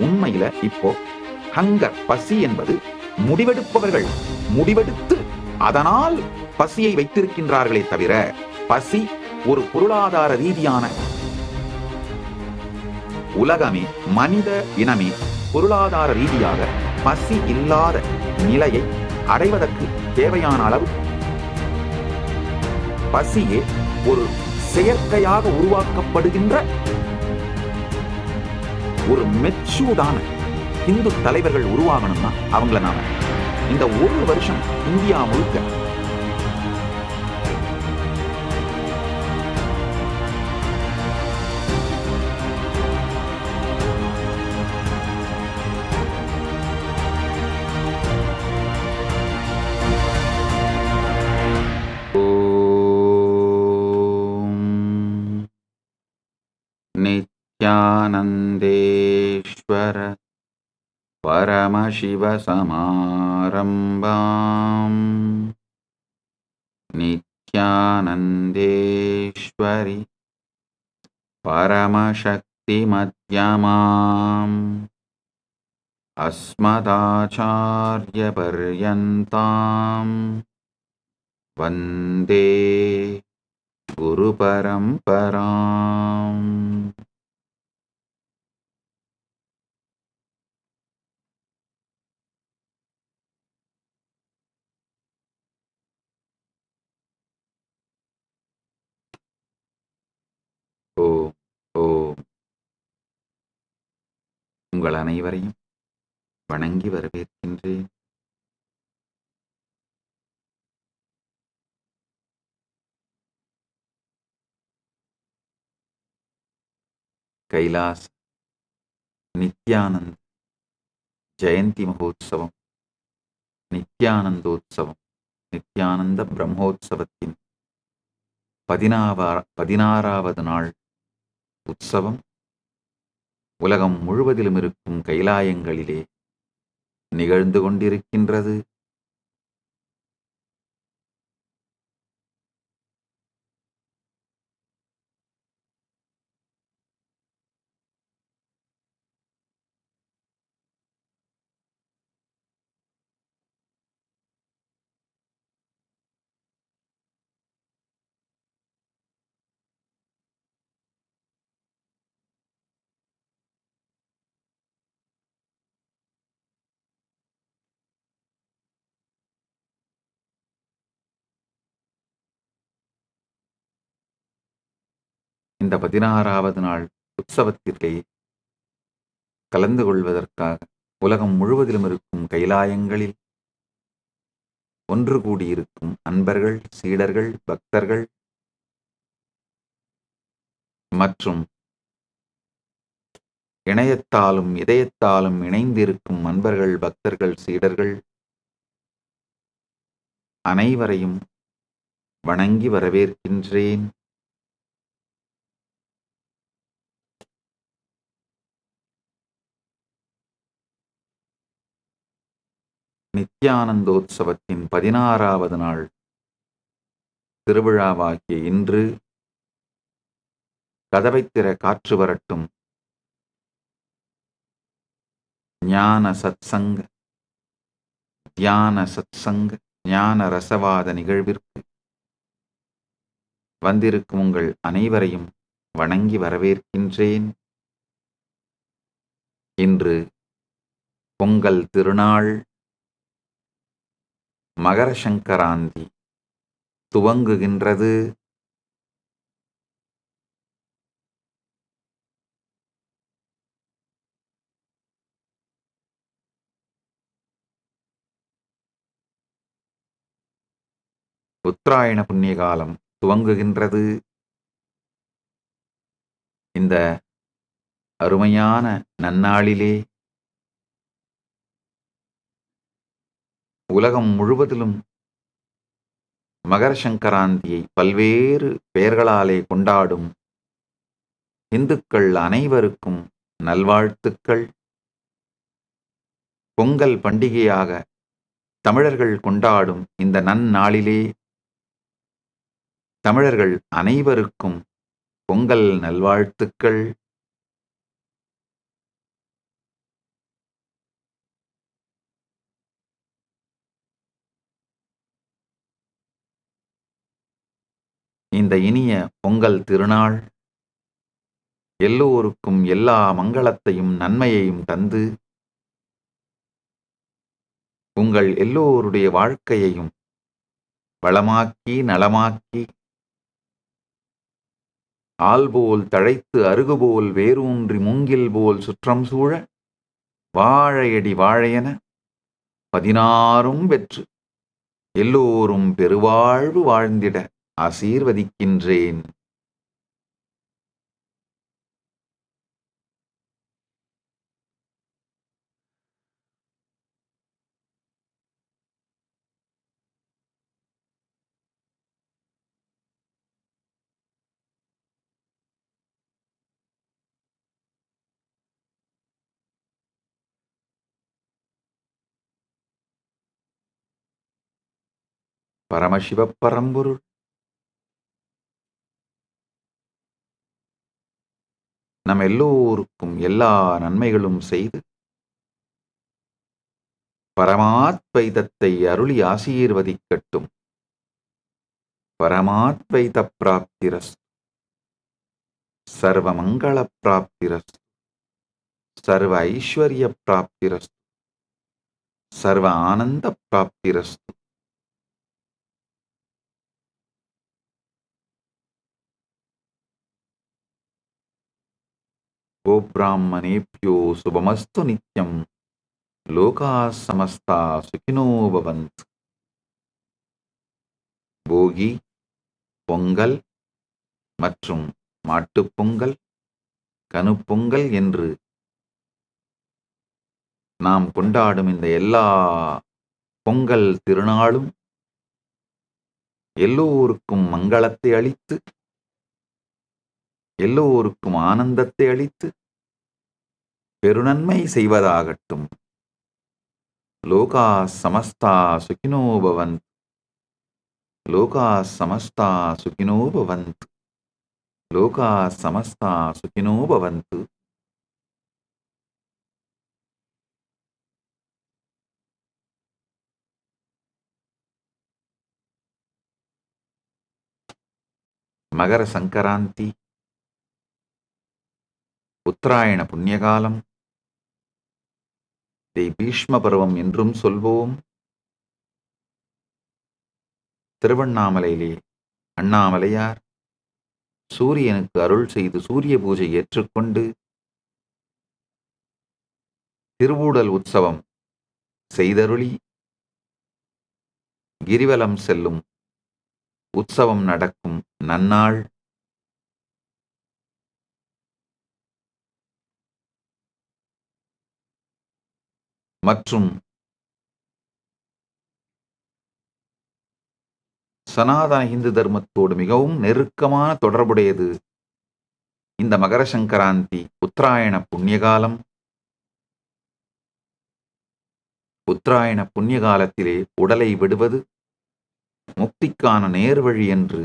உண்மையில இப்போ ஹங்கர் பசி என்பது முடிவெடுப்பவர்கள் முடிவெடுத்து அதனால் பசியை வைத்திருக்கின்றார்களே தவிர பசி ஒரு பொருளாதார ரீதியான உலகமே மனித இனமே பொருளாதார ரீதியாக பசி இல்லாத நிலையை அடைவதற்கு தேவையான அளவு பசியே ஒரு செயற்கையாக உருவாக்கப்படுகின்ற ஒரு மெச்சூர்டான இந்து தலைவர்கள் உருவாகணும்னா அவங்கள நாம இந்த ஒரு வருஷம் இந்தியா முழுக்க நித்யானந்தேஸ்வர பரமசிவசமாரம்பாம் நித்யானந்தேஸ்வரி பரமசக்திமத்யமாம் அஸ்மதாச்சார்யபர்யந்தாம் வந்தே குருபரம்பராம். ஓம் ஓம். உங்கள் அனைவரையும் வணங்கி வரவேற்கின்றேன். கைலாஸ் நித்யானந்த் ஜெயந்தி மகோத்சவம், நித்யானந்தோத்சவம், நித்யானந்த பிரம்மோத்சவத்தின் 16வது நாள் உற்சவம் உலகம் முழுவதிலும் இருக்கும் கைலாயங்களிலே நிகழ்ந்து கொண்டிருக்கின்றது. இந்த 16வது நாள் உற்சவத்திலே கலந்து கொள்வதற்காக உலகம் முழுவதிலும் இருக்கும் கைலாயங்களில் ஒன்று கூடியிருக்கும் அன்பர்கள், சீடர்கள், பக்தர்கள் மற்றும் இணையத்தாலும் இதயத்தாலும் இணைந்திருக்கும் அன்பர்கள், பக்தர்கள், சீடர்கள் அனைவரையும் வணங்கி வரவேற்கின்றேன். நித்யானந்தோத்சவத்தின் 16வது நாள் திருவிழாவாகிய இன்று கதவைத்திற காற்று வரட்டும் ஞான சத்சங்க, தியான சத்சங்க, ஞான ரசவாத நிகழ்விற்கு வந்திருக்கும் உங்கள் அனைவரையும் வணங்கி வரவேற்கின்றேன். இன்று பொங்கல் திருநாள், மகர சங்கராந்தி துவங்குகின்றது. உத்தராயண புண்ணிய காலம் துவங்குகின்றது. இந்த அருமையான நன்னாளிலே உலகம் முழுவதிலும் மகர சங்கராந்தியை பல்வேறு பெயர்களாலே கொண்டாடும் இந்துக்கள் அனைவருக்கும் நல்வாழ்த்துக்கள். பொங்கல் பண்டிகையாக தமிழர்கள் கொண்டாடும் இந்த நன்னாளிலே தமிழர்கள் அனைவருக்கும் பொங்கல் நல்வாழ்த்துக்கள். இந்த இனிய பொங்கல் திருநாள் எல்லோருக்கும் எல்லா மங்களத்தையும் நன்மையையும் தந்து உங்கள் எல்லோருடைய வாழ்க்கையையும் வளமாக்கி நலமாக்கி ஆல்போல் தழைத்து அருகுபோல் வேரூன்றி மூங்கில் போல் சுற்றம் சூழ வாழையடி வாழையென 16ம் வெற்று எல்லோரும் பெருவாழ்வு வாழ்ந்திட ஆசீர்வதிக்கின்றேன். பரமசிவப் பரம்பொருள் நம் எல்லோருக்கும் எல்லா நன்மைகளும் செய்து பரமாத்வைதத்தை அருளி ஆசீர்வதிக்கட்டும். பரமாத்வைத பிராப்திரஸ்து. சர்வமங்கள பிராப்திரஸ்து. சர்வ ஐஸ்வர்ய பிராப்திரஸ்து. சர்வ ஆனந்த பிராப்திரஸ்து. गोब्राह्मणेभ्यो शुभमस्तु नित्यं लोकाः समस्ताः सुखिनो भवन्तु. போகி, பொங்கல் மற்றும் மாட்டுப் பொங்கல், கனுப்பொங்கல் என்று நாம் கொண்டாடும் இந்த எல்லா பொங்கல் திருநாளும் எல்லோருக்கும் மங்களத்தை அளித்து, எல்லோருக்கும் ஆனந்தத்தை அளித்து, பெருநன்மை செய்வதாகட்டும். லோகா சமஸ்தா சுகினோ பவந்த். லோகா சமஸ்தா சுகினோ பவந்த். லோகா சமஸ்தா சுகினோ பவந்து. மகர சங்கராந்தி, உத்தராயண புண்ணியகாலம், இதை பீஷ்ம பருவம் என்றும் சொல்வோம். திருவண்ணாமலையிலே அண்ணாமலையார் சூரியனுக்கு அருள் செய்து சூரிய பூஜை ஏற்றுக்கொண்டு திருவூடல் உற்சவம் செய்தருளி கிரிவலம் செல்லும் உற்சவம் நடக்கும் நன்னாள். மற்றும் சனாதன இந்து தர்மத்தோடு மிகவும் நெருக்கமான தொடர்புடையது இந்த மகர சங்கராந்தி உத்தராயண புண்ணியகாலம். உத்தராயண புண்ணிய காலத்திலே உடலை விடுவது முக்திக்கான நேர்வழி என்று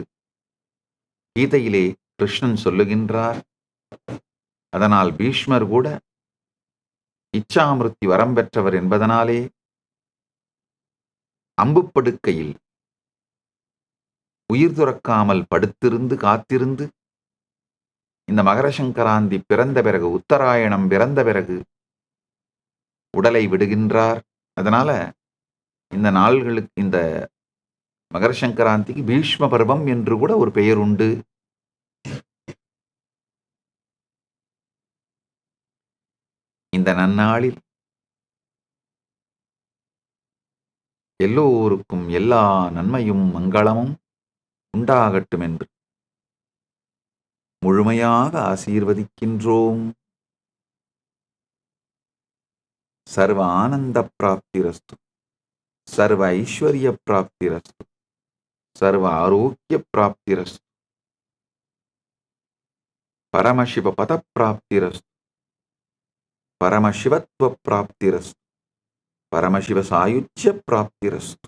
கீதையிலே கிருஷ்ணன் சொல்லுகின்றார். அதனால் பீஷ்மர் கூட இச்சாமிருத்தி வரம் பெற்றவர் என்பதனாலே அம்புப்படுக்கையில் உயிர் துறக்காமல் படுத்திருந்து காத்திருந்து இந்த மகர சங்கராந்தி பிறந்த பிறகு, உத்தராயணம் பிறந்த பிறகு உடலை விடுகின்றார். அதனால இந்த நாள்களுக்கு, இந்த மகர சங்கராந்திக்கு பீஷ்ம பருவம் என்று கூட ஒரு பெயர் உண்டு. இந்த நன்னாளில் எல்லோருக்கும் எல்லா நன்மையும் மங்களமும் உண்டாகட்டும் என்று முழுமையாக ஆசீர்வதிக்கின்றோம். சர்வ ஆனந்த பிராப்திரஸ்து. சர்வ ஐஸ்வர்ய பிராப்திரஸ்து. சர்வ ஆரோக்கிய பிராப்திரஸ்து. பரமசிவ பத பிராப்திரஸ்து. பரமசிவத்வ பிராப்திரஸ்து. பரமசிவ சாயுஜ்ய பிராப்திரஸ்து.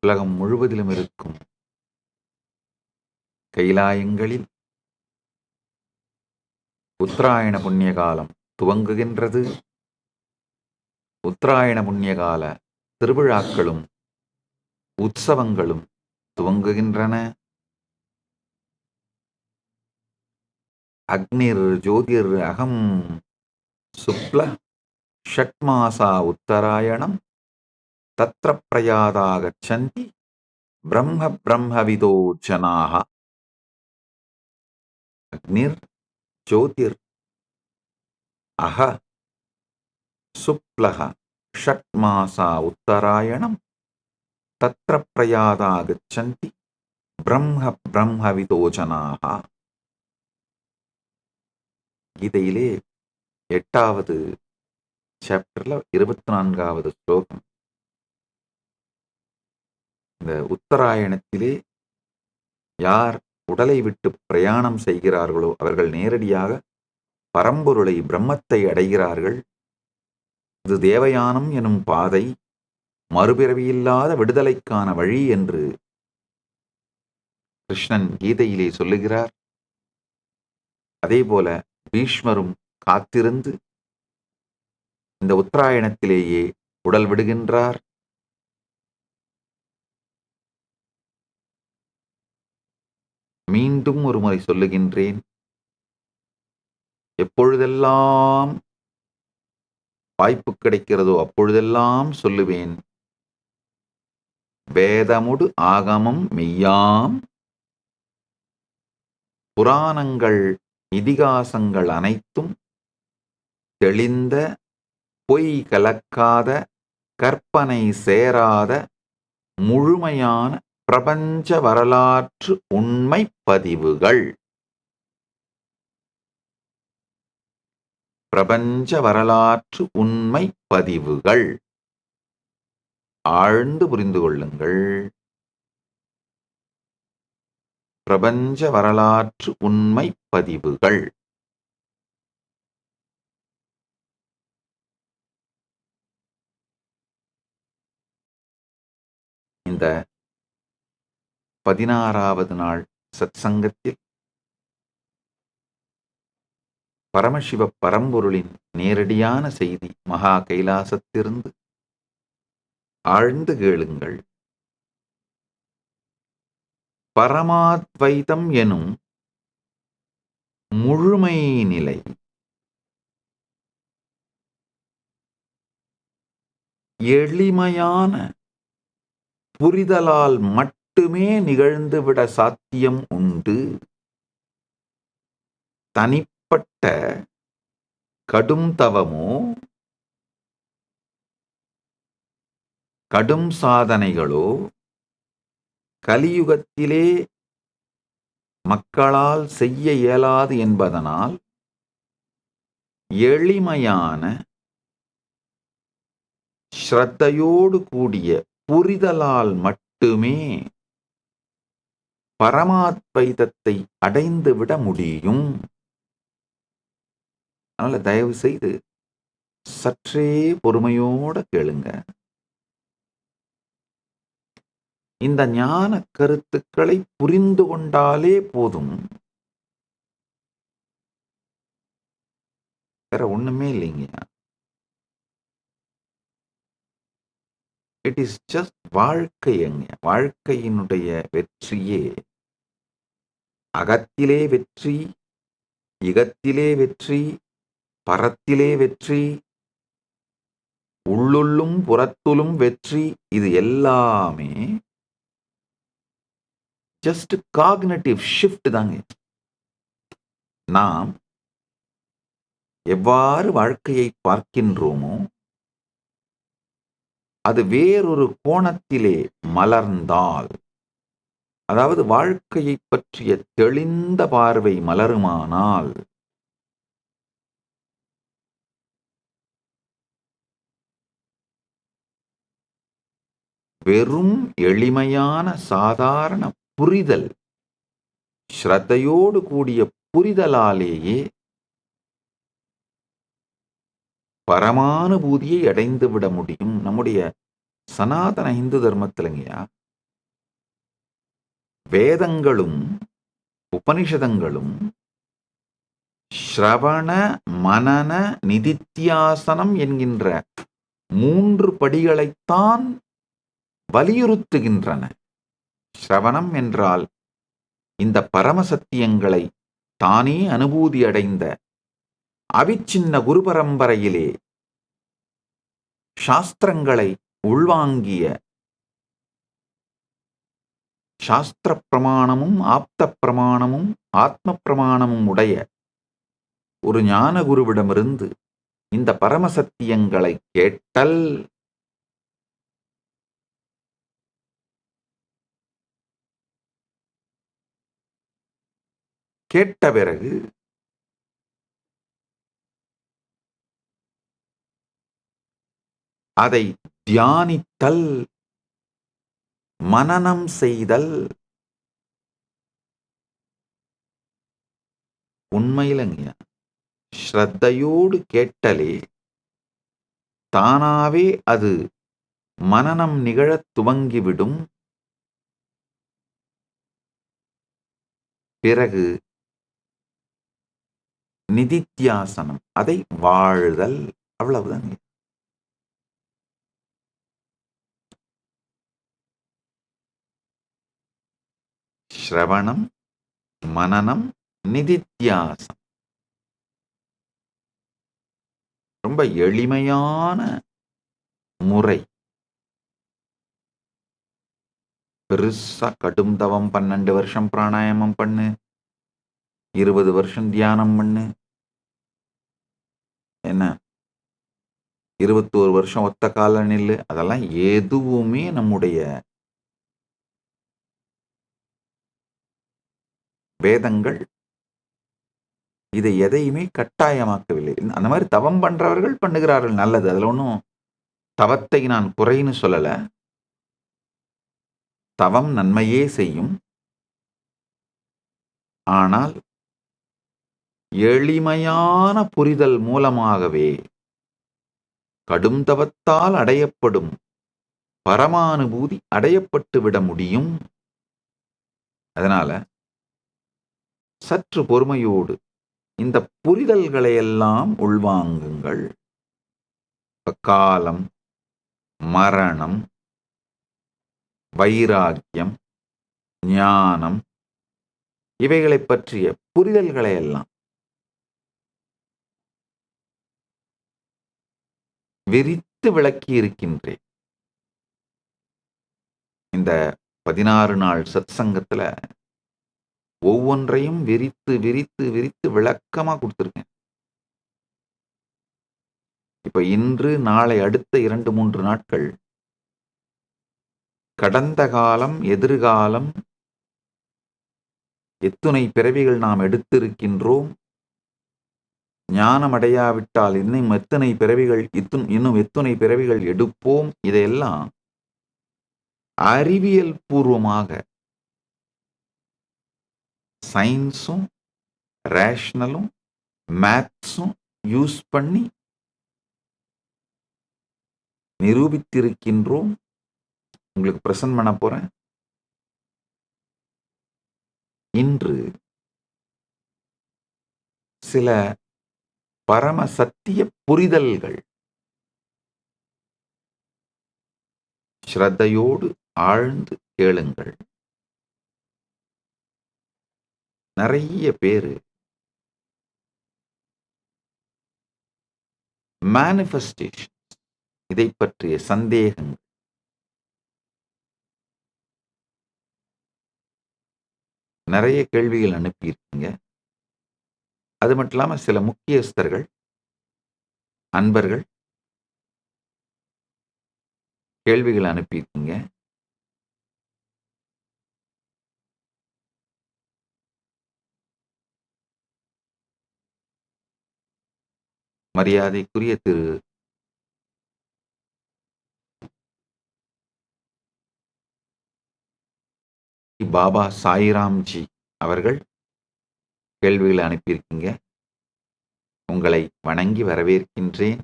உலகம் முழுவதிலும் இருக்கும் கைலாயங்களில் உத்தராயண புண்ணிய காலம் துவங்குகின்றது. உத்தராயண புண்ணியகால திருவிழாக்களும் உற்சவங்களும் துவங்குகின்றன. அக்னிர் ஜோதிர் அகம் சுக்ல ஷட்மாசா உத்தராயணம் தத்ர பிரயாதா கச்சந்தி பிரம்ம பிரம்மவிதோ ஜனாக. அக்னிர் ஜோதிர் அஹ சுக்லஹ ஷட்மாசா உத்தராயணம் தத்ர பிரயாதா கச்சந்தி பிரம்ம பிரம்மவிதோ ஜனாக. கீதையிலே 8வது சாப்டர்ல 24வது ஸ்லோகம். இந்த உத்தராயணத்திலே யார் உடலை விட்டு பிரயாணம் செய்கிறார்களோ அவர்கள் நேரடியாக பரம்பொருளை பிரம்மத்தை அடைகிறார்கள். இது தேவயானம் எனும் பாதை, மறுபிறவியில்லாத விடுதலைக்கான வழி என்று கிருஷ்ணன் கீதையிலே சொல்லுகிறார். அதேபோல பீஷ்மரும் காத்திருந்து இந்த உத்தராயணத்திலேயே உடல் விடுகின்றார். மீண்டும் ஒரு முறை சொல்லுகின்றேன், எப்பொழுதெல்லாம் வாய்ப்பு கிடைக்கிறதோ அப்பொழுதெல்லாம் சொல்லுவேன். வேதமுடு ஆகமம் மெய்யாம், புராணங்கள் இதிகாசங்கள் அனைத்தும் தெளிந்த பொய் கலக்காத கற்பனை சேராத முழுமையான பிரபஞ்ச வரலாற்று உண்மை பதிவுகள். பிரபஞ்ச வரலாற்று உண்மை பதிவுகள். ஆழ்ந்து புரிந்து கொள்ளுங்கள். பிரபஞ்ச வரலாற்று உண்மை பதிவுகள். இந்த 16வது நாள் சத்சங்கத்தில் பரமசிவ பரம்பொருளின் நேரடியான செய்தி மகா கைலாசத்திலிருந்து ஆழ்ந்து கேளுங்கள். பரமாத்வைதம் எனும் முழுமை நிலை எளிமையான புரிதலால் மட்டுமே நிகழ்ந்துவிட சாத்தியம் உண்டு. தனிப்பட்ட கடும் தவமோ கடும் சாதனைகளோ கலியுகத்திலே மக்களால் செய்ய இயலாது என்பதனால் எளிமையான ஸ்ரத்தையோடு கூடிய புரிதலால் மட்டுமே பரமாத்வைதத்தை அடைந்துவிட முடியும். அதனால தயவு செய்து சற்றே பொறுமையோட கேளுங்க. இந்த ஞான கருத்துக்களை புரிந்து கொண்டாலே போதும், வேற ஒண்ணுமே இல்லைங்க. இட் இஸ் ஜஸ்ட் வாழ்க்கைங்க. வாழ்க்கையினுடைய வெற்றியே அகத்திலே வெற்றி, இகத்திலே வெற்றி, பரத்திலே வெற்றி, உள்ளுள்ளும் புறத்துலும் வெற்றி. இது எல்லாமே ஜஸ்ட் காக்னிட்டிவ் ஷிஃப்ட் தாங்க. நாம் எவ்வாறு வாழ்க்கையை பார்க்கின்றோமோ அது வேறொரு கோணத்திலே மலர்ந்தால், அதாவது வாழ்க்கையை பற்றிய தெளிந்த பார்வை மலருமானால், வெறும் எளிமையான சாதாரண புரிதல், ஸ்ரத்தையோடு கூடிய புரிதலாலேயே பரமானுபூதியை அடைந்துவிட முடியும். நம்முடைய சனாதன இந்து தர்மத்திலங்கயா வேதங்களும் உபனிஷதங்களும் ஸ்ரவண மனன நிதித்தியாசனம் என்கின்ற 3 படிகளைத்தான் வலியுறுத்துகின்றன. ஸ்ரவணம் என்றால் இந்த பரமசத்தியங்களை தானே அனுபூதி அடைந்த அவிச்சின்ன குரு பரம்பரையிலே சாஸ்திரங்களை உள்வாங்கிய சாஸ்திர பிரமாணமும் ஆப்த பிரமாணமும் ஆத்ம பிரமாணமும் உடைய ஒரு ஞான குருவிடமிருந்து இந்த பரமசத்தியங்களை கேட்டல் கேட்ட பிறகு அதை தியானித்தல், மனனம் செய்தல். உண்மையிலங்க ஸ்ரத்தையோடு கேட்டலே தானாவே அது மனனம் நிகழத் துவங்கிவிடும். பிறகு நிதித்தியாசனம், அதை வாழ்தல். அவ்வளவுதான். ஸ்ரவணம், மனனம், நிதித்தியாசம். ரொம்ப எளிமையான முறை. பெருசா கடும் தவம் 12 வருஷம் பிராணாயாமம் பண்ணு, 20 வருஷம் தியானம் பண்ணு, என்ன 21 வருஷம் ஒத்த கால நில்லு, அதெல்லாம் எதுவுமே நம்முடைய வேதங்கள் இதை எதையுமே கட்டாயமாக்கவில்லை. அந்த மாதிரி தவம் பண்றவர்கள் பண்ணுகிறார்கள், நல்லது. அதுல ஒன்றும் தவத்தை நான் குறைன்னு சொல்லல. தவம் நன்மையே செய்யும். ஆனால் எளிமையான புரிதல் மூலமாகவே கடும் தவத்தால் அடையப்படும் பரமானுபூதி அடையப்பட்டு விட முடியும். அதனால சற்று பொறுமையோடு இந்த புரிதல்களை எல்லாம் உள்வாங்குங்கள். காலம், மரணம், வைராக்கியம், ஞானம், இவைகளை பற்றிய புரிதல்களை எல்லாம் விரித்து விளக்கி இருக்கின்றேன். இந்த 16 நாள் சத் சங்கத்துல ஒவ்வொன்றையும் விரித்து விரித்து விரித்து விளக்கமா கொடுத்துருக்கேன். இப்ப இன்று நாளை அடுத்த 2-3 நாட்கள் கடந்த காலம், எதிர்காலம், எத்துணை பிறவிகள் நாம் எடுத்திருக்கின்றோம், ஞானம் அடையாவிட்டால் இன்னும் எத்தனை பிறவிகள் எடுப்போம், இதையெல்லாம் அறிவியல் பூர்வமாக சயின்ஸும் ரேஷனலும் மேத்ஸும் யூஸ் பண்ணி நிரூபித்திருக்கின்றோம். உங்களுக்கு பிரசன்ட் பண்ண போறேன். இன்று சில பரம சத்திய புரிதல்கள் ஸ்ரத்தையோடு ஆழ்ந்து கேளுங்கள். நிறைய பேரு மேனிஃபெஸ்டேஷன், இதை பற்றிய சந்தேகங்கள், நிறைய கேள்விகள் அனுப்பியிருக்கீங்க. அது மட்டும் இல்லாம சில முக்கியஸ்தர்கள், அன்பர்கள் கேள்விகள் அனுப்பியிருக்கீங்க. மரியாதைக்குரிய திரு பாபா சாய்ராம்ஜி அவர்கள் கேள்விகளை அனுப்பியிருக்கீங்க. உங்களை வணங்கி வரவேற்கின்றேன்.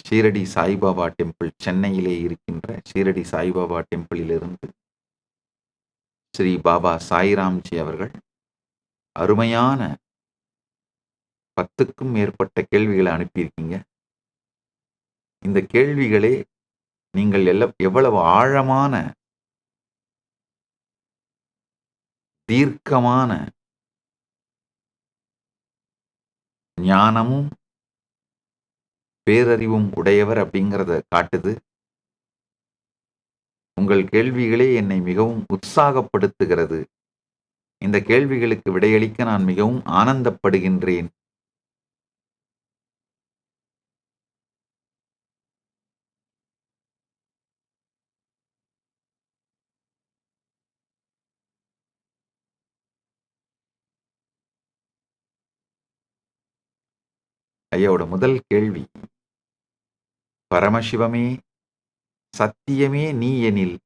ஷீரடி சாய்பாபா டெம்பிள், சென்னையிலே இருக்கின்ற ஷீரடி சாய்பாபா டெம்பிளிலிருந்து ஸ்ரீ பாபா சாய்ராம்ஜி அவர்கள் அருமையான 10க்கும் மேற்பட்ட கேள்விகளை அனுப்பியிருக்கீங்க. இந்த கேள்விகளே நீங்கள் எவ்வளவு ஆழமான, தீர்க்கமான ஞானமும் பேரறிவும் உடையவர் அப்படிங்கிறத காட்டுது. உங்கள் கேள்விகளே என்னை மிகவும் உற்சாகப்படுத்துகிறது. இந்த கேள்விகளுக்கு விடையளிக்க நான் மிகவும் ஆனந்தப்படுகின்றேன். ஐயாவோட முதல் கேள்வி, பரமசிவமே சத்தியமே நீ எனில்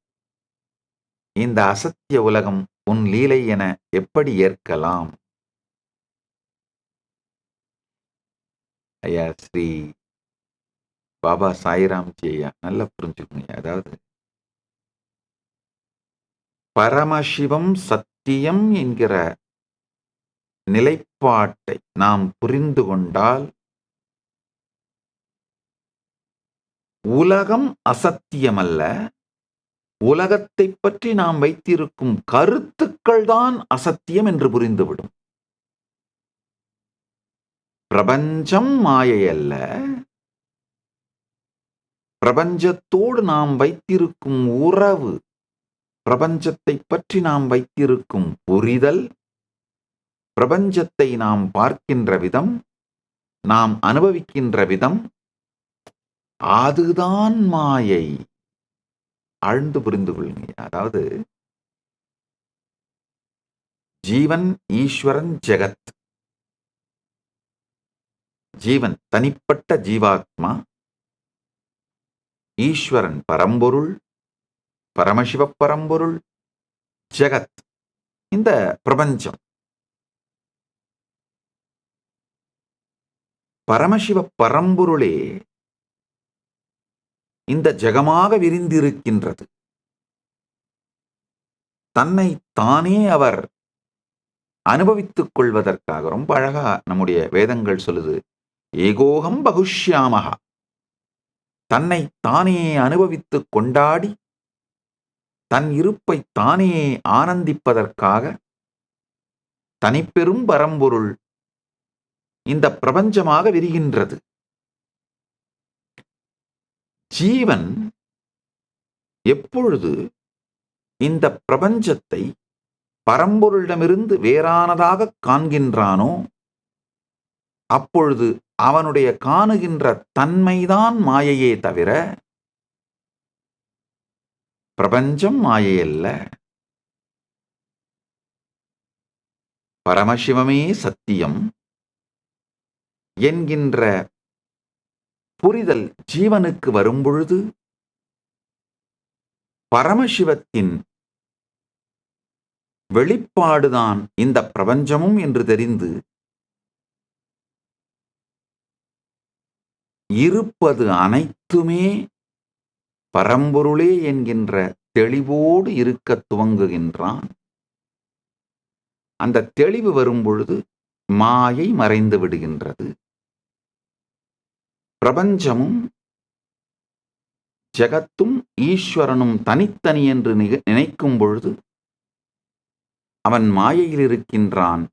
இந்த அசத்திய உலகம் உன் லீலை என எப்படி ஏற்கலாம்? ஐயா ஸ்ரீ பாபா சாய்ராம்ஜி ஐயா, நல்லா புரிஞ்சுக்கோங்க. அதாவது பரமசிவம் சத்தியம் என்கிற நிலைப்பாட்டை நாம் புரிந்து கொண்டால் உலகம் அசத்தியமல்ல, உலகத்தை பற்றி நாம் வைத்திருக்கும் கருத்துக்கள் தான் அசத்தியம் என்று புரிந்துவிடும். பிரபஞ்சம் மாயை அல்ல, பிரபஞ்சத்தோடு நாம் வைத்திருக்கும் உறவு, பிரபஞ்சத்தை பற்றி நாம் வைத்திருக்கும் புரிதல், பிரபஞ்சத்தை நாம் பார்க்கின்ற விதம், நாம் அனுபவிக்கின்ற விதம், அதுதான் மாயை. ஆழ்ந்து புரிந்து கொள்ளுங்க. அதாவது ஜீவன், ஈஸ்வரன், ஜெகத். ஜீவன் தனிப்பட்ட ஜீவாத்மா, ஈஸ்வரன் பரம்பொருள், பரமசிவ பரம்பொருள், ஜெகத் இந்த பிரபஞ்சம். பரமசிவ பரம்பொருளே இந்த ஜெகமாக விரிந்திருக்கின்றது. தன்னை தானே அவர் அனுபவித்துக் கொள்வதற்காக ரொம்ப அழகா நம்முடைய வேதங்கள் சொல்லுது, ஏகோகம் பகுஷ்யாமகா. தன்னை தானே அனுபவித்துக் கொண்டாடி தன் இருப்பை தானே ஆனந்திப்பதற்காக தனிப்பெரும் பரம்பொருள் இந்த பிரபஞ்சமாக விரிகின்றது. ஜீவன் எப்பொழுது இந்த பிரபஞ்சத்தை பரம்பொருளிடமிருந்து வேறானதாக காண்கின்றானோ அப்பொழுது அவனுடைய காணுகின்ற தன்மைதான் மாயையே தவிர பிரபஞ்சம் மாயையல்ல. பரமசிவமே சத்தியம் என்கின்ற புரிதல் ஜீவனுக்கு வரும்பொழுது பரமசிவத்தின் வெளிப்பாடுதான் இந்த பிரபஞ்சமும் என்று தெரிந்து இருப்பது அனைத்துமே பரம்பொருளே என்கின்ற தெளிவோடு இருக்க துவங்குகின்றான். அந்த தெளிவு வரும்பொழுது மாயை மறைந்து விடுகின்றது. பிரபஞ்சமும் ஜெகத்தும் ஈஸ்வரனும் தனித்தனி என்று நினைக்கும் பொழுது அவன் மாயையில் இருக்கின்றான்.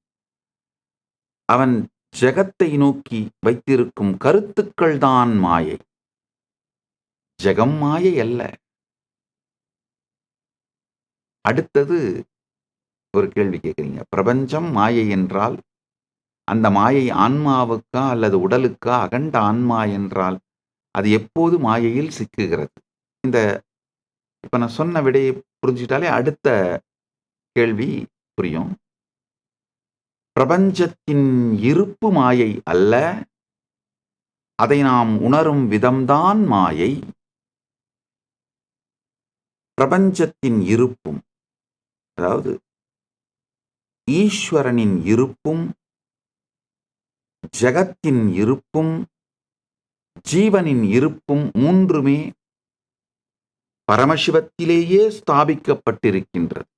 அவன் ஜெகத்தை நோக்கி வைத்திருக்கும் கருத்துக்கள் தான் மாயை, ஜெகம் மாயை அல்ல. அடுத்தது ஒரு கேள்வி கேட்குறீங்க, பிரபஞ்சம் மாயை என்றால் அந்த மாயை ஆன்மாவுக்கா அல்லது உடலுக்கா? அகண்ட ஆன்மா என்றால் அது எப்போது மாயையில் சிக்குகிறது? இந்த இப்ப நான் சொன்ன விடையை புரிஞ்சுட்டாலே அடுத்த கேள்வி புரியும். பிரபஞ்சத்தின் இருப்பு மாயை அல்ல, அதை நாம் உணரும் விதம்தான் மாயை. பிரபஞ்சத்தின் இருப்பும், அதாவது ஈஸ்வரனின் இருப்பும், ஜெகத்தின் இருப்பும், ஜீவனின் இருப்பும் மூன்றுமே பரமசிவத்திலேயே ஸ்தாபிக்கப்பட்டிருக்கின்றது.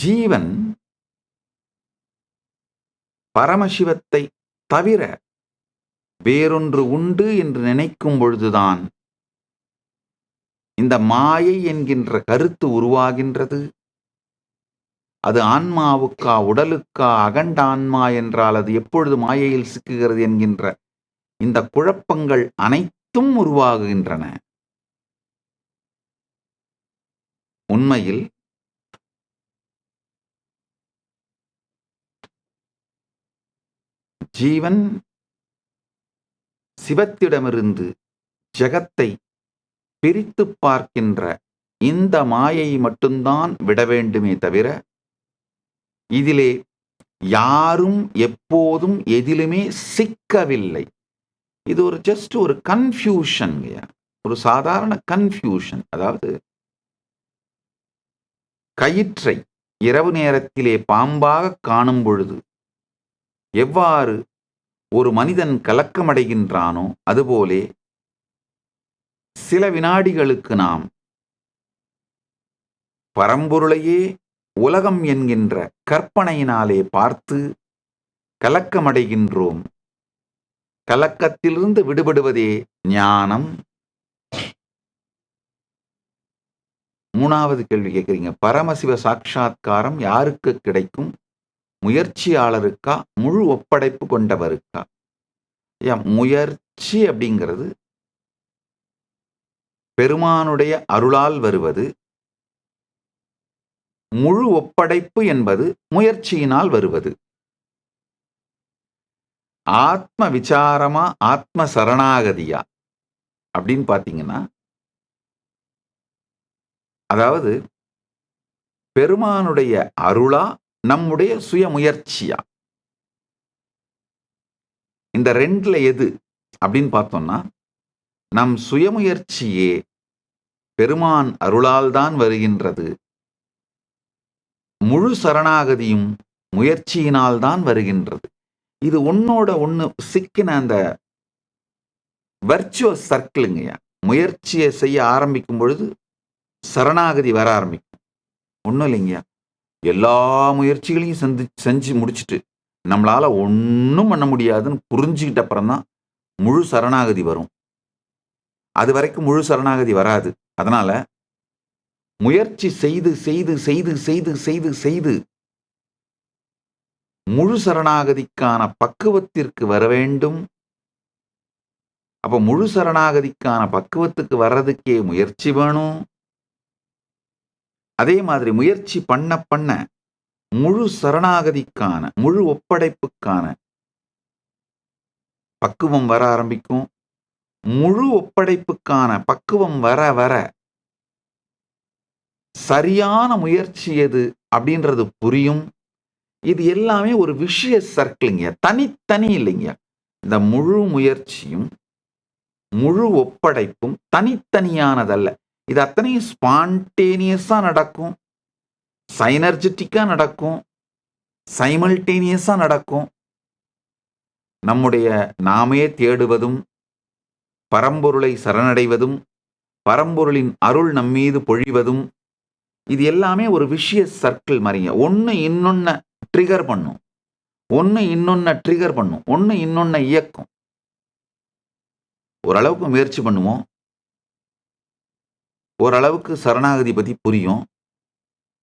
ஜீவன் பரமசிவத்தை தவிர வேறொன்று உண்டு என்று நினைக்கும் பொழுதுதான் இந்த மாயை என்கின்ற கருத்து உருவாகின்றது. அது ஆன்மாவுக்கா உடலுக்கா அகண்ட ஆன்மா என்றால் அது எப்பொழுது மாயையில் சிக்குகிறது என்கின்ற இந்த குழப்பங்கள் அனைத்தும் உருவாகுகின்றன. உண்மையில் ஜீவன் சிவத்திடமிருந்து ஜகத்தை பிரித்து பார்க்கின்ற இந்த மாயை மட்டும்தான் விட வேண்டுமே தவிர இதிலே யாரும் எப்போதும் எதிலுமே சிக்கவில்லை. இது ஒரு ஜஸ்ட் ஒரு கன்ஃபியூஷன், ஒரு சாதாரண கன்ஃபியூஷன். அதாவது கயிற்றை இரவு நேரத்திலே பாம்பாக காணும் பொழுது எவ்வாறு ஒரு மனிதன் கலக்கமடைகின்றானோ அதுபோலே சில வினாடிகளுக்கு நாம் பரம்பொருளையே உலகம் என்கின்ற கற்பனையினாலே பார்த்து கலக்கமடைகின்றோம். கலக்கத்திலிருந்து விடுபடுவதே ஞானம். மூணாவது கேள்வி கேட்குறீங்க, பரமசிவ சாட்சா்காரம் யாருக்கு கிடைக்கும்? முயற்சியாளருக்கா முழு ஒப்படைப்பு கொண்டவருக்கா? முயற்சி அப்படிங்கிறது பெருமானுடைய அருளால் வருவது, முழு ஒப்படைப்பு என்பது முயற்சியினால் வருவது. ஆத்ம விசாரமா ஆத்ம சரணாகதியா அப்படின்னு பார்த்தீங்கன்னா, அதாவது பெருமானுடைய அருளா நம்முடைய சுய முயற்சியா, இந்த ரெண்டுல எது அப்படின்னு பார்த்தோம்னா, நம் சுயமுயற்சியே பெருமான் அருளால் தான் வருகின்றது. முழு சரணாகதியும் முயற்சியினால் தான் வருகின்றது. இது ஒன்னோட ஒன்று சிக்கின அந்த வர்ச்சுவஸ் சர்க்கிளுங்கய்யா. முயற்சியை செய்ய ஆரம்பிக்கும் பொழுது சரணாகதி வர ஆரம்பிக்கும். ஒன்றும் இல்லைங்கய்யா, எல்லா முயற்சிகளையும் செஞ்சு முடிச்சுட்டு நம்மளால ஒன்றும் பண்ண முடியாதுன்னு புரிஞ்சுக்கிட்ட அப்புறம்தான் முழு சரணாகதி வரும். அது வரைக்கும் முழு சரணாகதி வராது. அதனால முயற்சி செய்து செய்து செய்து செய்து செய்து செய்து முழு சரணாகதிக்கான பக்குவத்திற்கு வர வேண்டும். அப்ப முழு சரணாகதிக்கான பக்குவத்துக்கு வர்றதுக்கே முயற்சி வேணும். அதே மாதிரி முயற்சி பண்ண பண்ண முழு சரணாகதிக்கான முழு ஒப்படைப்புக்கான பக்குவம் வர ஆரம்பிக்கும். முழு ஒப்படைப்புக்கான பக்குவம் வர வர சரியான முயற்சி எது அப்படின்றது புரியும். இது எல்லாமே ஒரு விஷய சர்க்கிள்ங்க, தனித்தனி இல்லைங்க. இந்த முழு முயற்சியும் முழு ஒப்படைப்பும் தனித்தனியானதல்ல. இது அத்தனையும் ஸ்பான்டேனியஸா நடக்கும், சைனர்ஜெட்டிக்கா நடக்கும், சைமல்டேனியஸா நடக்கும். நம்முடைய நாமே தேடுவதும் பரம்பொருளை சரணடைவதும் பரம்பொருளின் அருள் நம்மீது பொழிவதும் இது எல்லாமே ஒரு விஷய சர்க்கிள் மாதிரிங்க. ஒன்று இன்னொன்ன ட்ரிகர் பண்ணும், ஒன்று இன்னொன்ன ட்ரிகர் பண்ணும், ஒன்று இன்னொன்ன இயக்கும். ஓரளவுக்கு முயற்சி பண்ணுவோம், ஓரளவுக்கு சரணாகதி பற்றி புரியும்.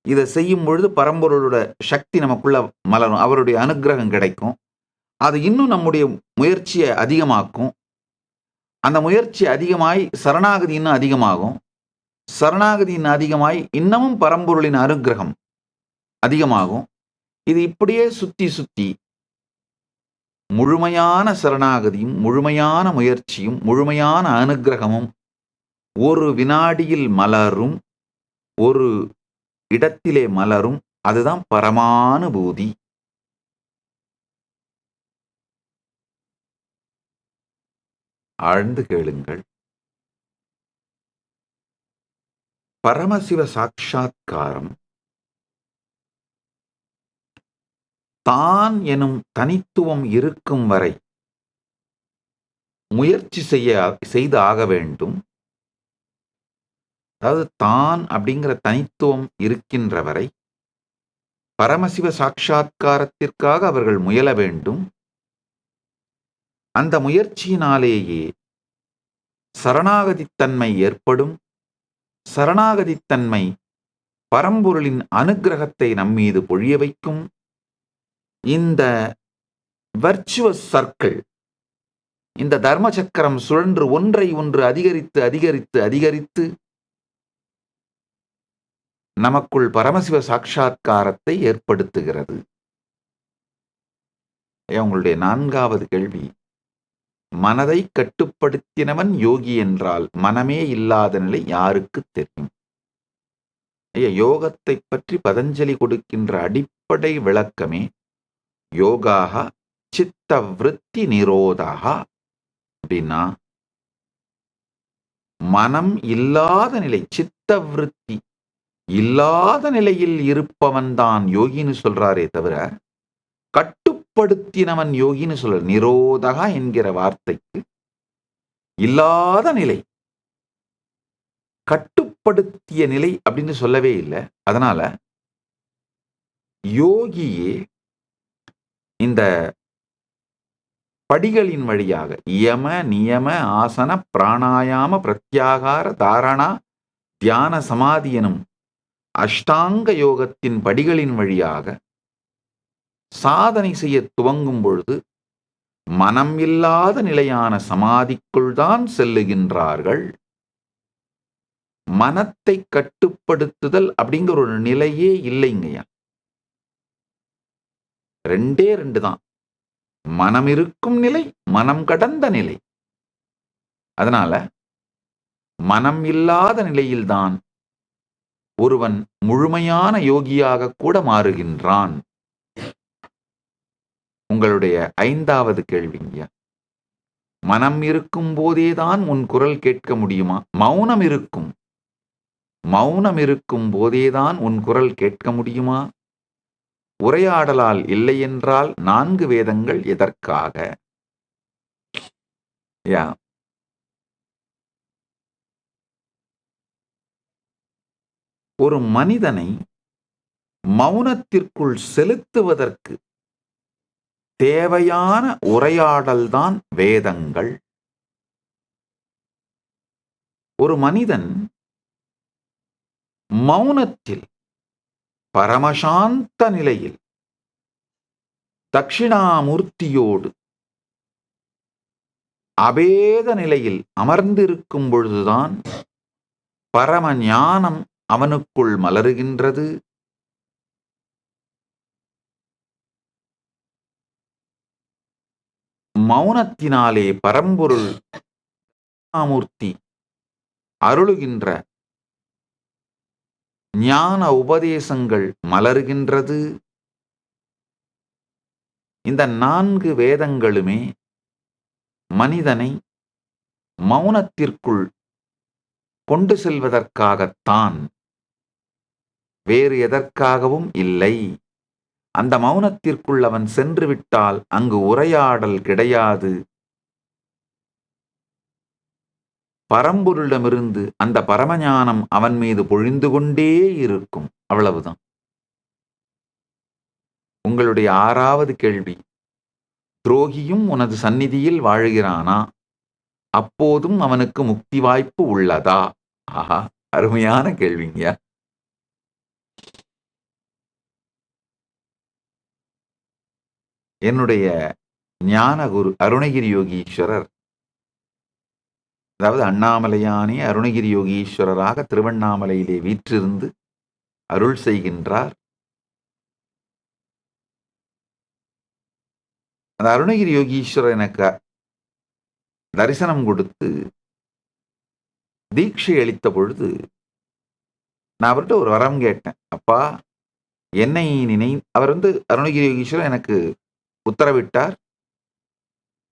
இதை செய்யும் பொழுது பரம்பொருளோட சக்தி நமக்குள்ள மலரும், அவருடைய அனுக்கிரகம் கிடைக்கும். அது இன்னும் நம்முடைய முயற்சியை அதிகமாக்கும். அந்த முயற்சி அதிகமாய் சரணாகதி இன்னும் அதிகமாகும். சரணாகதி இன்னும் அதிகமாய் இன்னமும் பரம்பொருளின் அனுக்கிரகம் அதிகமாகும். இது இப்படியே சுத்தி சுத்தி முழுமையான சரணாகதியும் முழுமையான முயற்சியும் முழுமையான அனுக்கிரகமும் ஒரு வினாடியில் மலரும், ஒரு இடத்திலே மலரும். அதுதான் பரமானுபூதி. ஆழ்ந்து கேளுங்கள். பரமசிவ சாட்சா்காரம் தான் எனும் தனித்துவம் இருக்கும் வரை முயற்சி செய்து ஆக வேண்டும். அதாவது தான் அப்படிங்கிற தனித்துவம் இருக்கின்ற வரை பரமசிவ சாட்சா்காரத்திற்காக அவர்கள் முயல வேண்டும். அந்த முயற்சியினாலேயே சரணாகதித்தன்மை ஏற்படும். சரணாகதித்தன்மை பரம்பொருளின் அனுக்கிரகத்தை நம்மீது பொழிய வைக்கும். இந்த வர்ச்சுவஸ் சர்க்கிள், இந்த தர்ம சக்கரம் சுழன்று ஒன்றை ஒன்று அதிகரித்து அதிகரித்து அதிகரித்து நமக்குள் பரமசிவ சாட்சா்காரத்தை ஏற்படுத்துகிறது. உங்களுடைய 4வது கேள்வி, மனதை கட்டுப்படுத்தினவன் யோகி என்றால் மனமே இல்லாத நிலை யாருக்கு தெரியும்? யோகத்தை பற்றி பதஞ்சலி கொடுக்கின்ற அடிப்படை விளக்கமே யோகாக சித்த விருத்தி நிரோதாக. அப்படின்னா மனம் இல்லாத நிலை, சித்த விருத்தி இல்லாத நிலையில் இருப்பவன் தான் யோகின்னு சொல்றாரே தவிர கட்டுப்படுத்தினவன் யோகின்னு சொல்ற. நிரோதகா என்கிற வார்த்தைக்கு இல்லாத நிலை, கட்டுப்படுத்திய நிலை அப்படின்னு சொல்லவே இல்லை. அதனால யோகியே இந்த படிகளின் வழியாக யம நியம ஆசன பிராணாயாம பிரத்யாகார தாரணா தியான சமாதி எனும் அஷ்டாங்க யோகத்தின் படிகளின் வழியாக சாதனை செய்ய துவங்கும் பொழுது மனம் இல்லாத நிலையான சமாதிக்குள் தான் செல்லுகின்றார்கள். மனத்தை கட்டுப்படுத்துதல் அப்படிங்கிற ஒரு நிலையே இல்லைங்கய்யா. 2 தான். மனம் இருக்கும் நிலை, மனம் கடந்த நிலை. அதனால மனம் இல்லாத நிலையில்தான் ஒருவன் முழுமையான யோகியாக கூட மாறுகின்றான். உங்களுடைய 5வது கேள்விங்கய்யா, மனம் இருக்கும் போதேதான் உன் குரல் கேட்க முடியுமா? மௌனம் இருக்கும். மௌனம் இருக்கும் போதேதான் உன் குரல் கேட்க முடியுமா? உரையாடலால் இல்லை என்றால் 4 வேதங்கள் எதற்காக? ஒரு மனிதனை மௌனத்திற்குள் செலுத்துவதற்கு தேவையான உரையாடல்தான் வேதங்கள். ஒரு மனிதன் மௌனத்தில் பரமசாந்த நிலையில் தட்சிணாமூர்த்தியோடு அபேத நிலையில் அமர்ந்திருக்கும் பொழுதுதான் பரம ஞானம் அவனுக்குள் மலருகின்றது. மௌனத்தினாலே பரம்பொருள் மூர்த்தி அருளுகின்ற ஞான உபதேசங்கள் மலருகின்றது. இந்த 4 வேதங்களுமே மனிதனை மௌனத்திற்குள் கொண்டு செல்வதற்காகத்தான், வேறு எதற்காகவும் இல்லை. அந்த மௌனத்திற்குள் அவன் சென்று விட்டால் அங்கு உரையாடல் கிடையாது. பரம்பொருளிடமிருந்து அந்த பரமஞானம் அவன் மீது பொழிந்து கொண்டே இருக்கும். அவ்வளவுதான். உங்களுடைய 6வது கேள்வி, துரோகியும் உனது சந்நிதியில் வாழுகிறானா? அப்போதும் அவனுக்கு முக்தி வாய்ப்பு உள்ளதா? ஆஹா, அருமையான கேள்விங்க. என்னுடைய ஞான குரு அருணகிரி யோகீஸ்வரர், அதாவது அண்ணாமலையானே அருணகிரி யோகீஸ்வரராக திருவண்ணாமலையிலே வீற்றிருந்து அருள் செய்கின்றார். அந்த அருணகிரி யோகீஸ்வரர் எனக்கு தரிசனம் கொடுத்து தீட்சை அளித்த பொழுது நான் அவர்கிட்ட ஒரு வரம் கேட்டேன். அப்பா, என்னை அவர் அருணகிரி யோகீஸ்வரர் எனக்கு உத்தரவிட்டார்,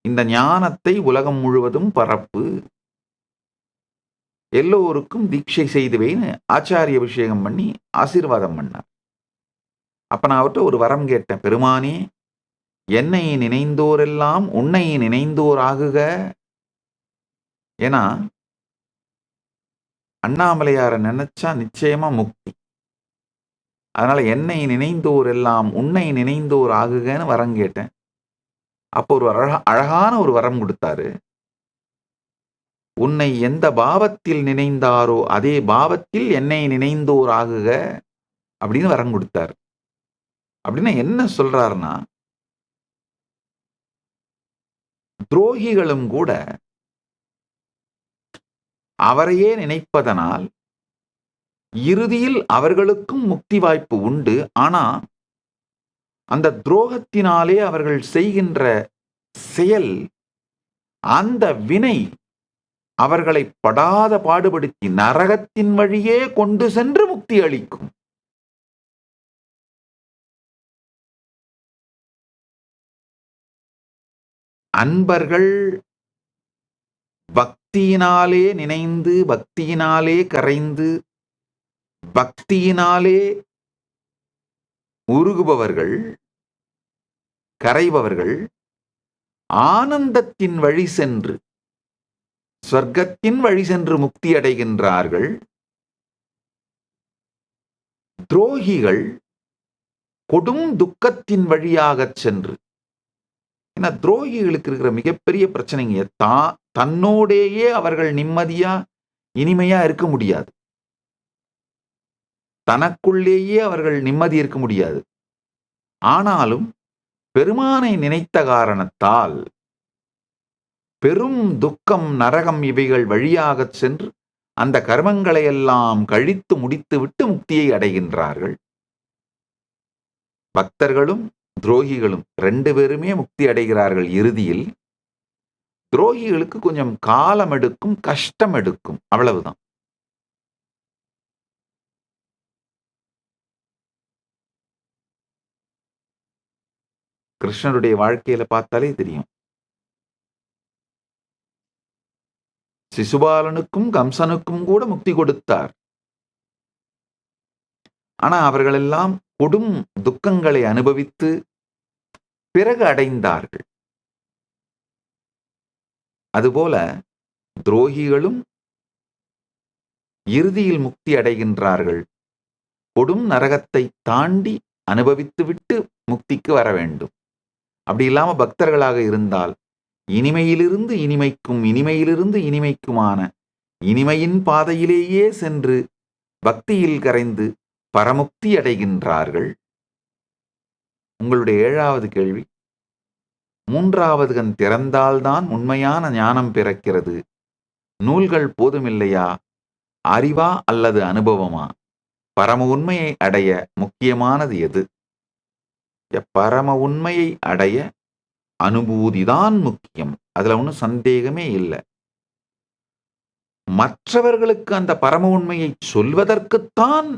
இந்த ஞானத்தை உலகம் முழுவதும் பரப்பு, எல்லோருக்கும் தீட்சை செய்துவேன்னு ஆச்சாரிய அபிஷேகம் பண்ணி ஆசீர்வாதம் பண்ணார். அப்ப நான் அவர்கிட்ட ஒரு வரம் கேட்டேன். பெருமானே, என்னை நினைந்தோரெல்லாம் உன்னை நினைந்தோர் ஆகுக. ஏன்னா அண்ணாமலையாரை நினைச்சா நிச்சயமா முக்தி. அதனால என்னை நினைந்தோர் எல்லாம் உன்னை நினைந்தோர் ஆகுகன்னு வரம் கேட்டேன். அப்போ ஒரு அழகான ஒரு வரம் கொடுத்தாரு. உன்னை எந்த பாவத்தில் நினைந்தாரோ அதே பாவத்தில் என்னை நினைந்தோர் ஆகுக அப்படின்னு வரம் கொடுத்தார். அப்படின்னா என்ன சொல்றாருன்னா, துரோகிகளும் கூட அவரையே நினைப்பதனால் இறுதியில் அவர்களுக்கும் முக்தி வாய்ப்பு உண்டு. ஆனா அந்த துரோகத்தினாலே அவர்கள் செய்கின்ற செயல், அந்த வினை அவர்களை படாத பாடுபடுத்தி நரகத்தின் வழியே கொண்டு சென்று முக்தி அளிக்கும். அன்பர்கள் பக்தியினாலே நினைந்து, பக்தியினாலே கரைந்து, பக்தியினாலே உருகுபவர்கள், கரைபவர்கள் ஆனந்தத்தின் வழி சென்று, சொர்க்கத்தின் வழி சென்று முக்தி அடைகின்றார்கள். துரோகிகள் கொடும் துக்கத்தின் வழியாகச் சென்று, ஏன்னா துரோகிகளுக்கு இருக்கிற மிகப்பெரிய பிரச்சனைங்க, தன்னோடேயே அவர்கள் நிம்மதியா இனிமையா இருக்க முடியாது. தனக்குள்ளேயே அவர்கள் நிம்மதி இருக்க முடியாது. ஆனாலும் பெருமானை நினைத்த காரணத்தால் பெரும் துக்கம், நரகம் இவைகள் வழியாகச் சென்று அந்த கர்மங்களை எல்லாம் கழித்து முடித்துவிட்டு முக்தியை அடைகின்றார்கள். பக்தர்களும் துரோகிகளும் 2 பேருமே முக்தி அடைகிறார்கள் இறுதியில். துரோகிகளுக்கு கொஞ்சம் காலம் எடுக்கும், கஷ்டம் எடுக்கும், அவ்வளவுதான். கிருஷ்ணருடைய வாழ்க்கையில பார்த்தாலே தெரியும். சிசுபாலனுக்கும் கம்சனுக்கும் கூட முக்தி கொடுத்தார். ஆனா அவர்களெல்லாம் கொடும் துக்கங்களை அனுபவித்து பிறகு அடைந்தார்கள். அதுபோல துரோகிகளும் இறுதியில் முக்தி அடைகின்றார்கள். கொடும் நரகத்தை தாண்டி அனுபவித்துவிட்டு முக்திக்கு வர வேண்டும். அப்படி இல்லாம பக்தர்களாக இருந்தால் இனிமையிலிருந்து இனிமைக்கும், இனிமையிலிருந்து இனிமைக்குமான இனிமையின் பாதையிலேயே சென்று பக்தியில் கரைந்து பரமுக்தி அடைகின்றார்கள். உங்களுடைய 7வது கேள்வி, 3வது கண் திறந்தால்தான் உண்மையான ஞானம் பிறக்கிறது. நூல்கள் போதுமில்லையா? அறிவா அல்லது அனுபவமா? பரம உண்மையை அடைய முக்கியமானது எது? பரம உண்மையை அடைய அனுபூதிதான் முக்கியம். அதுல ஒன்றும் சந்தேகமே இல்லை. மற்றவர்களுக்கு அந்த பரம உண்மையை சொல்வதற்குத்தான்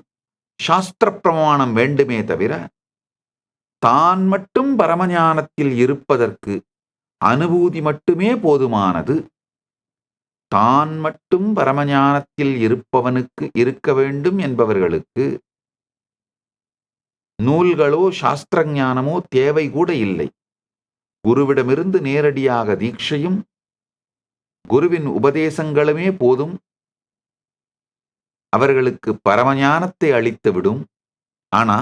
சாஸ்திர பிரமாணம் வேண்டுமே தவிர, தான் மட்டும் பரமஞானத்தில் இருப்பதற்கு அனுபூதி மட்டுமே போதுமானது. தான் மட்டும் பரமஞானத்தில் இருப்பவனுக்கு இருக்க வேண்டும் என்பவர்களுக்கு நூல்களோ சாஸ்திர ஞானமோ தேவை கூட இல்லை. குருவிடமிருந்து நேரடியாக தீட்சையும் குருவின் உபதேசங்களுமே போதும். அவர்களுக்கு பரமஞானத்தை அளித்துவிடும். ஆனா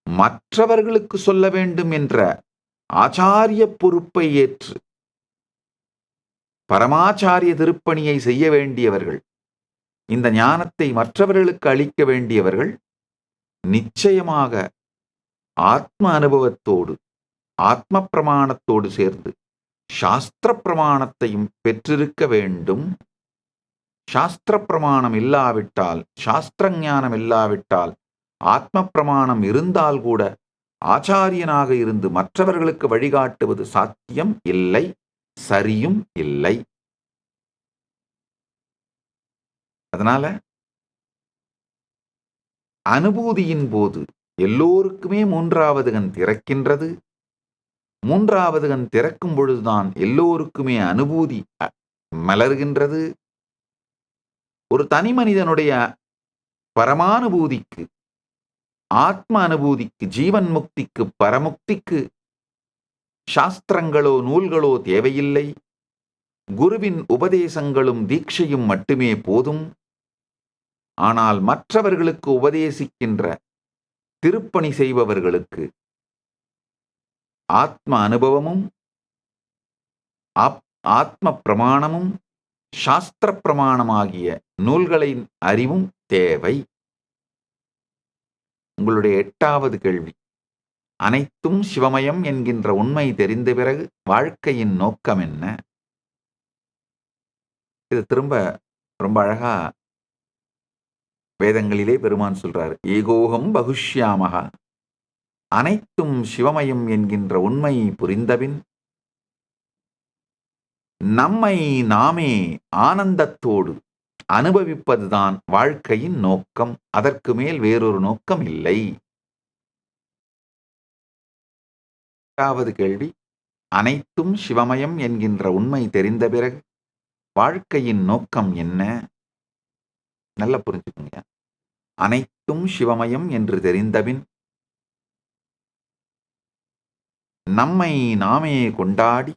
மற்றவர்களுக்கு சொல்ல வேண்டும் என்ற ஆச்சாரிய பொறுப்பை ஏற்று பரமாச்சாரிய திருப்பணியை செய்ய வேண்டியவர்கள், இந்த ஞானத்தை மற்றவர்களுக்கு அளிக்க வேண்டியவர்கள் நிச்சயமாக ஆத்ம அனுபவத்தோடு, ஆத்ம பிரமாணத்தோடு சேர்ந்து சாஸ்திர பிரமாணத்தையும் பெற்றிருக்க வேண்டும். சாஸ்திர பிரமாணம் இல்லாவிட்டால், சாஸ்திர ஞானம் இல்லாவிட்டால், ஆத்ம பிரமாணம் இருந்தால் கூட ஆச்சாரியனாக இருந்து மற்றவர்களுக்கு வழிகாட்டுவது சாத்தியம் இல்லை, சரியும் இல்லை. அதனால அனுபூதியின் போது எல்லோருக்குமே 3வது கண் திறக்கின்றது. 3வது கண் திறக்கும் பொழுதுதான் எல்லோருக்குமே அனுபூதி மலர்கின்றது. ஒரு தனி மனிதனுடைய பரமானுபூதிக்கு, ஆத்ம அனுபூதிக்கு, ஜீவன் முக்திக்கு, பரமுக்திக்கு சாஸ்திரங்களோ நூல்களோ தேவையில்லை. குருவின் உபதேசங்களும் தீட்சையும் மட்டுமே போதும். ஆனால் மற்றவர்களுக்கு உபதேசிக்கின்ற திருப்பணி செய்பவர்களுக்கு ஆத்ம அனுபவமும் ஆத்ம பிரமாணமும் சாஸ்திர பிரமாணமாகிய நூல்களின் அறிவும் தேவை. உங்களுடைய 8வது கேள்வி, அனைத்தும் சிவமயம் என்கின்ற உண்மை தெரிந்த பிறகு வாழ்க்கையின் நோக்கம் என்ன? இது திரும்ப ரொம்ப அழகா வேதங்களிலே பெருமான் சொல்றாரு. ஏகோகம் பகுஷ்யாமகா, அனைத்தும் சிவமயம் என்கின்ற உண்மை புரிந்தபின் நம்மை நாமே ஆனந்தத்தோடு அனுபவிப்பதுதான் வாழ்க்கையின் நோக்கம். அதற்கு மேல் வேறொரு நோக்கம் இல்லை. 8வது கேள்வி, அனைத்தும் சிவமயம் என்கின்ற உண்மை தெரிந்த பிறகு வாழ்க்கையின் நோக்கம் என்ன? நல்லா புரிஞ்சுக்குங்க. அனைத்தும் சிவமயம் என்று தெரிந்தபின் நம்மை நாமே கொண்டாடி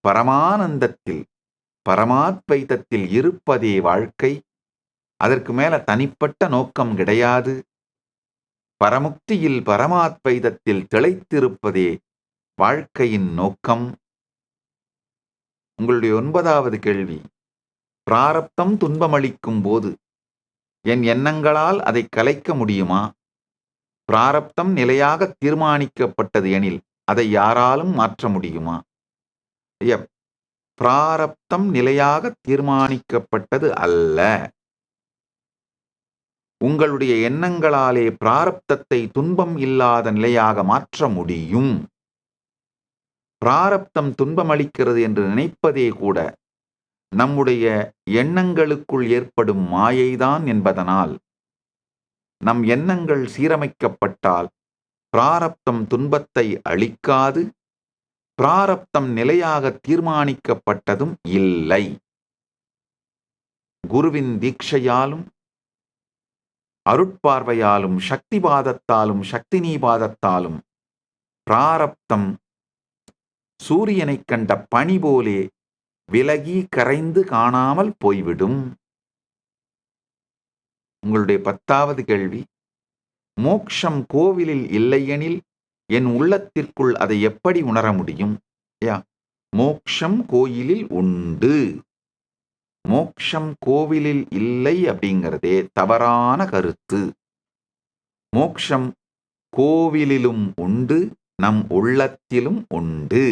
பரமானந்தத்தில் பரமாத்வைதத்தில் இருப்பதே வாழ்க்கை. அதற்கு மேல தனிப்பட்ட நோக்கம் கிடையாது. பரமுக்தியில் பரமாத்வைதத்தில் திளைத்திருப்பதே வாழ்க்கையின் நோக்கம். உங்களுடைய 9வது கேள்வி, பிராரப்தம் துன்பமளிக்கும் போது என் எண்ணங்களால் அதை கலைக்க முடியுமா? பிராரப்தம் நிலையாக தீர்மானிக்கப்பட்டது எனில் அதை யாராலும் மாற்ற முடியுமா? பிராரப்தம் நிலையாக தீர்மானிக்கப்பட்டது அல்ல. உங்களுடைய எண்ணங்களாலே பிராரப்தத்தை துன்பம் இல்லாத நிலையாக மாற்ற முடியும். பிராரப்தம் துன்பமளிக்கிறது என்று நினைப்பதே கூட நம்முடைய எண்ணங்களுக்குள் ஏற்படும் மாயைதான் என்பதனால் நம் எண்ணங்கள் சீரமைக்கப்பட்டால் பிராரப்தம் துன்பத்தை அளிக்காது. பிராரப்தம் நிலையாக தீர்மானிக்கப்பட்டதும் இல்லை. குருவின் தீட்சையாலும் அருட்பார்வையாலும் சக்திபாதத்தாலும் சக்திநீபாதத்தாலும் பிராரப்தம் சூரியனை கண்ட பனி போலே விலகி கரைந்து காணாமல் போய்விடும். உங்களுடைய 10வது கேள்வி, மோக்ஷம் கோவிலில் இல்லையெனில் என் உள்ளத்திற்குள் அதை எப்படி உணர முடியும்? மோக்ஷம் கோயிலில் உண்டு. மோக்ஷம் கோவிலில் இல்லை அப்படிங்கிறதே தவறான கருத்து. மோக்ஷம் கோவிலிலும் உண்டு, நம் உள்ளத்திலும் உண்டு.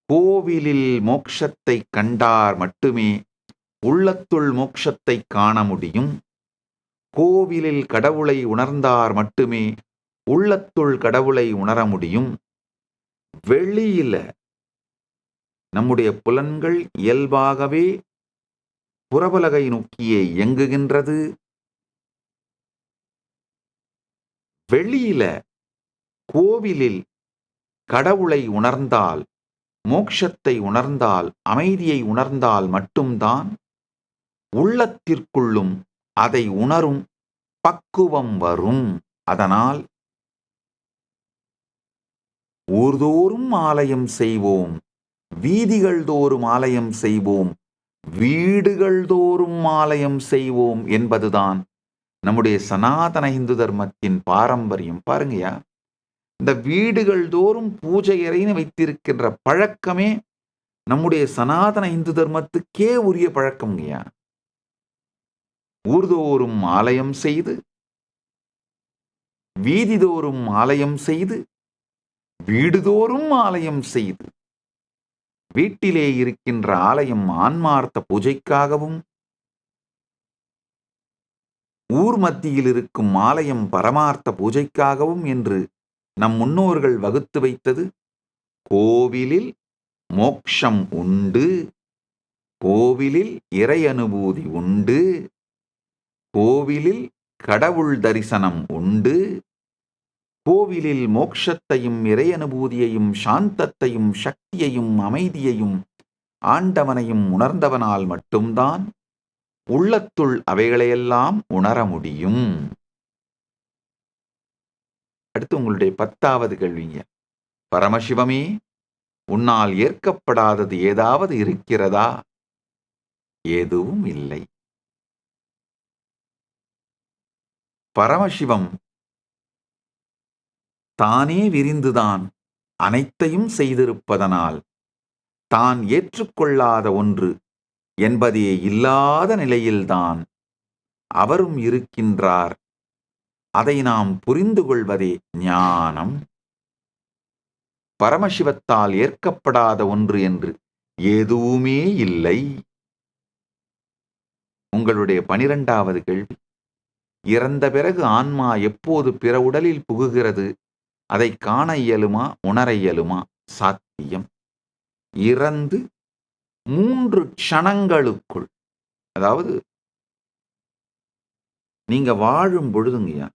கோவிலில் மோக்ஷத்தை கண்டார் மட்டுமே உள்ளத்துள் மோக்ஷத்தை காண முடியும். கோவிலில் கடவுளை உணர்ந்தார் மட்டுமே உள்ளத்துள் கடவுளை உணர முடியும். வெளியில நம்முடைய புலன்கள் இயல்பாகவே புறவுலகை நோக்கியே இயங்குகின்றது. வெளியில கோவிலில் கடவுளை உணர்ந்தால், மோட்சத்தை உணர்ந்தால், அமைதியை உணர்ந்தால் மட்டும்தான் உள்ளத்திற்குள்ளும் அதை உணரும் பக்குவம் வரும். அதனால் ஊர்தோறும் ஆலயம் செய்வோம், வீதிகள் தோறும் ஆலயம் செய்வோம், வீடுகள் தோறும் ஆலயம் செய்வோம் என்பதுதான் நம்முடைய சனாதன இந்து தர்மத்தின் பாரம்பரியம். பாருங்கயா, இந்த வீடுகள் தோறும் பூஜை அறைன்னு வைத்திருக்கின்ற பழக்கமே நம்முடைய சனாதன இந்து தர்மத்துக்கே உரிய பழக்கம்ங்கய்யா. ஊர்தோறும் ஆலயம் செய்து, வீதிதோறும் ஆலயம் செய்து, வீடுதோறும் ஆலயம் செய்து, வீட்டிலே இருக்கின்ற ஆலயம் ஆன்மார்த்த பூஜைக்காகவும், ஊர் மத்தியில் இருக்கும் ஆலயம் பரமார்த்த பூஜைக்காகவும் என்று நம் முன்னோர்கள் வகுத்து வைத்தது. கோவிலில் மோக்ஷம் உண்டு, கோவிலில் இறை அனுபூதி உண்டு, கோவிலில் கடவுள் தரிசனம் உண்டு, கோவிலில் மோட்சத்தையும் இறை அனுபூதியையும் சாந்தத்தையும் சக்தியையும் அமைதியையும் ஆண்டவனையும் உணர்ந்தவனால் மட்டும்தான் உள்ளத்துள் அவைகளையெல்லாம் உணர முடியும். அடுத்து உங்களுடைய 10வது கேள்விங்க. பரமசிவமே, உன்னால் ஏற்கப்படாதது ஏதாவது இருக்கிறதா? எதுவும் இல்லை. பரமசிவம் தானே விரிந்துதான் அனைத்தையும் செய்திருப்பதனால் தான் ஏற்றுக்கொள்ளாத ஒன்று என்பதே இல்லாத நிலையில்தான் அவரும் இருக்கின்றார். அதை நாம் புரிந்து கொள்வதே ஞானம். பரமசிவத்தால் ஏற்கப்படாத ஒன்று என்று எதுவுமே இல்லை. உங்களுடைய 12வது கேள்வி, இறந்த பிறகு ஆன்மா எப்போது பிற உடலில் புகுகிறது? அதை காண இயலுமா, உணர இயலுமா? சாத்தியம். இறந்து 3 க்ஷணங்களுக்குள், அதாவது நீங்க வாழும் பொழுதுங்கய்யா,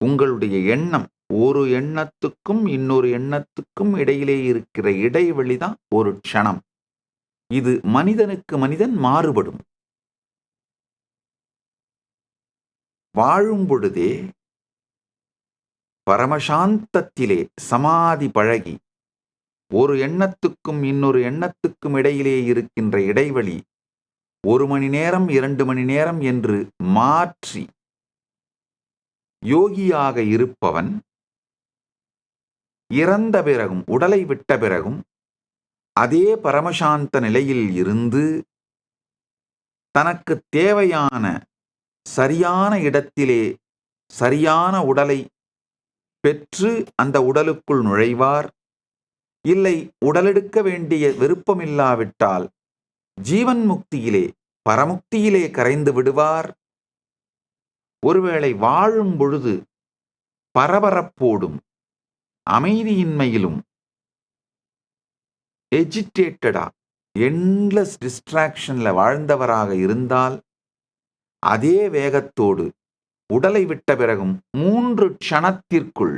உங்களுடைய எண்ணம் ஒரு எண்ணத்துக்கும் இன்னொரு எண்ணத்துக்கும் இடையிலே இருக்கிற இடைவெளி தான் ஒரு க்ஷணம். இது மனிதனுக்கு மனிதன் மாறுபடும். வாழும் பொழுதே பரமசாந்தத்திலே சமாதி பழகி ஒரு எண்ணத்துக்கும் இன்னொரு எண்ணத்துக்கும் இடையிலே இருக்கின்ற இடைவெளி 1 மணி நேரம் 2 மணி நேரம் என்று மாற்றி யோகியாக இருப்பவன் இறந்த பிறகும், உடலை விட்ட பிறகும் அதே பரமசாந்த நிலையில் இருந்து தனக்கு தேவையான சரியான இடத்திலே சரியான உடலை பெற்று அந்த உடலுக்குள் நுழைவார். இல்லை, உடலெடுக்க வேண்டிய விருப்பமில்லாவிட்டால் ஜீவன் முக்தியிலே, பரமுக்தியிலே கரைந்து விடுவார். ஒருவேளை வாழும் பொழுது பரபரப்போடும் அமைதியின்மையிலும் எஜிடேட்டடா எண்ட்லெஸ் டிஸ்ட்ராக்ஷன்ல வாழ்ந்தவராக இருந்தால் அதே வேகத்தோடு உடலை விட்ட பிறகும் 3 க்ஷணத்திற்குள்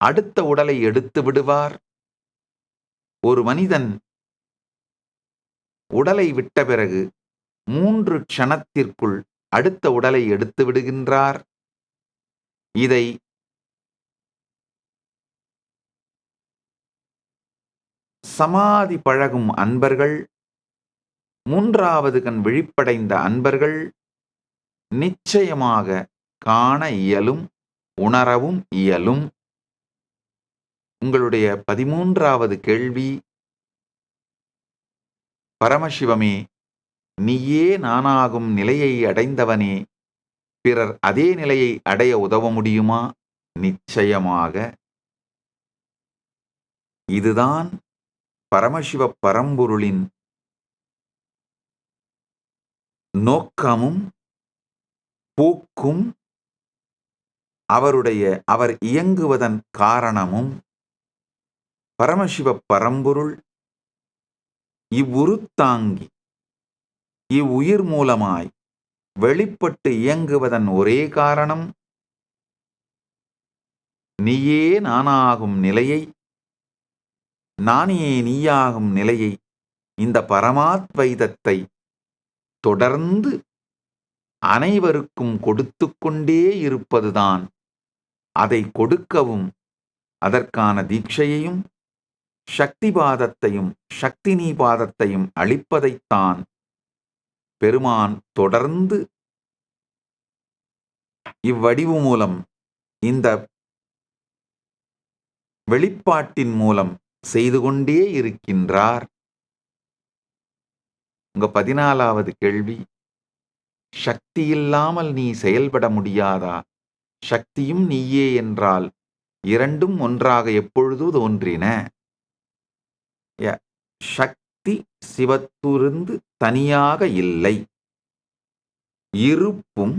அடுத்த உடலை எடுத்து விடுவார். ஒரு மனிதன் உடலை விட்ட பிறகு 3 க்ஷணத்திற்குள் அடுத்த உடலை எடுத்து விடுகின்றார். இதை சமாதி பழகும் அன்பர்கள், 3வது கண் விழிப்படைந்த அன்பர்கள் நிச்சயமாக காண இயலும், உணரவும் இயலும். உங்களுடைய 13வது கேள்வி, பரமசிவமே, நீயே நானாகும் நிலையை அடைந்தவனே, பிறர் அதே நிலையை அடைய உதவ முடியுமா? நிச்சயமாக. இதுதான் பரமசிவ பரம்பொருளின் நோக்கமும் போக்கும், அவர் இயங்குவதன் காரணமும். பரமசிவ பரம்பொருள் இவ்வுருத்தாங்கி இவ்வுயிர் மூலமாய் வெளிப்பட்டு இயங்குவதன் ஒரே காரணம், நீயே நானாகும் நிலையை, நானே நீயாகும் நிலையை, இந்த பரமாத்வைதத்தை தொடர்ந்து அனைவருக்கும் கொடுத்து கொண்டே இருப்பதுதான். அதை கொடுக்கவும் அதற்கான தீட்சையையும் சக்திபாதத்தையும் சக்திநீபாதத்தையும் அளிப்பதைத்தான் பெருமான் தொடர்ந்து இவ்வடிவு மூலம், இந்த வெளிப்பாட்டின் மூலம் செய்து கொண்டே இருக்கின்றார். உங்க 14வது கேள்வி, சக்தி இல்லாமல் நீ செயல்பட முடியாதா? சக்தியும் நீயே என்றால் இரண்டும் ஒன்றாக எப்பொழுது தோன்றின? சக்தி சிவத்திலிருந்து தனியாக இல்லை. இருப்பும்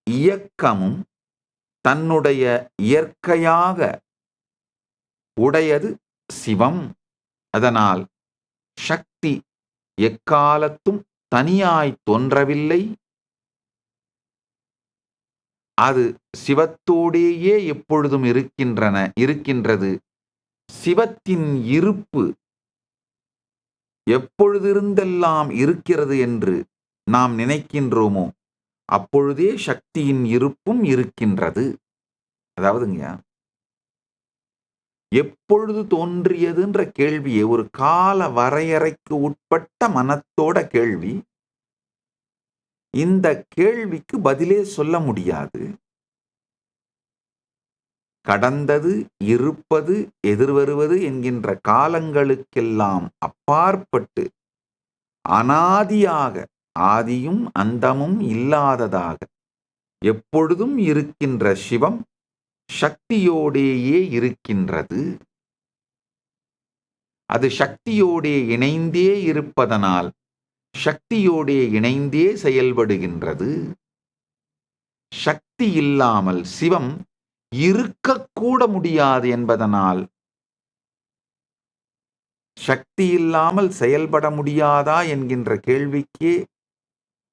இயக்கமும் தன்னுடைய இயற்கையாக உடையது சிவம். அதனால் சக்தி எக்காலத்தும் தனியாய் தோன்றவில்லை. அது சிவத்தோடேயே எப்பொழுதும் இருக்கின்றது. சிவத்தின் இருப்பு எப்பொழுதிருந்தெல்லாம் இருக்கிறது என்று நாம் நினைக்கின்றோமோ அப்பொழுதே சக்தியின் இருப்பும் இருக்கின்றது. அதாவதுங்க, எப்பொழுது தோன்றியதுன்ற கேள்வியை ஒரு கால வரையறைக்கு உட்பட்ட மனத்தோட கேள்வி. இந்த கேள்விக்கு பதிலே சொல்ல முடியாது. கடந்தது, இருப்பது, எதிர்வருவது என்கின்ற காலங்களுக்கெல்லாம் அப்பாற்பட்டு அனாதியாக, ஆதியும் அந்தமும் இல்லாததாக எப்பொழுதும் இருக்கின்ற சிவம் சக்தியோடேயே இருக்கின்றது. அது சக்தியோடே இணைந்தே இருப்பதனால் சக்தியோடே இணைந்தே செயல்படுகின்றது. சக்தி இல்லாமல் சிவம் இருக்கக்கூட முடியாது என்பதனால் சக்தி இல்லாமல் செயல்பட முடியாதா என்கின்ற கேள்விக்கே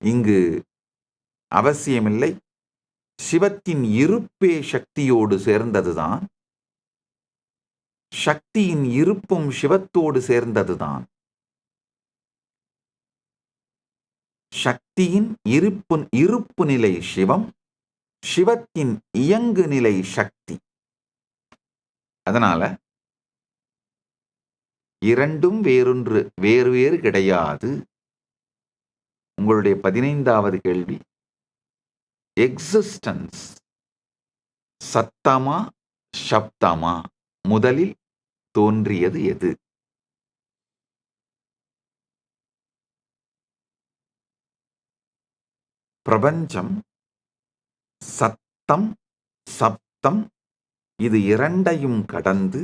இங்கு அவசியமில்லை. சிவத்தின் இருப்பே சக்தியோடு சேர்ந்ததுதான். சக்தியின் இருப்பும் சிவத்தோடு சேர்ந்ததுதான். சக்தியின் இருப்பு நிலை சிவம், சிவத்தின் இயங்கு நிலை சக்தி. அதனால இரண்டும் வேறு வேறு கிடையாது. உங்களுடைய 15வது கேள்வி, எக்ஸிஸ்டன்ஸ் சத்தமா சப்தமா, முதலில் தோன்றியது எது? பிரபஞ்சம் சத்தம் சப்தம் இது இரண்டையும் கடந்து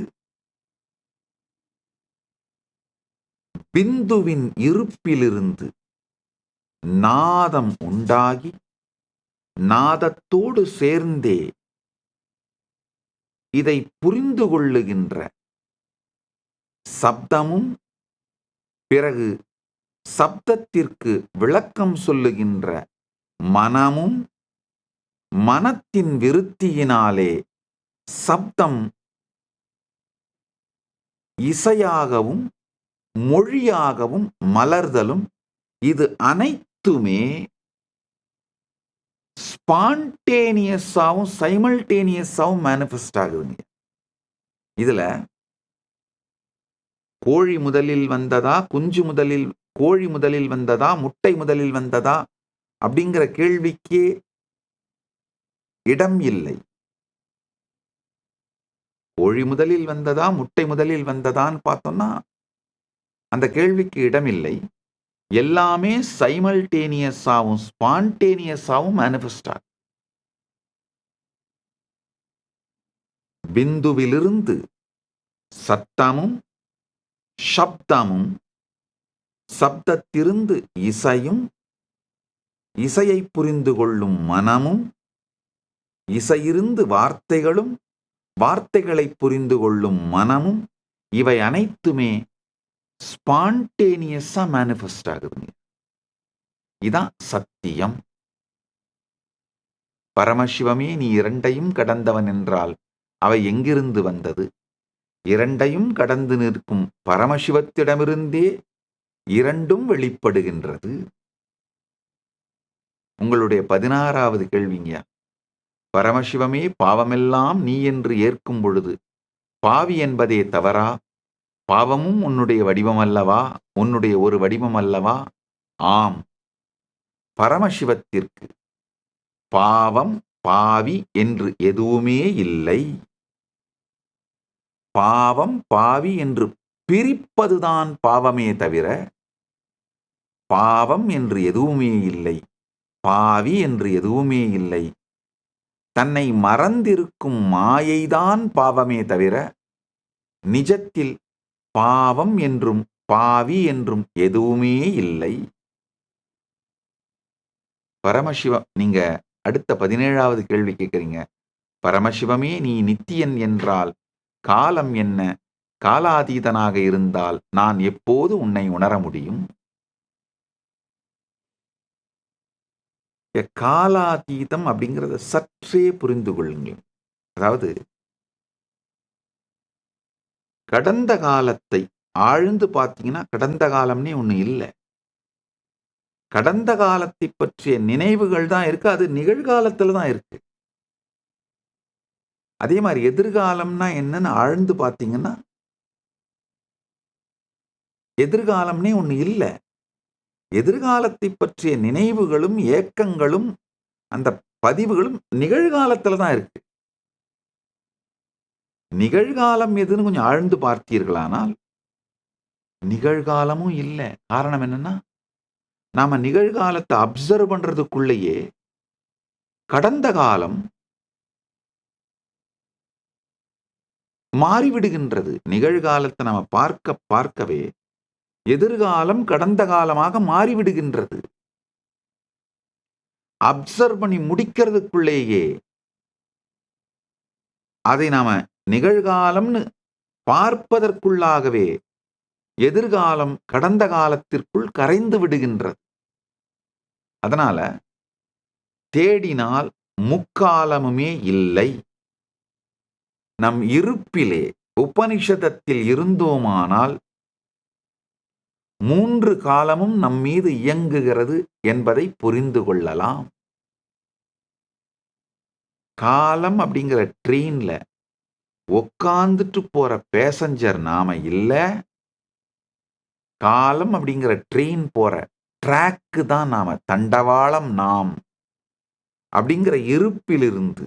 பிந்துவின் இருப்பிலிருந்து நாதம் உண்டாகி நாதத்தோடு சேர்ந்தே இதை புரிந்து கொள்ளுகின்ற சப்தமும், பிறகு சப்தத்திற்கு விளக்கம் சொல்லுகின்ற மனமும், மனத்தின் விருத்தியினாலே சப்தம் இசையாகவும் மொழியாகவும் மலர்தலும், இது அனைத்துமே ஸ்பான்டேனியஸாவும் சைமல்டேனியஸாவும் மேனிஃபெஸ்ட் ஆகுதுங்க. இதுல கோழி முதலில் வந்ததா, கோழி முதலில் வந்ததா, முட்டை முதலில் வந்ததா அப்படிங்கிற கேள்விக்கே இடம் இல்லை. கோழி முதலில் வந்ததா, முட்டை முதலில் வந்ததான்னு பார்த்தோம்னா அந்த கேள்விக்கு இடம் இல்லை. எல்லாமே சைமல்டேனியஸாவும் ஸ்பான்டேனியஸாவும் மேனிஃபெஸ்ட் ஆகும். பிந்துவிலிருந்து சத்தமும் சப்தமும், சப்தத்திலிருந்து இசையும், இசையை புரிந்து கொள்ளும் மனமும், இசையிருந்து வார்த்தைகளும், வார்த்தைகளை புரிந்து கொள்ளும் மனமும், இவை அனைத்துமே ஸ்பான்டேனியஸா மேனிஃபெஸ்ட் ஆகுதுங்க. இதான் சத்தியம். பரமசிவமே நீ இரண்டையும் கடந்தவன் என்றால் அவை எங்கிருந்து வந்தது? இரண்டையும் கடந்து நிற்கும் பரமசிவத்திடமிருந்தே இரண்டும் வெளிப்படுகின்றது. உங்களுடைய 16வது கேள்விங்க, பரமசிவமே பாவமெல்லாம் நீ என்று ஏற்கும் பொழுது பாவி என்பதே தவறா? பாவமும் உன்னுடைய வடிவம் அல்லவா? உன்னுடைய ஒரு வடிவம் அல்லவா? ஆம். பரமசிவத்திற்கு பாவம் பாவி என்று எதுவுமே இல்லை. பாவம் பாவி என்று பிரிப்பதுதான் பாவமே தவிர பாவம் என்று எதுவுமே இல்லை, பாவி என்று எதுவுமே இல்லை. தன்னை மறந்திருக்கும் மாயைதான் பாவமே தவிர நிஜத்தில் பாவம் என்றும் பாவி என்றும் எதுவுமே இல்லை. பரமசிவம், நீங்க அடுத்த 17வது கேள்வி கேட்குறீங்க. பரமசிவமே நீ நித்தியன் என்றால் காலம் என்ன? காலாதீதனாக இருந்தால் நான் எப்போது உன்னை உணர முடியும்? காலாதீதம் அப்படிங்கிறத சற்றே புரிந்து கொள்ளுங்கள். அதாவது கடந்த காலத்தை ஆழ்ந்து பார்த்தீங்கன்னா கடந்த காலம்னே ஒண்ணு இல்லை. கடந்த காலத்தை பற்றிய நினைவுகள் தான் இருக்கு. அது நிகழ்காலத்துல தான் இருக்கு. அதே மாதிரி எதிர்காலம்னா என்னன்னு ஆழ்ந்து பார்த்தீங்கன்னா எதிர்காலம்னே ஒண்ணு இல்லை. எதிர்காலத்தை பற்றிய நினைவுகளும் ஏக்கங்களும் அந்த பதிவுகளும் நிகழ்காலத்துல தான் இருக்கு. நிகழ்காலம் எதுன்னு கொஞ்சம் ஆழ்ந்து பார்த்தீர்களானால் நிகழ்காலமும் இல்ல. காரணம் என்னன்னா, நாம நிகழ்காலத்தை அப்சர்வ் பண்றதுக்குள்ளேயே கடந்த காலம் மாறிவிடுகின்றது. நிகழ்காலத்தை நம்ம பார்க்கவே எதிர்காலம் கடந்த காலமாக மாறிவிடுகின்றது. அப்சர்வ் பண்ணி முடிக்கிறதுக்குள்ளேயே அதை நாம நிகழ்காலம்னு பார்ப்பதற்குள்ளாகவே எதிர்காலம் கடந்த காலத்திற்குள் கரைந்து விடுகின்றது. அதனால தேடினால் முக்காலமுமே இல்லை. நம் இருப்பிலே உபனிஷதத்தில் இருந்தோமானால் 3 காலமும் நம் மீது இயங்குகிறது என்பதை புரிந்து கொள்ளலாம். காலம் அப்படிங்கிற ட்ரெயின்ல உட்கார்ந்துட்டு போற பேசஞ்சர் நாம இல்ல. காலம் அப்படிங்கிற ட்ரெயின் போற ட்ராக்கு தான் நாம. தண்டவாளம் நாம் அப்படிங்கிற இருப்பிலிருந்து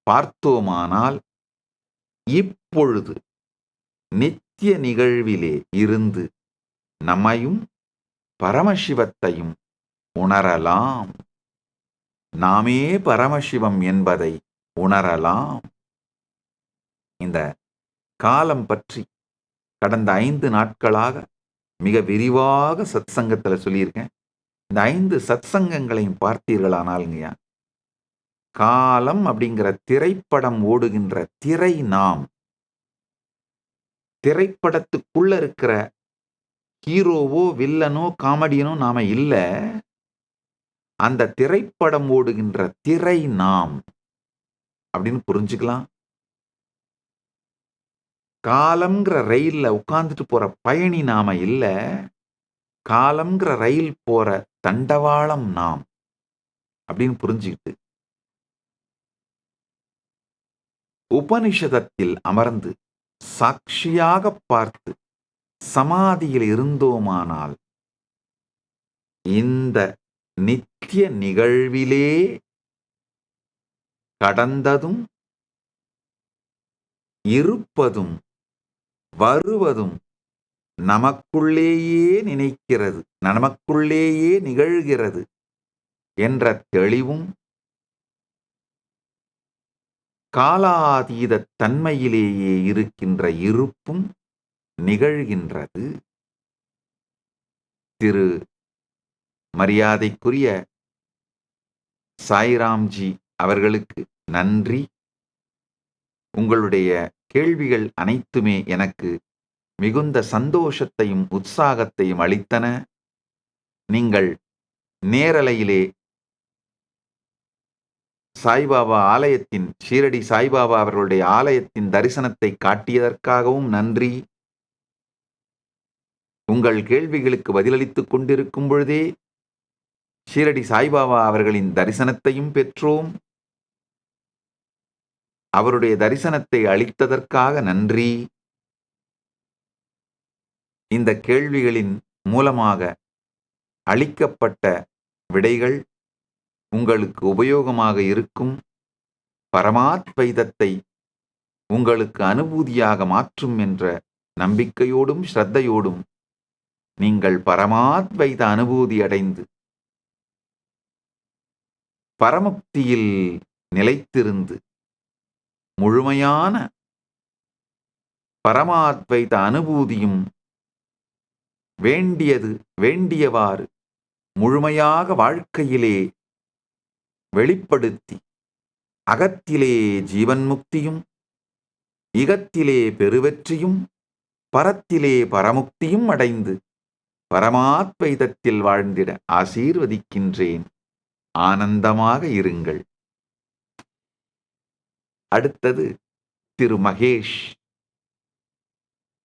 பார்த்தோமானால் இப்பொழுது நித்திய நிகழ்விலே இருந்து நம்மையும் பரமசிவத்தையும் உணரலாம். நாமே பரமசிவம் என்பதை உணரலாம். இந்த காலம் பற்றி கடந்த 5 நாட்களாக மிக விரிவாக சத்சங்கத்துல சொல்லியிருக்கேன். இந்த 5 சத்சங்கங்களையும் பார்த்தீர்களானாலுங்கய்யா, காலம் அப்படிங்கிற திரைப்படம் ஓடுகின்ற திரை நாம். திரைப்படத்துக்குள்ள இருக்கிற ஹீரோவோ வில்லனோ காமெடியனோ நாம இல்ல. அந்த திரைப்படம் ஓடுகின்ற திரை நாம் அப்படின்னு புரிஞ்சுக்கலாம். காலம்ங்கிற ரயில்ல உட்கார்ந்துட்டு போற பயணி நாம இல்ல. காலம்ங்கிற ரயில் போற தண்டவாளம் நாம் அப்படின்னு புரிஞ்சுக்கிட்டு உபனிஷதத்தில் அமர்ந்து சாட்சியாக பார்த்து சமாதியில் இருந்தோமானால் இந்த நித்திய நிகழ்விலே கடந்ததும் இருப்பதும் வருவதும் நமக்குள்ளேயே நினைக்கிறது, நமக்குள்ளேயே நிகழ்கிறது என்ற தெளிவும் காலாதீத தன்மையிலேயே இருக்கின்ற இருப்பும் நிகழ்கின்றது. திரு மரியாதைக்குரிய சாய்ராம்ஜி அவர்களுக்கு நன்றி. உங்களுடைய கேள்விகள் அனைத்துமே எனக்கு மிகுந்த சந்தோஷத்தையும் உற்சாகத்தையும் அளித்தன. நீங்கள் நேரலையிலே சாய்பாபா ஆலயத்தின் ஷீரடி சாய்பாபா அவர்களுடைய ஆலயத்தின் தரிசனத்தை காட்டியதற்காகவும் நன்றி. உங்கள் கேள்விகளுக்கு பதிலளித்துக் கொண்டிருக்கும் பொழுதே ஷீரடி சாய்பாபா அவர்களின் தரிசனத்தையும் பெற்றோம். அவருடைய தரிசனத்தை அளித்ததற்காக நன்றி. இந்த கேள்விகளின் மூலமாக அளிக்கப்பட்ட விடைகள் உங்களுக்கு உபயோகமாக இருக்கும். பரமாத்வைதத்தை உங்களுக்கு அனுபூதியாக மாற்றும் என்ற நம்பிக்கையோடும் ஸ்ரத்தையோடும் நீங்கள் பரமாத்வைத அனுபூதி அடைந்து பரமுக்தியில் நிலைத்திருந்து முழுமையான பரமாத்வைத அனுபூதியும் வேண்டியவாறு முழுமையாக வாழ்க்கையிலே வெளிப்படுத்தி அகத்திலே ஜீவன் முக்தியும் இகத்திலே பெருவெற்றியும் பரத்திலே பரமுக்தியும் அடைந்து பரமாத்வைதத்தில் வாழ்ந்திட ஆசீர்வதிக்கின்றேன். ஆனந்தமாக இருங்கள். அடுத்தது திரு மகேஷ்,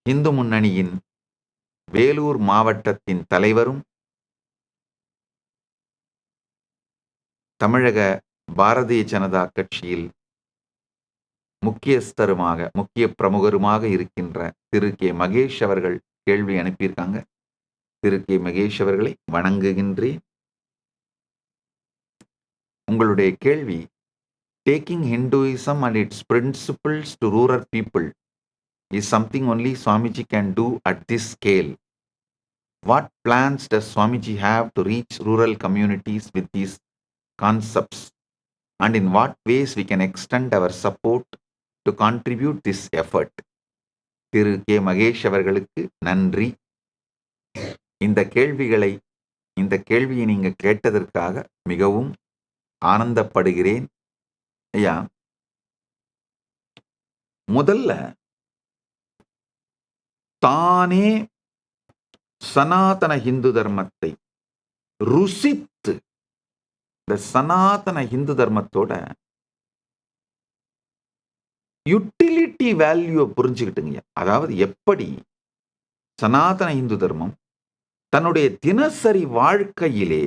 இந்து முன்னணியின் வேலூர் மாவட்டத்தின் தலைவரும் தமிழக பாரதிய ஜனதா கட்சியில் முக்கிய பிரமுகருமாக இருக்கின்ற திரு கே மகேஷ் அவர்கள் கேள்வி அனுப்பியிருக்காங்க. திரு கே மகேஷ் அவர்களை வணங்குகின்றேன். உங்களுடைய கேள்வி, taking Hinduism and its principles to rural people is something only Swamiji can do at this scale. What plans does Swamiji have to reach rural communities with these concepts? And in what ways we can extend our support to contribute this effort? Thiru K Mahesh அவர்களுக்கு நன்றி. இந்த கேள்வியை நீங்க கேட்டதற்காக மிகவும் ஆனந்தப்படுகிறேன். ஐயா, முதல்ல தானே சனாதன இந்து தர்மத்தை ருசித்து, இந்த சனாதன இந்து தர்மத்தோட யுட்டிலிட்டி வேல்யூவை புரிஞ்சுக்கிட்டுங்க. அதாவது எப்படி சனாதன இந்து தர்மம் தன்னுடைய தினசரி வாழ்க்கையிலே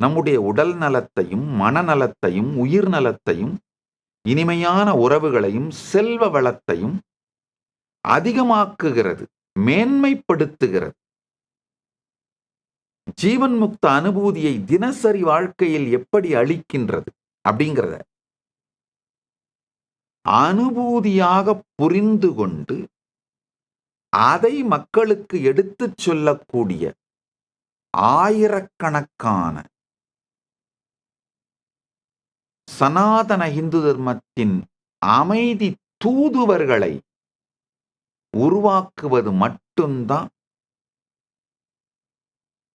நம்முடைய உடல் நலத்தையும் மனநலத்தையும் உயிர் நலத்தையும் இனிமையான உறவுகளையும் செல்வ வளத்தையும் அதிகமாக்குகிறது, மேன்மைப்படுத்துகிறது. ஜீவன் முக்த அனுபூதியை தினசரி வாழ்க்கையில் எப்படி அளிக்கின்றது அப்படிங்கிறத அனுபூதியாக புரிந்து கொண்டு அதை மக்களுக்கு எடுத்துச் சொல்லக்கூடிய ஆயிரக்கணக்கான சனாதன இந்து தர்மத்தின் அமைதி தூதுவர்களை உருவாக்குவது மட்டும்தான்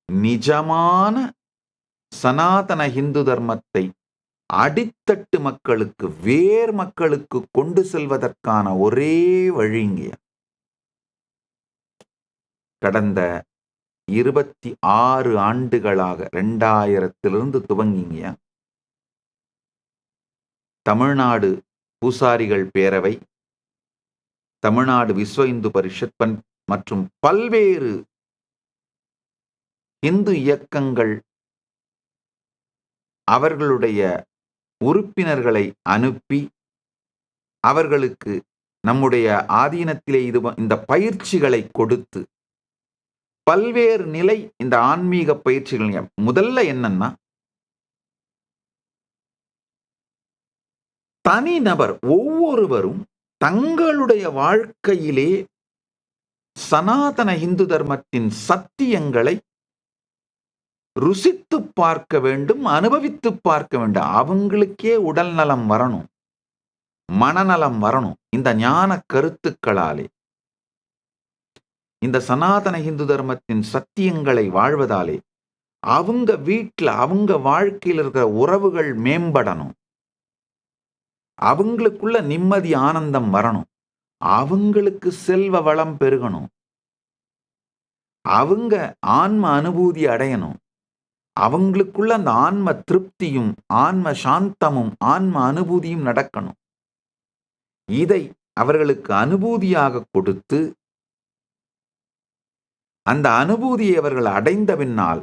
நிஜமான சனாதன இந்து தர்மத்தை அடித்தட்டு மக்களுக்கு, வேர் மக்களுக்கு கொண்டு செல்வதற்கான ஒரே வழிங்க. கடந்த 26 ஆண்டுகளாக 2000 துவங்கிங்க தமிழ்நாடு பூசாரிகள் பேரவை, தமிழ்நாடு விஸ்வ இந்து பரிஷத் மற்றும் பல்வேறு இந்து இயக்கங்கள் அவர்களுடைய உறுப்பினர்களை அனுப்பி அவர்களுக்கு நம்முடைய ஆதீனத்திலே இந்த பயிற்சிகளை கொடுத்து பல்வேறு நிலை இந்த ஆன்மீக பயிற்சிகள். முதல்ல என்னன்னா, தனிநபர் ஒவ்வொருவரும் தங்களுடைய வாழ்க்கையிலே சனாதன இந்து தர்மத்தின் சத்தியங்களை ருசித்து பார்க்க வேண்டும், அனுபவித்து பார்க்க வேண்டும். அவங்களுக்கே உடல் நலம் வரணும், மனநலம் வரணும். இந்த ஞான கருத்துக்களாலே, இந்த சனாதன இந்து தர்மத்தின் சத்தியங்களை வாழ்வதாலே அவங்க வீட்டில், அவங்க வாழ்க்கையில் இருக்கிற உறவுகள் மேம்படணும், அவங்களுக்குள்ள நிம்மதி ஆனந்தம் வரணும், அவங்களுக்கு செல்வ வளம் பெருகணும், அவங்க ஆன்ம அனுபூதி அடையணும், அவங்களுக்குள்ள அந்த ஆன்ம திருப்தியும் ஆன்ம சாந்தமும் ஆன்ம அனுபூதியும் நடக்கணும். இதை அவர்களுக்கு அனுபூதியாக கொடுத்து அந்த அனுபூதியை அவர்கள் அடைந்த பின்னால்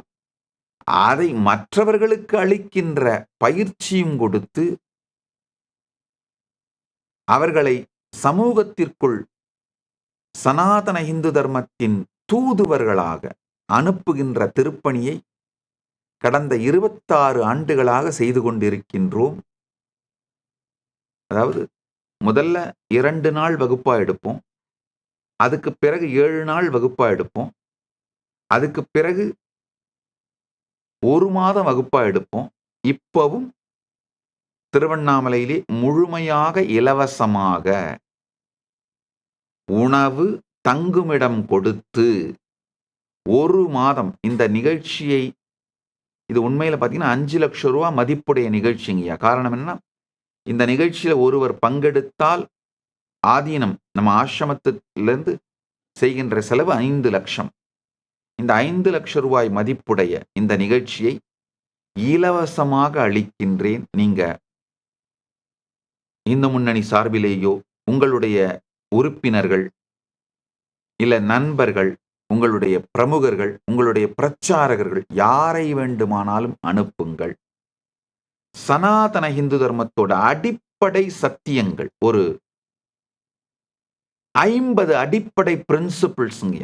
அதை மற்றவர்களுக்கு அளிக்கின்ற பயிற்சியும் கொடுத்து அவர்களை சமூகத்திற்குள் சனாதன இந்து தர்மத்தின் தூதுவர்களாக அனுப்புகின்ற திருப்பணியை கடந்த 26 ஆண்டுகளாக செய்து கொண்டிருக்கின்றோம். அதாவது முதல்ல 2 நாள் வகுப்பா எடுப்போம், அதுக்கு பிறகு 7 நாள் வகுப்பா எடுப்போம், அதுக்கு பிறகு 1 மாதம் வகுப்பா எடுப்போம். இப்பவும் திருவண்ணாமலையிலே முழுமையாக இலவசமாக உணவு தங்குமிடம் கொடுத்து 1 மாதம் இந்த நிகழ்ச்சியை, இது உண்மையில பார்த்தீங்கன்னா 5 லட்சம் ரூபாய் மதிப்புடைய நிகழ்ச்சிங்கய்யா. காரணம் என்ன, இந்த நிகழ்ச்சியில ஒருவர் பங்கெடுத்தால் ஆதீனம் நம்ம ஆசிரமத்திலிருந்து செய்கின்ற செலவு 5 லட்சம். இந்த 5 லட்சம் ரூபாய் மதிப்புடைய இந்த நிகழ்ச்சியை இலவசமாக அளிக்கின்றேன். நீங்க இந்து முன்னணி சார்பிலேயோ உங்களுடைய உறுப்பினர்கள் இல்ல நண்பர்கள், உங்களுடைய பிரமுகர்கள், உங்களுடைய பிரச்சாரகர்கள் யாரை வேண்டுமானாலும் அனுப்புங்கள். சனாதன இந்து தர்மத்தோட அடிப்படை சத்தியங்கள் ஒரு 50 அடிப்படை பிரின்சிபிள்ஸ்ங்க.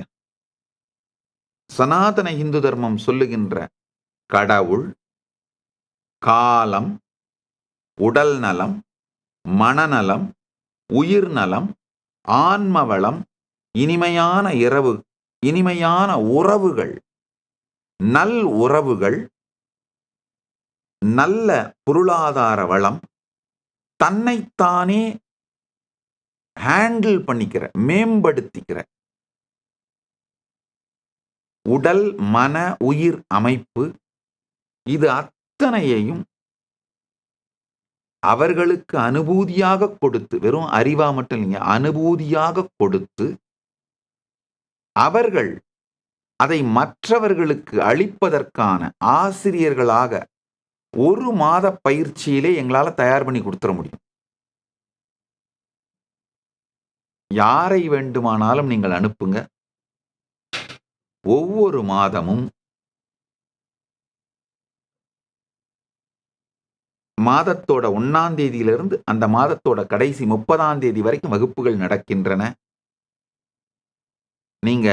சனாதன இந்து தர்மம் சொல்லுகின்ற கடவுள், காலம், உடல் நலம், மனநலம், உயிர் நலம், ஆன்மவளம், இனிமையான உறவுகள், நல் உறவுகள், நல்ல பொருளாதார வளம், தன்னைத்தானே ஹேண்டில் பண்ணிக்கிற, மேம்படுத்திக்கிற உடல், மன, உயிர் அமைப்பு, இது அத்தனையையும் அவர்களுக்கு அனுபூதியாக கொடுத்து, வெறும் அறிவா மட்டும் இல்லைங்க, அனுபூதியாக கொடுத்து, அவர்கள் அதை மற்றவர்களுக்கு அளிப்பதற்கான ஆசிரியர்களாக 1 மாத பயிற்சியிலே எங்களால தயார் பண்ணி கொடுத்துட முடியும். யாரை வேண்டுமானாலும் நீங்கள் அனுப்புங்க. ஒவ்வொரு மாதமும் மாதத்தோட 1ஆம் தேதியிலிருந்து அந்த மாதத்தோட கடைசி 30ஆம் தேதி வரைக்கும் வகுப்புகள் நடக்கின்றன. நீங்க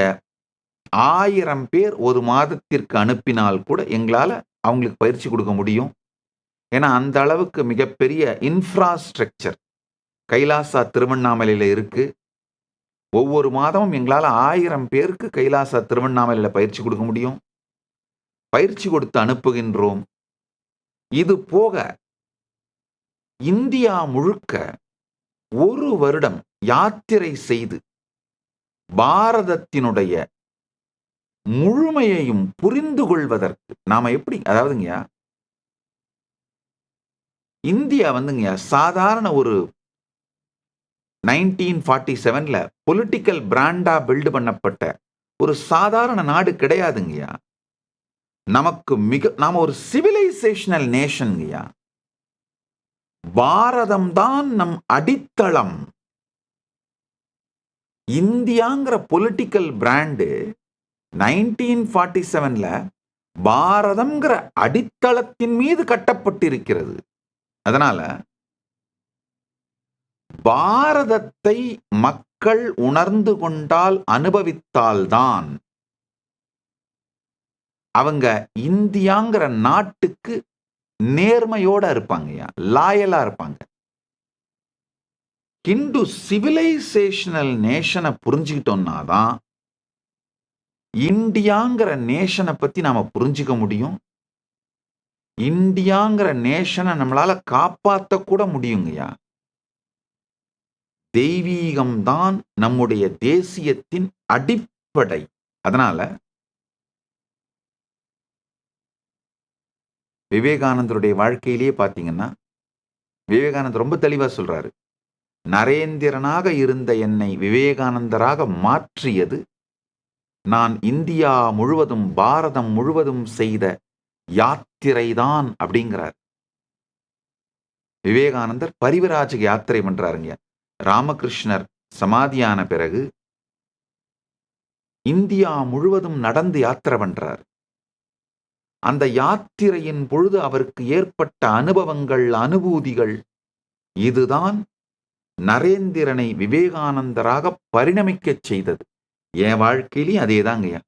1000 பேர் ஒரு மாதத்திற்கு அனுப்பினால் கூட எங்களால அவங்களுக்கு பயிற்சி கொடுக்க முடியும். ஏன்னா அந்த அளவுக்கு மிகப்பெரிய இன்ஃப்ராஸ்ட்ரக்சர் கைலாசா திருவண்ணாமலையில் இருக்கு. ஒவ்வொரு மாதமும் எங்களால் 1000 பேருக்கு கைலாசா திருவண்ணாமலையில் பயிற்சி கொடுக்க முடியும். பயிற்சி கொடுத்து அனுப்புகின்றோம். இது போக இந்தியா முழுக்க 1 வருடம் யாத்திரை செய்து பாரதத்தினுடைய முழுமையையும் புரிந்து கொள்வதற்கு நாம எப்படி, அதாவதுங்கய்யா, இந்தியா வந்துங்கய்யா சாதாரண ஒரு 1947ல பொலிட்டிக்கல் பிராண்டா பில்டு பண்ணப்பட்ட ஒரு சாதாரண நாடு கிடையாதுங்கய்யா. நாம ஒரு சிவிலைசேஷனல் நேஷன்ங்கய்யா. பாரதம் தான் நம் அடித்தளம். இந்தியாங்கிற பொலிட்டிக்கல் பிராண்டு 1947ல பாரதம்ங்கிற அடித்தளத்தின் மீது கட்டப்பட்டிருக்கிறது. அதனால பாரதத்தை மக்கள் உணர்ந்து கொண்டால், அனுபவித்தால்தான் அவங்க இந்தியாங்கிற நாட்டுக்கு நேர்மையோட இருப்பாங்கய்யா, லாயலா இருப்பாங்க. ஹிந்து சிவிலைசேஷனல் நேஷனை புரிஞ்சுக்கிட்டோம்னா தான் இந்தியாங்கிற நேஷனை பத்தி நாம புரிஞ்சுக்க முடியும். இந்தியாங்கிற நேஷனை நம்மளால காப்பாற்ற கூட முடியுங்கய்யா. தெய்வீகம்தான் நம்முடைய தேசியத்தின் அடிப்படை. அதனால விவேகானந்தருடைய வாழ்க்கையிலேயே பார்த்தீங்கன்னா, விவேகானந்தர் ரொம்ப தெளிவா சொல்றாரு, நரேந்திரனாக இருந்த என்னை விவேகானந்தராக மாற்றியது நான் இந்தியா முழுவதும், பாரதம் முழுவதும் செய்த யாத்திரைதான் அப்படிங்கிறார். விவேகானந்தர் பரிவராஜக யாத்திரை பண்றாருங்க. ராமகிருஷ்ணர் சமாதியான பிறகு இந்தியா முழுவதும் நடந்து யாத்திரை பண்றார். அந்த யாத்திரையின் பொழுது அவருக்கு ஏற்பட்ட அனுபவங்கள், அனுபூதிகள், இதுதான் நரேந்திரனை விவேகானந்தராக பரிணமிக்க செய்தது. என் வாழ்க்கையிலையும் அதேதாங்கய்யா.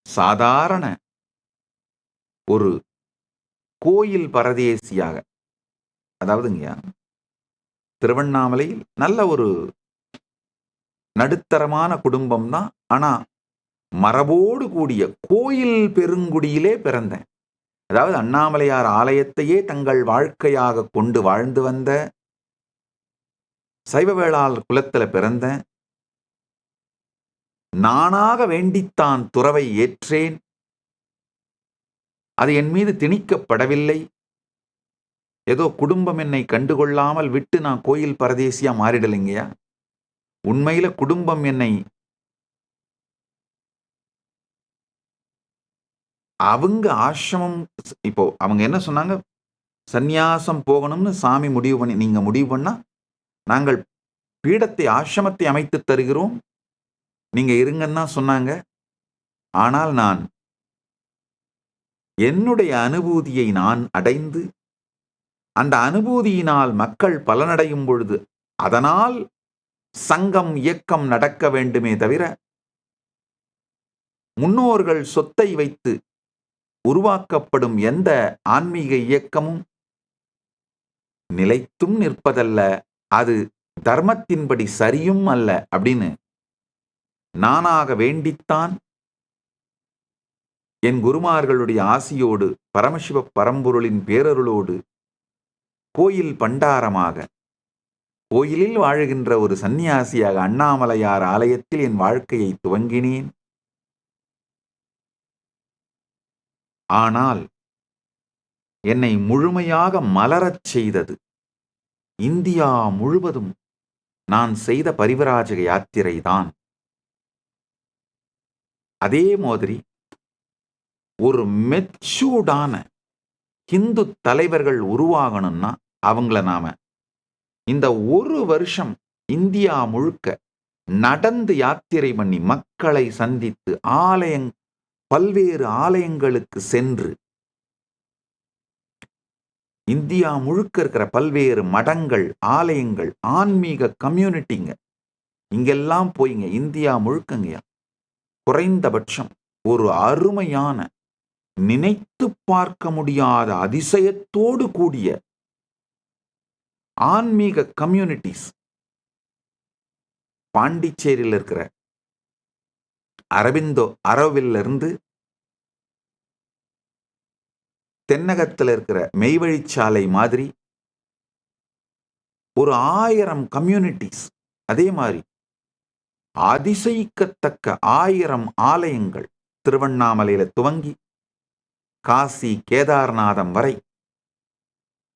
சாதாரண ஒரு கோயில் பரதேசியாக, அதாவதுங்கய்யா, திருவண்ணாமலையில் நல்ல ஒரு நடுத்தரமான குடும்பம் தான். ஆனா மரபோடு கூடிய கோயில் பெருங்குடியிலே பிறந்தேன். அதாவது அண்ணாமலையார் ஆலயத்தையே தங்கள் வாழ்க்கையாக கொண்டு வாழ்ந்து வந்த சைவவேளாளர் குலத்துல பிறந்தேன். நானாக வேண்டித்தான் துறவை ஏற்றேன். அது என் மீது திணிக்கப்படவில்லை. ஏதோ குடும்பம் என்னை கண்டுகொள்ளாமல் விட்டு நான் கோயில் பரதேசியா மாறிடலைங்கய்யா. உண்மையில குடும்பம் என்னை, அவங்க ஆசிரமம், இப்போ அவங்க என்ன சொன்னாங்க, சந்நியாசம் போகணும்னு சாமி முடிவு பண்ணி, நீங்க முடிவு பண்ணா நாங்கள் பீடத்தை, ஆசிரமத்தை அமைத்து தருகிறோம், நீங்க இருங்கன்னு தான் சொன்னாங்க. ஆனால் நான் என்னுடைய அனுபூதியை நான் அடைந்து, அந்த அனுபூதியினால் மக்கள் பலனடையும் பொழுது, அதனால் சங்கம் இயக்கம் நடக்க வேண்டுமே தவிர முன்னோர்கள் சொத்தை வைத்து உருவாக்கப்படும் எந்த ஆன்மீக இயக்கமும் நிலைத்தும் நிற்பதல்ல, அது தர்மத்தின்படி சரியும் அல்ல அப்படின்னு நானாக வேண்டித்தான் என் குருமார்களுடைய ஆசியோடு பரமசிவ பரம்பொருளின் பேரருளோடு கோயில் பண்டாரமாக கோயிலில் வாழுகின்ற ஒரு சந்நியாசியாக அண்ணாமலையார் ஆலயத்தில் என் வாழ்க்கையை துவங்கினேன். ஆனால் என்னை முழுமையாக மலரச் செய்தது இந்தியா முழுவதும் நான் செய்த பரிவராஜக யாத்திரைதான். அதே மாதிரி ஒரு மெச்சூர்டான ஹிந்து தலைவர்கள் உருவாகணும்னா அவங்கள நாம இந்த ஒரு வருஷம் இந்தியா முழுக்க நடந்து யாத்திரை பண்ணி மக்களை சந்தித்து பல்வேறு ஆலயங்களுக்கு சென்று இந்தியா முழுக்க இருக்கிற பல்வேறு மடங்கள், ஆலயங்கள், ஆன்மீக கம்யூனிட்டிங்க இங்கெல்லாம் போய்ங்க இந்தியா முழுக்கங்கயா குறைந்தபட்சம் ஒரு அருமையான நினைத்து பார்க்க முடியாத அதிசயத்தோடு கூடிய ஆன்மீக கம்யூனிட்டிஸ் பாண்டிச்சேரியில் இருக்கிற அரவில்ல இருந்து தென்னகத்தில் இருக்கிற மெய்வழிச்சாலை மாதிரி ஒரு 1000 கம்யூனிட்டிஸ், அதே மாதிரி அதிசயிக்கத்தக்க 1000 ஆலயங்கள் திருவண்ணாமலையில துவங்கி காசி கேதார்நாதம் வரை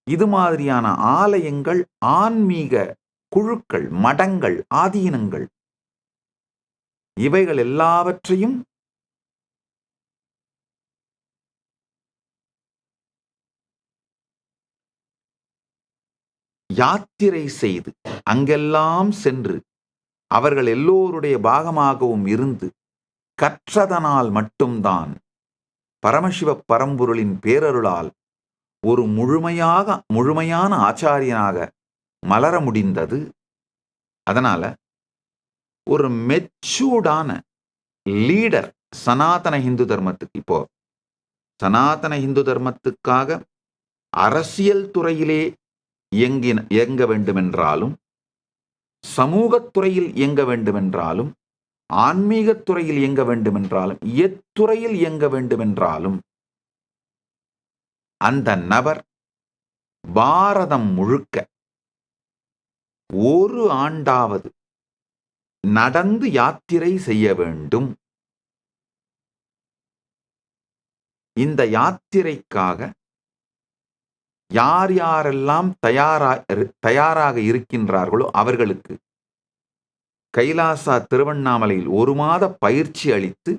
இது மாதிரியான ஆலயங்கள், ஆன்மீக குழுக்கள், மடங்கள், ஆதீனங்கள் இவைகள் எல்லாவற்றையும் யாத்திரை செய்து அங்கெல்லாம் சென்று அவர்கள் எல்லோருடைய பாகமாகவும் இருந்து கற்றதனால் மட்டும்தான் பரமசிவ பரம்பொருளின் பேரருளால் ஒரு முழுமையான ஆச்சாரியனாக மலர முடிந்தது. அதனால ஒரு மெச்சூர்டான லீடர் சனாதன இந்து தர்மத்துக்கு, இப்போ சனாதன இந்து தர்மத்துக்காக அரசியல் துறையிலே இயங்க வேண்டுமென்றாலும், சமூகத்துறையில் இயங்க வேண்டுமென்றாலும், ஆன்மீகத் துறையில் இயங்க வேண்டுமென்றாலும், எத்துறையில் இயங்க வேண்டுமென்றாலும் அந்த நபர் பாரதம் முழுக்க ஒரு ஆண்டாவது நடந்து யாத்திரை செய்ய வேண்டும். இந்த யாத்திரைக்காக யார் யாரெல்லாம் தயாராக இருக்கின்றார்களோ அவர்களுக்கு கைலாசா திருவண்ணாமலையில் 1 மாத பயிற்சி அளித்து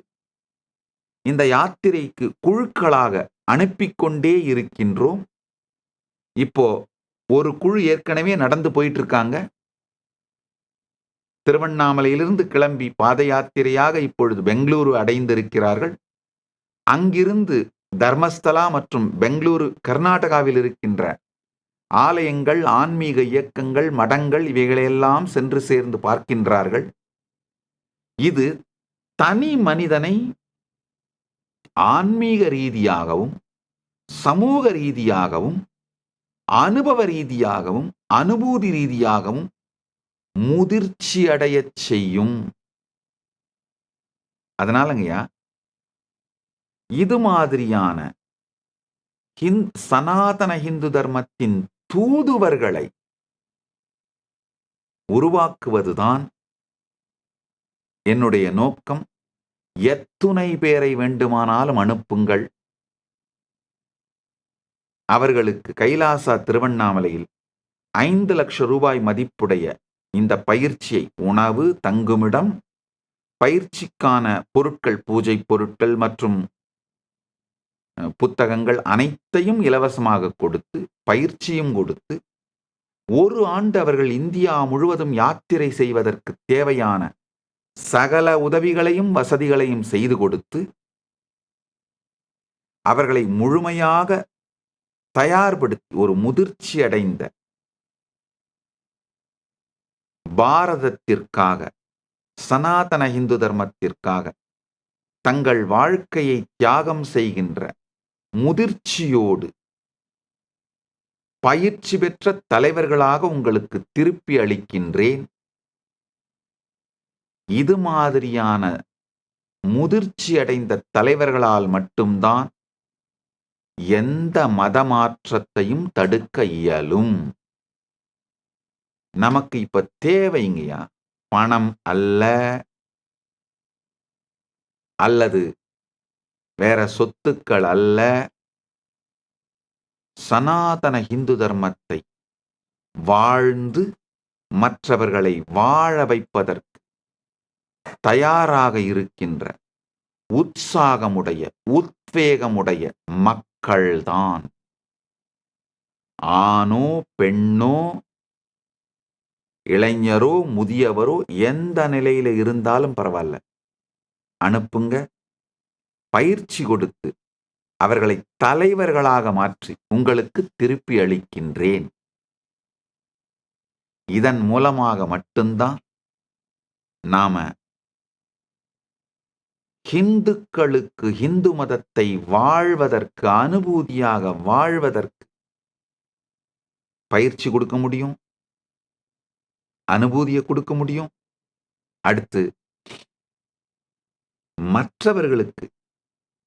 இந்த யாத்திரைக்கு குழுக்களாக அனுப்பிக்கொண்டே இருக்கின்றோம். இப்போ ஒரு குழு ஏற்கனவே நடந்து போயிட்டு இருக்காங்க. திருவண்ணாமலையிலிருந்து கிளம்பி பாத யாத்திரையாக இப்பொழுது பெங்களூரு அடைந்திருக்கிறார்கள். அங்கிருந்து தர்மஸ்தலா மற்றும் பெங்களூரு கர்நாடகாவில் இருக்கின்ற ஆலயங்கள், ஆன்மீக இயக்கங்கள், மடங்கள் இவைகளெல்லாம் சென்று சேர்ந்து பார்க்கின்றார்கள். இது தனி மனிதனை ஆன்மீக ரீதியாகவும், சமூக ரீதியாகவும், அனுபவ ரீதியாகவும், அனுபூதி ரீதியாகவும் முதிர்ச்சி அடையச் செய்யும். அதனாலங்கய்யா இது மாதிரியான சனாதன இந்து தர்மத்தின் தூதுவர்களை உருவாக்குவதுதான் என்னுடைய நோக்கம். எத்துணை பேரை வேண்டுமானாலும் அனுப்புங்கள். அவர்களுக்கு கைலாசா திருவண்ணாமலையில் 5 லட்சம் ரூபாய் மதிப்புடைய இந்த பயிற்சியை, உணவு, தங்குமிடம், பயிற்சிக்கான பொருட்கள், பூஜை பொருட்கள் மற்றும் புத்தகங்கள் அனைத்தையும் இலவசமாக கொடுத்து, பயிற்சியும் கொடுத்து, 1 ஆண்டு அவர்கள் இந்தியா முழுவதும் யாத்திரை செய்வதற்கு தேவையான சகல உதவிகளையும் வசதிகளையும் செய்து கொடுத்து அவர்களை முழுமையாக தயார்படுத்தி ஒரு முதிர்ச்சி அடைந்த பாரதத்திற்காக, சனாதன இந்து தர்மத்திற்காக தங்கள் வாழ்க்கையை தியாகம் செய்கின்ற முதிர்ச்சியோடு பயிற்சி பெற்ற தலைவர்களாக உங்களுக்கு திருப்பி அளிக்கின்றேன். இது மாதிரியான முதிர்ச்சி அடைந்த தலைவர்களால் மட்டும்தான் எந்த மதமாற்றத்தையும் தடுக்க இயலும். நமக்கு இப்ப தேவைங்கய்யா பணம் அல்ல, அல்லது வேற சொத்துக்கள் அல்ல. சனாதன இந்து தர்மத்தை வாழ்ந்து மற்றவர்களை வாழ வைப்பதற்கு தயாராக இருக்கின்ற உற்சாகமுடைய, உத்வேகமுடைய மக்கள்தான். ஆணோ பெண்ணோ, இளைஞரோ முதியவரோ, எந்த நிலையில இருந்தாலும் பரவாயில்ல, அனுப்புங்க. பயிற்சி கொடுத்து அவர்களை தலைவர்களாக மாற்றி உங்களுக்கு திருப்பி அளிக்கின்றேன். இதன் மூலமாக மட்டும்தான் நாம ஹிந்துக்களுக்கு இந்து மதத்தை வாழ்வதற்கு, அனுபூதியாக வாழ்வதற்கு பயிற்சி கொடுக்க முடியும், அனுபூதியை கொடுக்க முடியும். அடுத்து மற்றவர்களுக்கு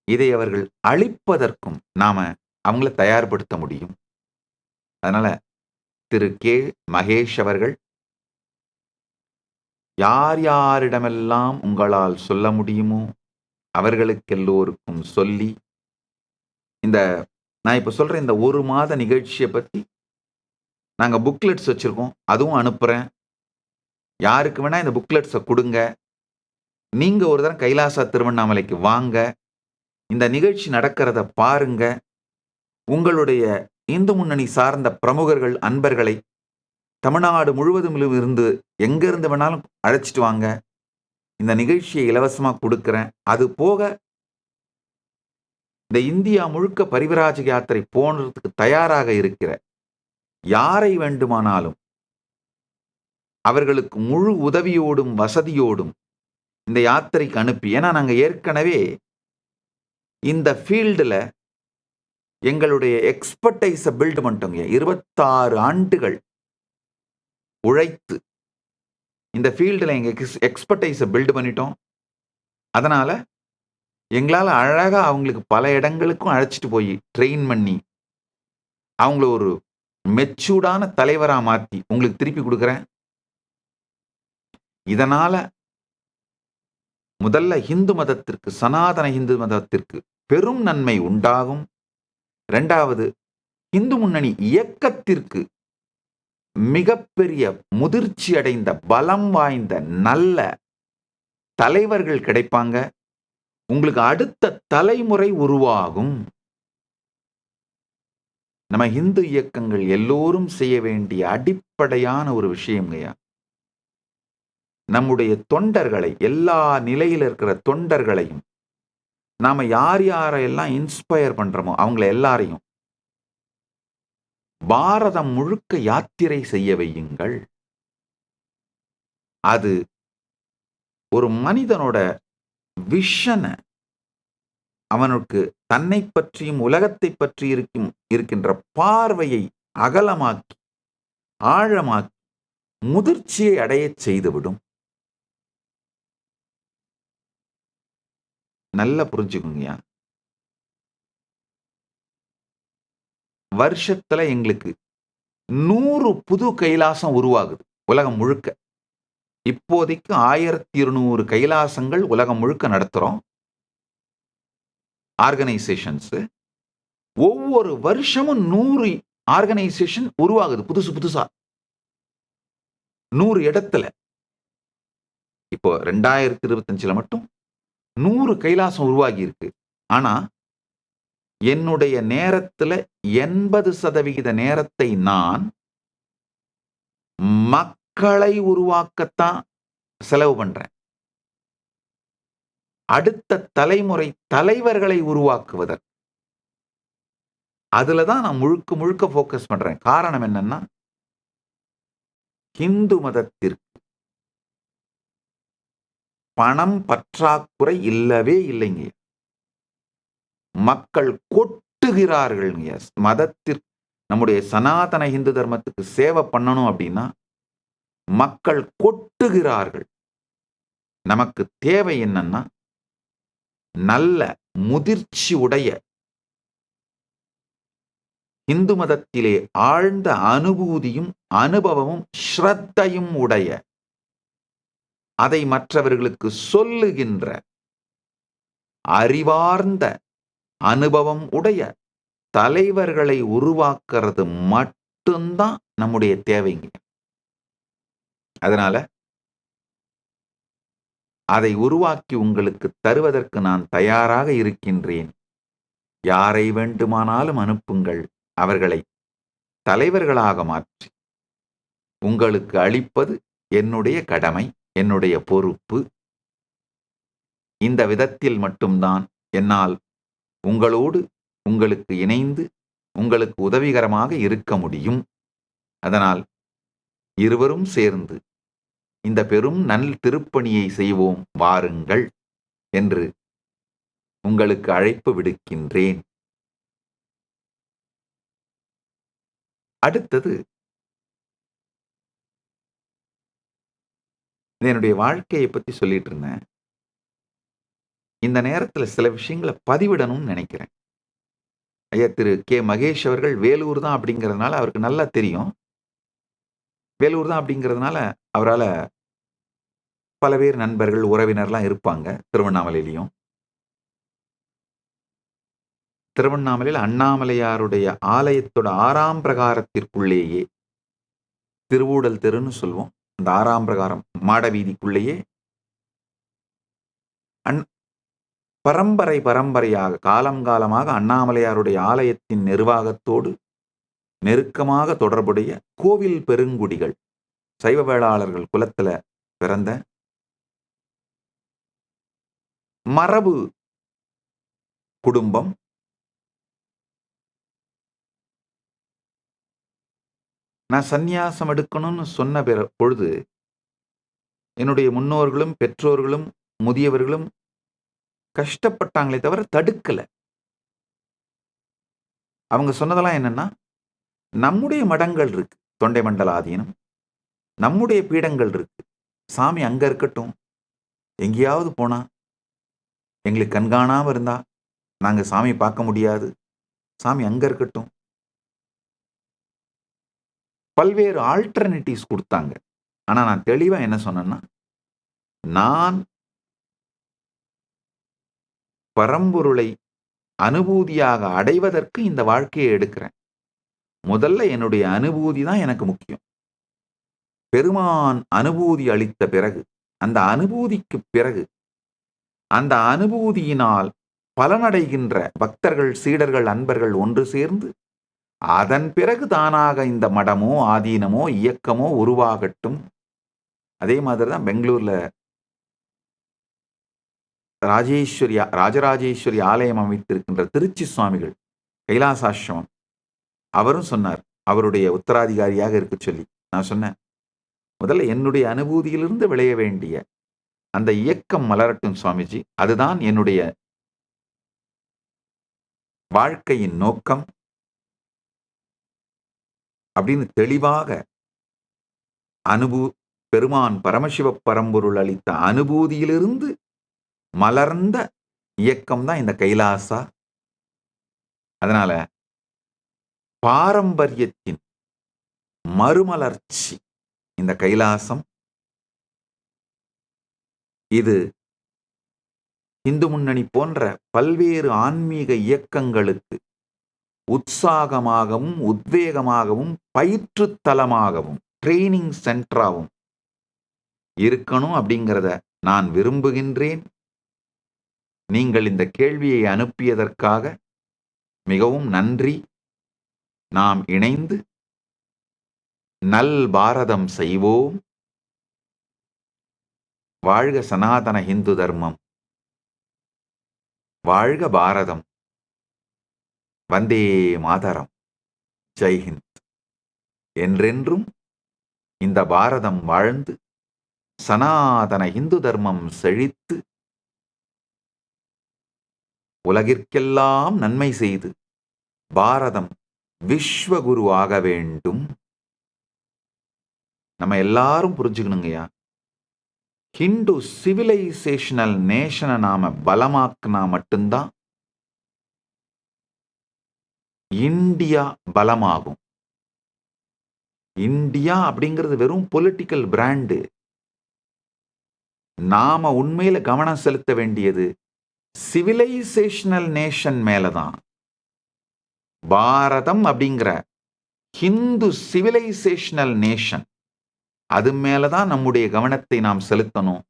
இதை அவர்கள் அளிப்பதற்கும் நாம அவங்கள தயார்படுத்த முடியும். அதனால திரு கே மகேஷ் அவர்கள், யார் யாரிடமெல்லாம் உங்களால் சொல்ல முடியுமோ அவர்களுக்கு எல்லோருக்கும் சொல்லி, இந்த நான் இப்ப சொல்ற இந்த 1 மாத நிகழ்ச்சியை பத்தி நாங்க புக்லெட்ஸ் வச்சிருக்கோம், அதுவும் அனுப்புறேன். யாருக்கு வேணா இந்த புக்லெட்ஸை கொடுங்க. நீங்க ஒரு தரம் கைலாசா திருவண்ணாமலைக்கு வாங்க, இந்த நிகழ்ச்சி நடக்கிறத பாருங்க. உங்களுடைய இந்து முன்னணி சார்ந்த பிரமுகர்கள், அன்பர்களை தமிழ்நாடு முழுவதும் இருந்து எங்க இருந்து வேணாலும் அழைச்சிட்டு வாங்க. இந்த நிகழ்ச்சியை இலவசமா கொடுக்கிறேன். அது போக இந்த இந்தியா முழுக்க பரிவிராஜக யாத்திரை போனதுக்கு தயாராக இருக்கிற யாரை வேண்டுமானாலும் அவர்களுக்கு முழு உதவியோடும் வசதியோடும் இந்த யாத்திரைக்கு அனுப்பி, ஏன்னா நாங்க ஏற்கனவே இந்த ஃபீல்டில் எங்களுடைய எக்ஸ்பர்டைஸை பில்ட் பண்ணிட்டோங்க. 26 ஆண்டுகள் உழைத்து இந்த ஃபீல்டில் எங்க எக்ஸ்பர்டைஸை பில்ட் பண்ணிட்டோம். அதனால எங்களால் அழகா அவங்களுக்கு பல இடங்களுக்கும் அழைச்சிட்டு போய் ட்ரெயின் பண்ணி அவங்கள ஒரு மெச்சூர்டான தலைவரா மாற்றி உங்களுக்கு திருப்பி கொடுக்குறேன். இதனால முதல்ல இந்து மதத்திற்கு, சனாதன இந்து மதத்திற்கு பெரும் நன்மை உண்டாகும். 2வது, இந்து முன்னணி இயக்கத்திற்கு மிகப்பெரிய முதிர்ச்சி அடைந்த, பலம் வாய்ந்த நல்ல தலைவர்கள் கிடைப்பாங்க. உங்களுக்கு அடுத்த தலைமுறை உருவாகும். நம்ம இந்து இயக்கங்கள் எல்லோரும் செய்ய வேண்டிய அடிப்படையான ஒரு விஷயங்கய்யா, நம்முடைய தொண்டர்களை, எல்லா நிலையில் இருக்கிற தொண்டர்களையும் நாம யார் யாரையெல்லாம் இன்ஸ்பயர் பண்றோமோ அவங்கள எல்லாரையும் பாரதம் முழுக்க யாத்திரை செய்ய வையுங்கள். அது ஒரு மனிதனோட விஷனை, அவனுக்கு தன்னை பற்றியும் உலகத்தை பற்றி இருக்கின்ற பார்வையை அகலமாக்கி, ஆழமாக்கி, முதிர்ச்சியை அடைய செய்துவிடும். நல்லா புரிஞ்சுக்குங்கய்யா. வருஷத்துல எங்களுக்கு 100 புது கைலாசம் உருவாகுது உலகம் முழுக்க. இப்போதைக்கு 1200 கைலாசங்கள் உலகம் முழுக்க நடத்துறோம், ஆர்கனைசேஷன்ஸ். ஒவ்வொரு வருஷமும் 100 ஆர்கனைசேஷன் உருவாகுது புதுசு புதுசா 100 இடத்துல. இப்போ 2025 மட்டும் 100 கைலாசம் உருவாகி இருக்கு. ஆனா என்னுடைய நேரத்துல 80% நேரத்தை நான் மக்களை உருவாக்கத்தான் செலவு பண்றேன். அடுத்த தலைமுறை தலைவர்களை உருவாக்குவதற்கு அதுலதான் நான் முழுக்க முழுக்க போக்கஸ் பண்றேன். காரணம் என்னன்னா, இந்து மதத்திற்கு பணம் பற்றாக்குறை இல்லவே இல்லைங்க. மக்கள் கொட்டுகிறார்கள்ங்க. மதத்திற்கு, நம்முடைய சனாதன இந்து தர்மத்துக்கு சேவை பண்ணணும் அப்படின்னா மக்கள் கொட்டுகிறார்கள். நமக்கு தேவை என்னன்னா, நல்ல முதிர்ச்சி உடைய, இந்து மதத்திலே ஆழ்ந்த அனுபூதியும் அனுபவமும் ஸ்ரத்தையும் உடைய, அதை மற்றவர்களுக்கு சொல்லுகின்ற அறிவார்ந்த அனுபவம் உடைய தலைவர்களை உருவாக்குறது மட்டும்தான் நம்முடைய தேவைங்க. அதனால அதை உருவாக்கி உங்களுக்கு தருவதற்கு நான் தயாராக இருக்கின்றேன். யாரை வேண்டுமானாலும் அனுப்புங்கள். அவர்களை தலைவர்களாக மாற்றி உங்களுக்கு அளிப்பது என்னுடைய கடமை, என்னுடைய பொறுப்பு. இந்த விதத்தில் மட்டும்தான் என்னால் உங்களோடு, உங்களுக்கு இணைந்து, உங்களுக்கு உதவிகரமாக இருக்க முடியும். அதனால் இருவரும் சேர்ந்து இந்த பெரும் நல் திருப்பணியை செய்வோம் வாருங்கள் என்று உங்களுக்கு அழைப்பு விடுக்கின்றேன். அடுத்தது, என்னுடைய வாழ்க்கையை பத்தி சொல்லிட்டு இருந்தேன். இந்த நேரத்தில் சில விஷயங்களை பதிவிடணும்னு நினைக்கிறேன். ஐயா திரு கே மகேஷ் அவர்கள் வேலூர் தான் அப்படிங்கிறதுனால அவருக்கு நல்லா தெரியும். வேலூர் தான் அப்படிங்கிறதுனால அவரால் பல பேர் நண்பர்கள், உறவினர்லாம் இருப்பாங்க திருவண்ணாமலையிலையும். திருவண்ணாமலையில் அண்ணாமலையாருடைய ஆலயத்தோட 6ஆம் பிரகாரத்திற்குள்ளேயே, திருவூடல் தெருன்னு சொல்லுவோம், அந்த 6ஆம் பிரகாரம் மாட வீதிக்குள்ளேயே பரம்பரையாக காலங்காலமாக அண்ணாமலையாருடைய ஆலயத்தின் நிர்வாகத்தோடு நெருக்கமாக தொடர்புடைய கோவில் பெருங்குடிகள், சைவ வேளாளர்கள் குலத்துல பிறந்த மரபு குடும்பம். நான் சந்நியாசம் எடுக்கணும்னு சொன்ன பொழுது என்னுடைய முன்னோர்களும் பெற்றோர்களும் முதியவர்களும் கஷ்டப்பட்டாங்களே தவிர தடுக்கல. அவங்க சொன்னதெல்லாம் என்னன்னா, நம்முடைய மடங்கள் இருக்கு, தொண்டை மண்டல ஆதீனம், நம்முடைய பீடங்கள் இருக்கு, சாமி அங்க இருக்கட்டும். எங்கேயாவது போனா எங்களுக்கு கண்காணாம இருந்தா நாங்க சாமி பார்க்க முடியாது, சாமி அங்க இருக்கட்டும். பல்வேறு ஆல்டர்னேட்டிவ்ஸ் கொடுத்தாங்க. ஆனா நான் தெளிவா என்ன சொன்னேன்னா, நான் பரம்பொருளை அனுபூதியாக அடைவதற்கு இந்த வாழ்க்கையை எடுக்கிறேன். முதல்ல என்னுடைய அனுபூதி தான் எனக்கு முக்கியம். பெருமான் அனுபூதி அளித்த பிறகு, அந்த அனுபூதிக்கு பிறகு, அந்த அனுபூதியினால் பலனடைகின்ற பக்தர்கள், சீடர்கள், அன்பர்கள் ஒன்று சேர்ந்து அதன் பிறகு தானாக இந்த மடமோ ஆதீனமோ இயக்கமோ உருவாகட்டும். அதே மாதிரி தான் பெங்களூர்ல ராஜராஜேஸ்வரி ஆலயம் அமைத்திருக்கின்ற திருச்சி சுவாமிகள் கைலாசாசிரமம், அவரும் சொன்னார் அவருடைய உத்தராதிகாரியாக இருக்க சொல்லி. நான் சொன்னேன், முதல்ல என்னுடைய அனுபூதியிலிருந்து விளைய வேண்டிய அந்த இயக்கம் மலரட்டும் சுவாமிஜி, அதுதான் என்னுடைய வாழ்க்கையின் நோக்கம் அப்படின்னு தெளிவாக பெருமான் பரமசிவ பரம்பொருள் அளித்த அனுபூதியிலிருந்து மலர்ந்த இயக்கம் தான் இந்த கைலாசா. அதனால பாரம்பரியத்தின் மறுமலர்ச்சி இந்த கைலாசம். இது இந்து முன்னணி போன்ற பல்வேறு ஆன்மீக இயக்கங்களுக்கு உற்சாகமாகவும் உத்வேகமாகவும் பயிற்றுத்தலமாகவும் ட்ரெய்னிங் சென்டராகவும் இருக்கணும் அப்படிங்கிறத நான் விரும்புகின்றேன். நீங்கள் இந்த கேள்வியை அனுப்பியதற்காக மிகவும் நன்றி. நாம் இணைந்து நல் பாரதம் செய்வோம். வாழ்க சனாதன இந்து தர்மம், வாழ்க பாரதம், வந்தே மாதரம், ஜெய்ஹிந்த். என்றென்றும் இந்த பாரதம் வாழ்ந்து சனாதன இந்து தர்மம் செழித்து உலகிற்கெல்லாம் நன்மை செய்து பாரதம் விஸ்வகுரு ஆக வேண்டும். நம்ம எல்லாரும் புரிஞ்சுக்கணுங்கய்யா. ஹிந்து சிவிலைசேஷனல் நேஷனை நாம பலமாக்குனா மட்டும்தான் இந்தியா பலமாகும். இந்தியா அப்படிங்கிறது வெறும் பொலிட்டிக்கல் பிராண்டு. நாம உண்மையில கவனம் செலுத்த வேண்டியது சிவிலைசேஷனல் நேஷன் மேலதான். பாரதம் அப்படிங்கிற ஹிந்து சிவிலைசேஷனல் நேஷன், அது மேலதான் நம்முடைய கவனத்தை நாம் செலுத்தணும்.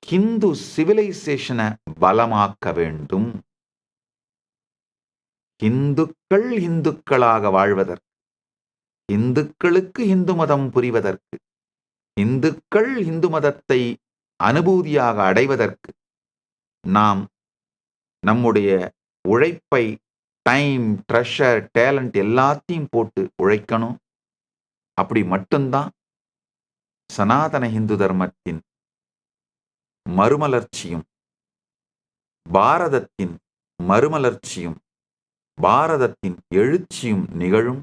ஹிந்து சிவிலைசேஷனை பலமாக்க வேண்டும். இந்துக்கள் இந்துக்களாக வாழ்வதற்கு, இந்துக்களுக்கு இந்து மதம் புரிவதற்கு, இந்துக்கள் இந்து மதத்தை அனுபூதியாக அடைவதற்கு நாம் நம்முடைய உழைப்பை, டைம், ட்ரெஷர், டேலண்ட் எல்லாத்தையும் போட்டு உழைக்கணும். அப்படி மட்டும்தான் சனாதன இந்து தர்மத்தின் மறுமலர்ச்சியும், பாரதத்தின் மறுமலர்ச்சியும், பாரதத்தின் எழுச்சியும் நிகழும்.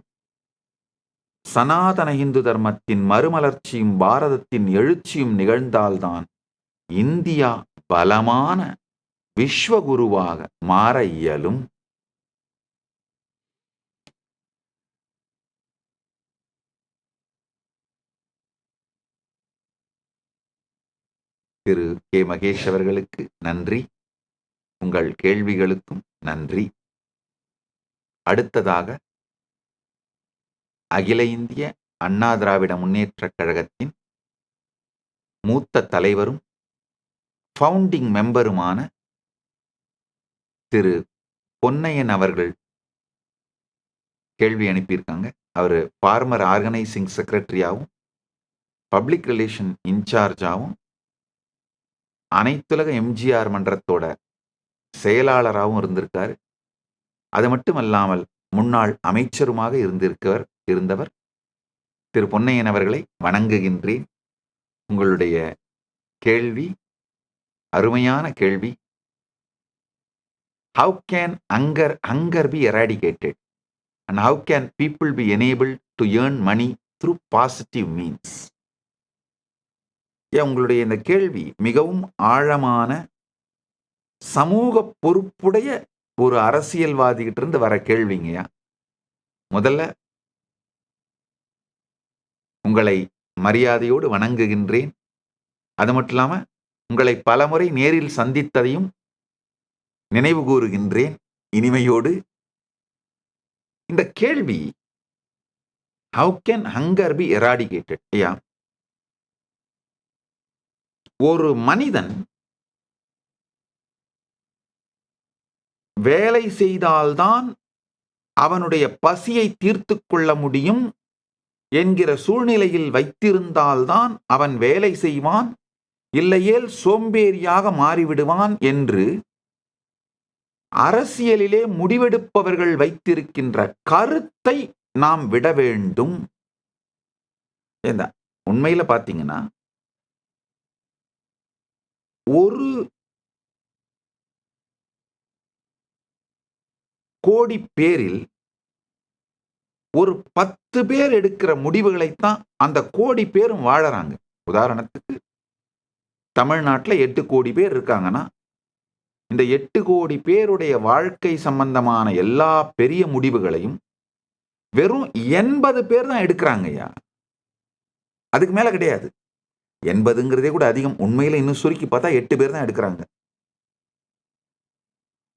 சனாதன இந்து தர்மத்தின் மறுமலர்ச்சியும் பாரதத்தின் எழுச்சியும் நிகழ்ந்தால்தான் இந்தியா பலமான விஸ்வகுருவாக மாற இயலும். திரு கே. மகேஷ் அவர்களுக்கு நன்றி. உங்கள் கேள்விகளுக்கும் நன்றி. அடுத்ததாக அகில இந்திய அண்ணா திராவிட முன்னேற்றக் கழகத்தின் மூத்த தலைவரும் ஃபவுண்டிங் மெம்பருமான திரு பொன்னையன் அவர்கள் கேள்வி அனுப்பியிருக்காங்க. அவர் ஃபார்மர் ஆர்கனைசிங் செக்ரட்டரியாகவும் பப்ளிக் ரிலேஷன் இன்சார்ஜாகவும் அனைத்துலக எம்ஜிஆர் மன்றத்தோட செயலாளராகவும் இருந்திருக்காரு. அது மட்டுமல்லாமல் முன்னாள் அமைச்சருமாக இருந்தவர் திரு பொன்னையன் அவர்களை வணங்குகின்றேன். உங்களுடைய கேள்வி அருமையான கேள்வி. How can hunger be eradicated and how can people be enabled to earn money through positive means? உங்களுடைய இந்த கேள்வி மிகவும் ஆழமான, சமூக பொறுப்புடைய ஒரு அரசியல்வாதிகிட்ட இருந்து வர கேள்விங்கய்யா. முதல்ல உங்களை மரியாதையோடு வணங்குகின்றேன். அது மட்டும் இல்லாம உங்களை பலமுறை நேரில் சந்தித்ததையும் நினைவு கூறுகின்றேன் இனிமையோடு. இந்த கேள்வி how can hunger be eradicated? ஐயா, ஒரு மனிதன் வேலை செய்தால்தான் அவனுடைய பசியை தீர்த்து கொள்ள முடியும் என்கிற சூழ்நிலையில் வைத்திருந்தால்தான் அவன் வேலை செய்வான், இல்லையேல் சோம்பேறியாக மாறிவிடுவான் என்று அரசியலிலே முடிவெடுப்பவர்கள் வைத்திருக்கின்ற கருத்தை நாம் விட வேண்டும். உண்மையில பாத்தீங்கன்னா, ஒரு கோடி பேரில் ஒரு 10 பேர் எடுக்கிற முடிவுகளைத்தான் அந்த கோடி பேரும் வாழறாங்க. உதாரணத்துக்கு தமிழ்நாட்டில் 8 கோடி பேர் இருக்காங்கன்னா, இந்த 8 கோடி பேருடைய வாழ்க்கை சம்பந்தமான எல்லா பெரிய முடிவுகளையும் வெறும் 80 பேர் தான் எடுக்கிறாங்க ஐயா. அதுக்கு மேல கிடையாது. 80ங்கிறதே கூட அதிகம். உண்மையில இன்னும் சுருக்கி பார்த்தா 8 பேர் தான் எடுக்கிறாங்க.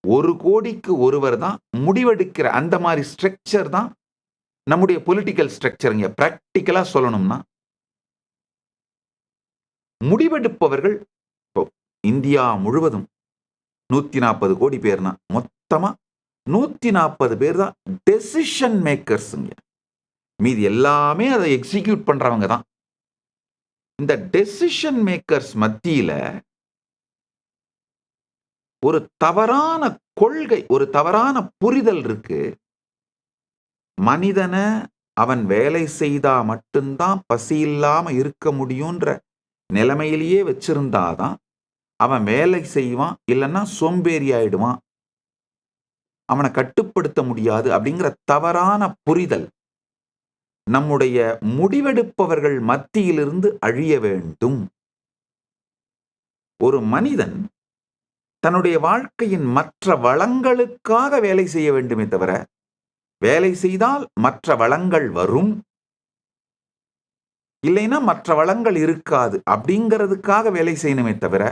1 கோடிக்கு ஒருவர் தான் முடிவெடுக்கிற அந்த மாதிரி ஸ்ட்ரக்சர் தான் நம்முடைய பொலிட்டிக்கல் ஸ்ட்ரக்சருங்க. பிராக்டிக்கலா சொல்லணும்னா, முடிவெடுப்பவர்கள் இந்தியா முழுவதும் 140 கோடி பேர்னா மொத்தமா 140 பேர் தான் டெசிஷன் மேக்கர்ஸுங்க. மீதி எல்லாமே அதை எக்ஸிக்யூட் பண்றவங்க தான். இந்த டெசிஷன் மேக்கர்ஸ் மத்தியில ஒரு தவறான கொள்கை, ஒரு தவறான புரிதல் இருக்கு. மனிதனை அவன் வேலை செய்தா மட்டும்தான் பசி இல்லாம இருக்க முடியும்ன்ற நிலைமையிலேயே வச்சிருந்தாதான் அவன் வேலை செய்வான், இல்லைன்னா சோம்பேறி ஆயிடுவான், அவனை கட்டுப்படுத்த முடியாது அப்படிங்கிற தவறான புரிதல் நம்முடைய முடிவெடுப்பவர்கள் மத்தியிலிருந்து அழிய வேண்டும். ஒரு மனிதன் தன்னுடைய வாழ்க்கையின் மற்ற வளங்களுக்காக வேலை செய்ய வேண்டுமே தவிர, வேலை செய்தால் மற்ற வளங்கள் வரும், இல்லைன்னா மற்ற வளங்கள் இருக்காது அப்படிங்கிறதுக்காக வேலை செய்யணுமே தவிர,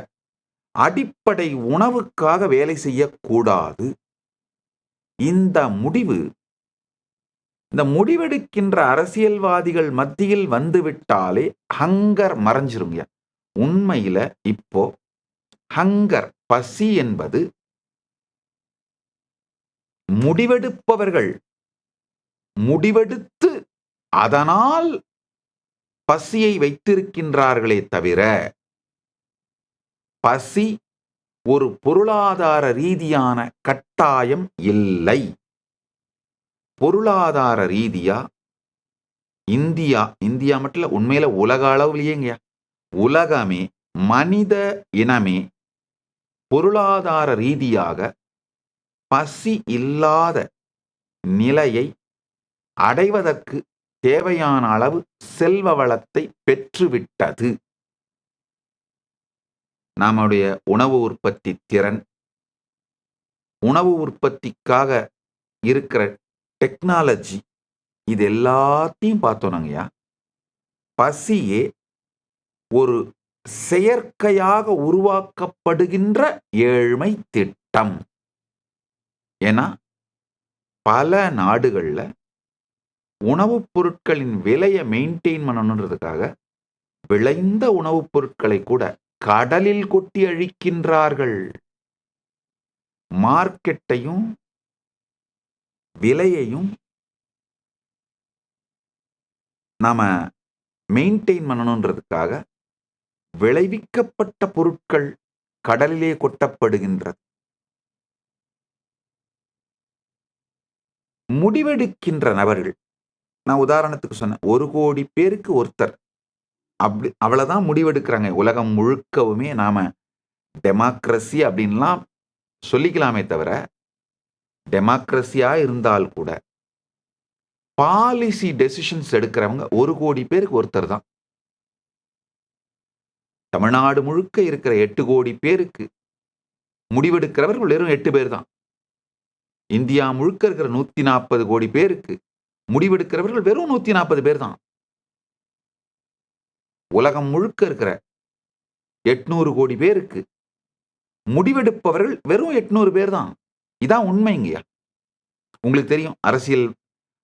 அடிப்படை உணவுக்காக வேலை செய்யக்கூடாது. இந்த முடிவெடுக்கின்ற அரசியல்வாதிகள் மத்தியில் வந்துவிட்டாலே ஹங்கர் மறைஞ்சிருங்க. உண்மையில இப்போ ஹங்கர், பசி என்பது முடிவெடுப்பவர்கள் முடிவெடுத்து அதனால் பசியை வைத்திருக்கின்றார்களே தவிர, பசி ஒரு பொருளாதார ரீதியான கட்டாயம் இல்லை. பொருளாதார ரீதியா இந்தியா மட்டும் உண்மையில உலக அளவுலயேங்க, உலகமே, மனித இனமே பொருளாதார ரீதியாக பசி இல்லாத நிலையை அடைவதற்கு தேவையான அளவு செல்வ வளத்தை பெற்றுவிட்டது. நம்முடைய உணவு உற்பத்தி திறன், உணவு உற்பத்திக்காக இருக்கிற டெக்னாலஜி, இது எல்லாத்தையும் பார்த்தோம்னாங்கய்யா, பசியே ஒரு செயற்கையாக உருவாக்கப்படுகின்ற ஏழ்மை திட்டம். ஏன்னா பல நாடுகள்ல உணவுப் பொருட்களின் விலையை மெயின்டைன் பண்ணணுன்றதுக்காக விளைந்த உணவுப் பொருட்களை கூட கடலில் கொட்டி அழிக்கின்றார்கள். மார்க்கெட்டையும் விலையையும் நாம மெயின்டைன் பண்ணணுன்றதுக்காக விளைவிக்கப்பட்ட பொருட்கள் கடலிலே கொட்டப்படுகின்றது. முடிவெடுக்கின்ற நபர்கள், நான் உதாரணத்துக்கு சொன்னேன், 1 கோடி பேருக்கு ஒருத்தர், அப்படி அவ்வளவுதான் முடிவெடுக்கிறாங்க. உலகம் முழுக்கவுமே நாம டெமோக்ரஸி அப்படின்லாம் சொல்லிக்கலாமே தவிர, டெமோக்ரஸியா இருந்தால் கூட பாலிசி டெசிஷன்ஸ் எடுக்கிறவங்க 1 கோடி பேருக்கு ஒருத்தர் தான். தமிழ்நாடு முழுக்க இருக்கிற 8 கோடி பேருக்கு முடிவெடுக்கிறவர்கள் வெறும் 8 பேர் தான். இந்தியா முழுக்க இருக்கிற 140 கோடி பேருக்கு முடிவெடுக்கிறவர்கள் வெறும் 140 பேர் தான். உலகம் முழுக்க இருக்கிற 800 கோடி பேருக்கு முடிவெடுப்பவர்கள் வெறும் 800 பேர் தான். இதான் உண்மைங்கய்யா. உங்களுக்கு தெரியும்,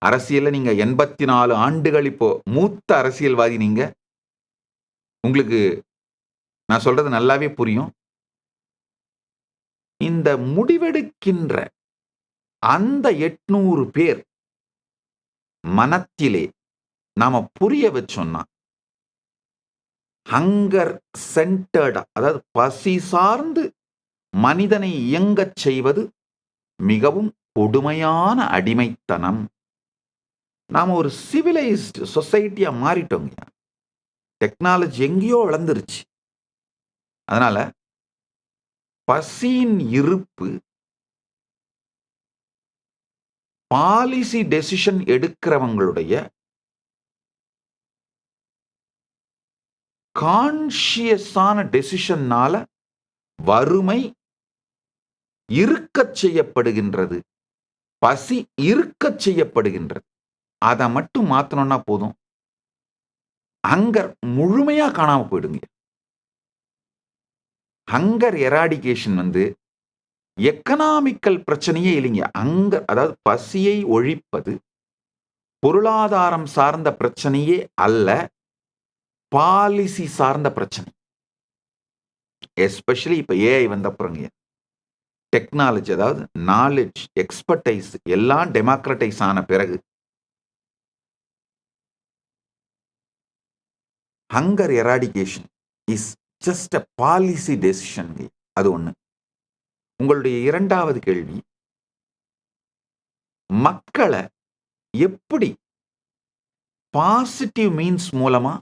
அரசியல்ல நீங்க 84 ஆண்டுகள் இப்போ மூத்த அரசியல்வாதி நீங்க. உங்களுக்கு நான் சொல்றது நல்லாவே புரியும். இந்த முடிவெடுக்கின்ற அந்த 800 பேர் மனத்திலே நாம புரிய வச்சோம்னா, ஹங்கர் சென்டர்டா, அதாவது பசி சார்ந்து மனிதனை இயங்கச் செய்வது மிகவும் கொடுமையான அடிமைத்தனம். நாம ஒரு சிவிலைஸ்டு சொசைட்டியா மாறிட்டோங்க. டெக்னாலஜி எங்கேயோ வளர்ந்துருச்சு. அதனால பசியின் இருப்பு பாலிசி டெசிஷன் எடுக்கிறவங்களுடைய கான்ஷியஸான டெசிஷன்னால வறுமை இருக்கச் செய்யப்படுகின்றது, பசி இருக்கச் செய்யப்படுகின்றது. அதை மட்டும் மாத்தணும்னா போதும், ஹங்கர் முழுமையா காணாம போயிடுங்க. ஹங்கர் எராடிகேஷன் எக்கனாமிக்கல் பிரச்சனையே இல்லைங்க. ஹங்கர், அதாவது பசியை ஒழிப்பது பொருளாதாரம் சார்ந்த பிரச்சனையே அல்ல, பாலிசி சார்ந்த பிரச்சனை. எஸ்பெஷலி இப்ப ஏஐ வந்தப்புறங்க, டெக்னாலஜி, அதாவது நாலேஜ், எக்ஸ்பர்டைஸ் எல்லாம் டெமோக்ரட்டைஸ் ஆன பிறகு hunger eradication is just a policy decision. அது ஒண்ணு. உங்களுடைய இரண்டாவது கேள்வி, மக்களை எப்படி பாசிட்டிவ் மீன்ஸ் மூலமா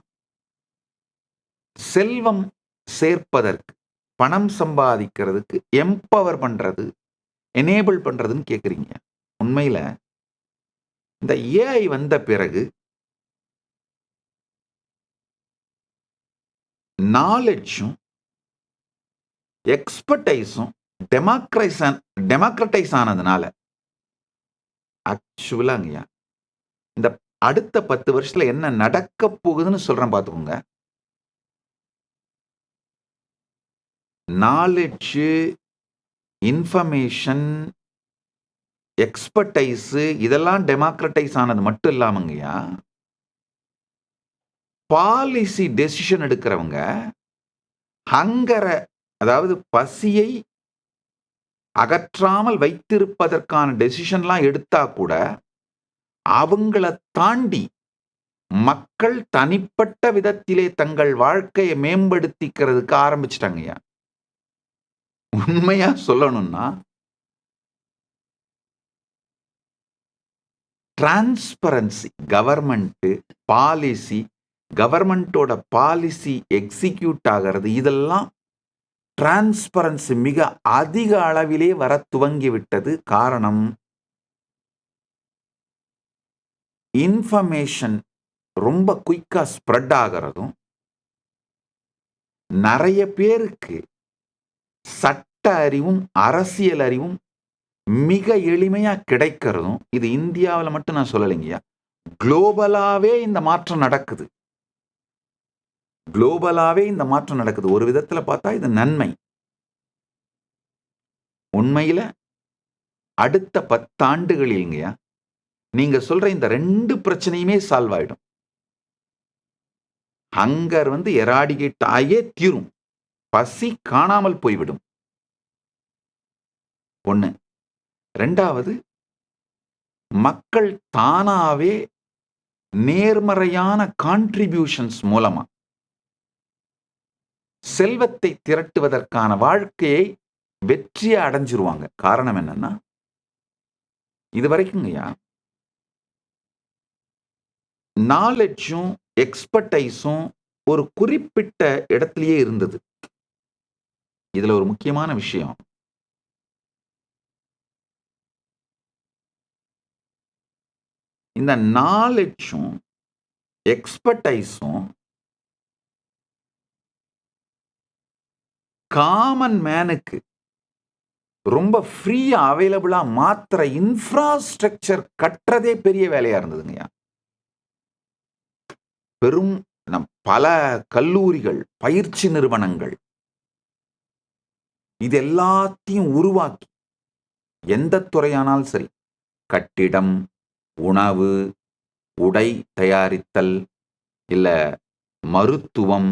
செல்வம் சேர்ப்பதற்கு, பணம் சம்பாதிக்கிறதுக்கு எம்பவர் பண்றது, எனேபிள் பண்றதுன்னு கேட்குறீங்க. உண்மையில இந்த ஏஐ வந்த பிறகு நாலெட்ஜும் எக்ஸ்பர்டைஸும் டெமோக்ரட்டைஸ் ஆனதுனால ஆக்சுவலாங்கய்யா இந்த அடுத்த 10 வருஷத்துல என்ன நடக்க போகுதுன்னு சொல்றேன் பார்த்துக்கோங்க. நாலெட்ஜ், இன்ஃபர்மேஷன், எக்ஸ்பர்டைஸ் இதெல்லாம் டெமோக்ரட்டைஸ் ஆனது மட்டும் இல்லாமங்கய்யா, பாலிசி டெசிஷன் எடுக்கிறவங்க ஹங்கரை, அதாவது பசியை அகற்றாமல் வைத்திருப்பதற்கான டெசிஷன்லாம் எடுத்தா கூட அவங்கள தாண்டி மக்கள் தனிப்பட்ட விதத்திலே தங்கள் வாழ்க்கையை மேம்படுத்திக்கிறதுக்கு ஆரம்பிச்சிட்டாங்கய்யா. உண்மையா சொல்லணும்னா டிரான்ஸ்பரன்சி, கவர்மெண்டோட பாலிசி எக்ஸிக்யூட் ஆகிறது, இதெல்லாம் டிரான்ஸ்பரன்சி மிக அதிக அளவிலே வர துவங்கிவிட்டது. காரணம், இன்ஃபர்மேஷன் ரொம்ப குயிக்கா ஸ்ப்ரெட் ஆகிறதும், நிறைய பேருக்கு சட்ட அறிவும் அரசியல் அறிவும் மிக எளிமையா கிடைக்கிறதும், இது இந்தியாவில் மட்டும் நான் சொல்லலைங்கய்யா, குளோபலாவே இந்த மாற்றம் நடக்குது. ஒரு விதத்துல பார்த்தா இது நன்மை. உண்மையில அடுத்த 10 ஆண்டுகளில்ங்கய்யா நீங்க சொல்ற இந்த 2 பிரச்சனையுமே சால்வ் ஆயிடும். ஹங்கர் எராடிகேட் ஆயே தீரும். பசி காணாமல் போய்விடும். 1. 2வது, மக்கள் தானாவே நேர்மறையான கான்ட்ரிபியூஷன்ஸ் மூலமா செல்வத்தை திரட்டுவதற்கான வாழ்க்கையை வெற்றியை அடைஞ்சிருவாங்க. காரணம் என்னன்னா, இது வரைக்குங்கய்யா நாலெட்ஜும் எக்ஸ்பர்டைஸும் ஒரு குறிப்பிட்ட இடத்திலேயே இருந்தது. இதுல ஒரு முக்கியமான விஷயம், இந்த நாலெட்ஜும் எக்ஸ்பர்டைஸும் காமன் மேனுக்கு ரொம்ப ஃப்ரீயா அவைலபிளா மாத்திர இன்ஃப்ராஸ்ட்ரக்சர் கட்டுறதே பெரிய வேலையா இருந்ததுங்கய்யா. பெரும் பல கல்லூரிகள், பயிற்சி நிறுவனங்கள், இது எல்லாத்தையும் உருவாக்கி எந்த துறையானாலும் சரி, கட்டிடம், உணவு, உடை தயாரித்தல், இல்ல மருத்துவம்,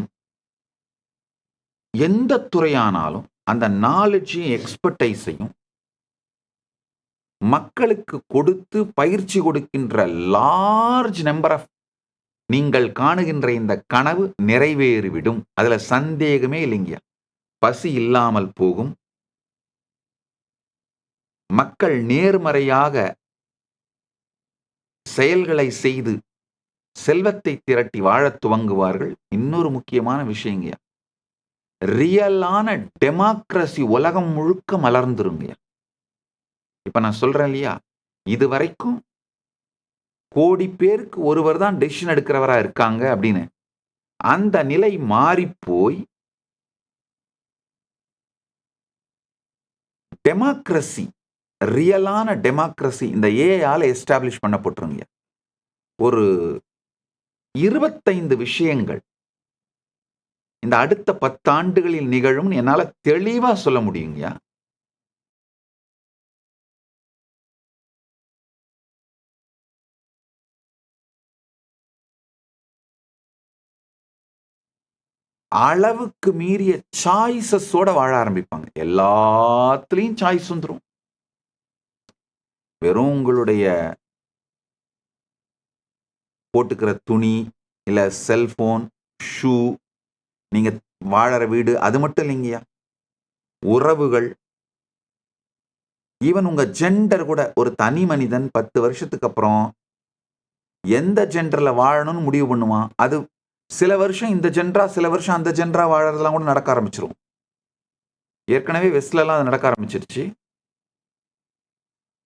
எந்த துறையானாலும் அந்த நாலெட்ஜையும் எக்ஸ்பர்டைஸையும் மக்களுக்கு கொடுத்து பயிற்சி கொடுக்கின்ற லார்ஜ் நம்பர் ஆஃப் நீங்கள் காணுகின்ற இந்த கனவு நிறைவேறிவிடும். அதுல சந்தேகமே இல்லைங்க. பசி இல்லாமல் போகும். மக்கள் நேர்மறையாக செயல்களை செய்து செல்வத்தை திரட்டி வாழத் துவங்குவார்கள். இன்னொரு முக்கியமான விஷயங்க, ரியலான டெமோக்ரசி உலகம் முழுக்க மலர்ந்துருங்க. இப்ப நான் சொல்றேன் இல்லையா, இது வரைக்கும் கோடி பேருக்கு ஒருவர் தான் டெசிஷன் எடுக்கிறவரா இருக்காங்க அப்படின்னு. அந்த நிலை மாறி போய் டெமோக்ரசி, ரியலான டெமோக்ரசி இந்த ஏஆல எஸ்டாப்ளிஷ் பண்ணப்பட்டுருங்க. ஒரு 25 விஷயங்கள் இந்த அடுத்த 10 ஆண்டுகளில் நிகழும் என்னால தெளிவா சொல்ல முடியுங்கயா. அளவுக்கு மீறிய சாய்ஸஸோட வாழ ஆரம்பிப்பாங்க. எல்லாத்துலயும் சாய்ஸ் வந்துடும். வெறும் உங்களுடைய போட்டுக்கிற துணி, இல்ல செல்போன், ஷூ, நீங்க வாழற வீடு, அது மட்டும் இல்லைங்கய்யா. உறவுகள், ஈவன் உங்க ஜெண்டர் கூட. ஒரு தனி மனிதன் 10 வருஷத்துக்கு அப்புறம் எந்த ஜெண்டர்ல வாழணும்னு முடிவு பண்ணுவான். அது சில வருஷம் இந்த ஜென்ரா, சில வருஷம் அந்த ஜென்ரா வாழறதெல்லாம் கூட நடக்க ஆரம்பிச்சிரும். ஏற்கனவே வெஸ்ட்லலாம் அது நடக்க ஆரம்பிச்சிருச்சு.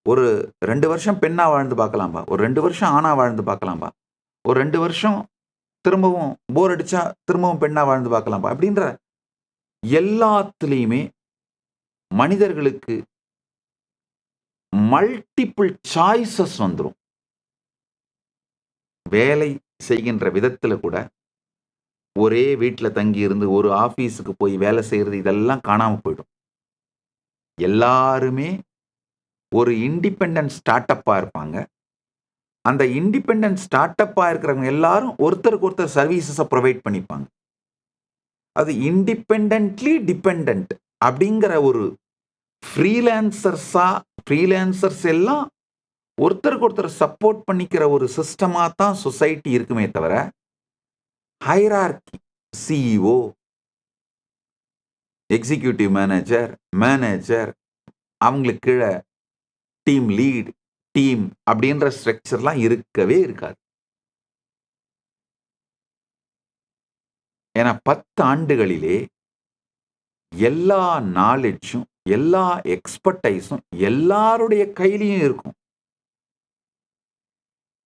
ஒரு 2 வருஷம் பெண்ணா வாழ்ந்து பார்க்கலாம்பா. ஒரு 2 வருஷம் ஆணா வாழ்ந்து பார்க்கலாம்பா. ஒரு 2 வருஷம் திரும்பவும் போர் அடிச்சா திரும்பவும் பெண்ணா வாழ்ந்து பார்க்கலாம்பா. அப்படின்ற எல்லாத்துலயுமே மனிதர்களுக்கு மல்டிபிள் சாய்ஸஸ் வந்துரும். வேலை செய்கின்ற விதத்துல கூட ஒரே வீட்ல தங்கி இருந்து ஒரு ஆபீஸுக்கு போய் வேலை செய்யறது இதெல்லாம் காணாம போயிடும். எல்லாருமே ஒரு இண்டிபெண்டன்ட் ஸ்டார்ட் அப்பா இருப்பாங்க. அந்த இண்டிபெண்டன்ட் ஸ்டார்ட் அப்பா இருக்கிறவங்க எல்லாரும் ஒருத்தருக்கு ஒருத்தர் சர்வீசஸை ப்ரொவைட் பண்ணிப்பாங்க. அது இண்டிபெண்டன்ட்லி டிபெண்டன்ட் அப்படிங்கிற ஒரு ஃப்ரீலான்சர்ஸ் எல்லாம் ஒருத்தருக்கு ஒருத்தர் சப்போர்ட் பண்ணிக்கிற ஒரு சிஸ்டமா தான் சொசைட்டி இருக்குமே தவிர ஹைரார்கி, சிஇஓ, எக்ஸிக்யூட்டிவ் மேனேஜர், அவங்களுக்கு கீழே டீம் லீட், டீம் அப்படின்ற ஸ்ட்ரக்சர்லாம் இருக்கவே இருக்காது. ஏன்னா 10 ஆண்டுகளிலே எல்லா நாலேஜும், எல்லா எக்ஸ்பர்டைஸும் எல்லாருடைய கையிலையும் இருக்கும்.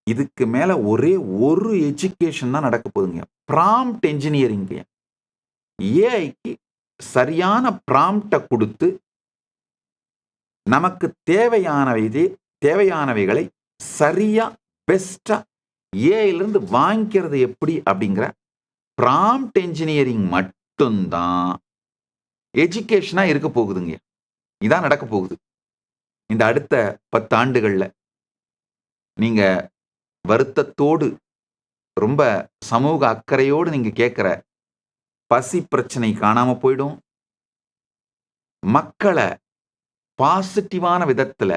இதுக்கு மேல ஒரே ஒரு எஜுகேஷன் தான் நடக்க போகுதுங்க. Prompt engineering. ஏஐக்கு சரியான ப்ராம்ப்டை கொடுத்து நமக்கு தேவையானவைகளை சரியா பெஸ்டா ஏஐலிருந்து வாங்கிக்கிறது எப்படி அப்படிங்கிற ப்ராம்ப்ட் என்ஜினியரிங் மட்டும்தான் எஜுகேஷனா இருக்க போகுதுங்க. இதான் நடக்க போகுது இந்த அடுத்த 10 ஆண்டுகள்ல. நீங்க வருத்தத்தோடு, ரொம்ப சமூக அக்கறையோடு நீங்க கேட்கிற பசி பிரச்சனை காணாம போயிடும். மக்களை பாசிட்டிவான விதத்துல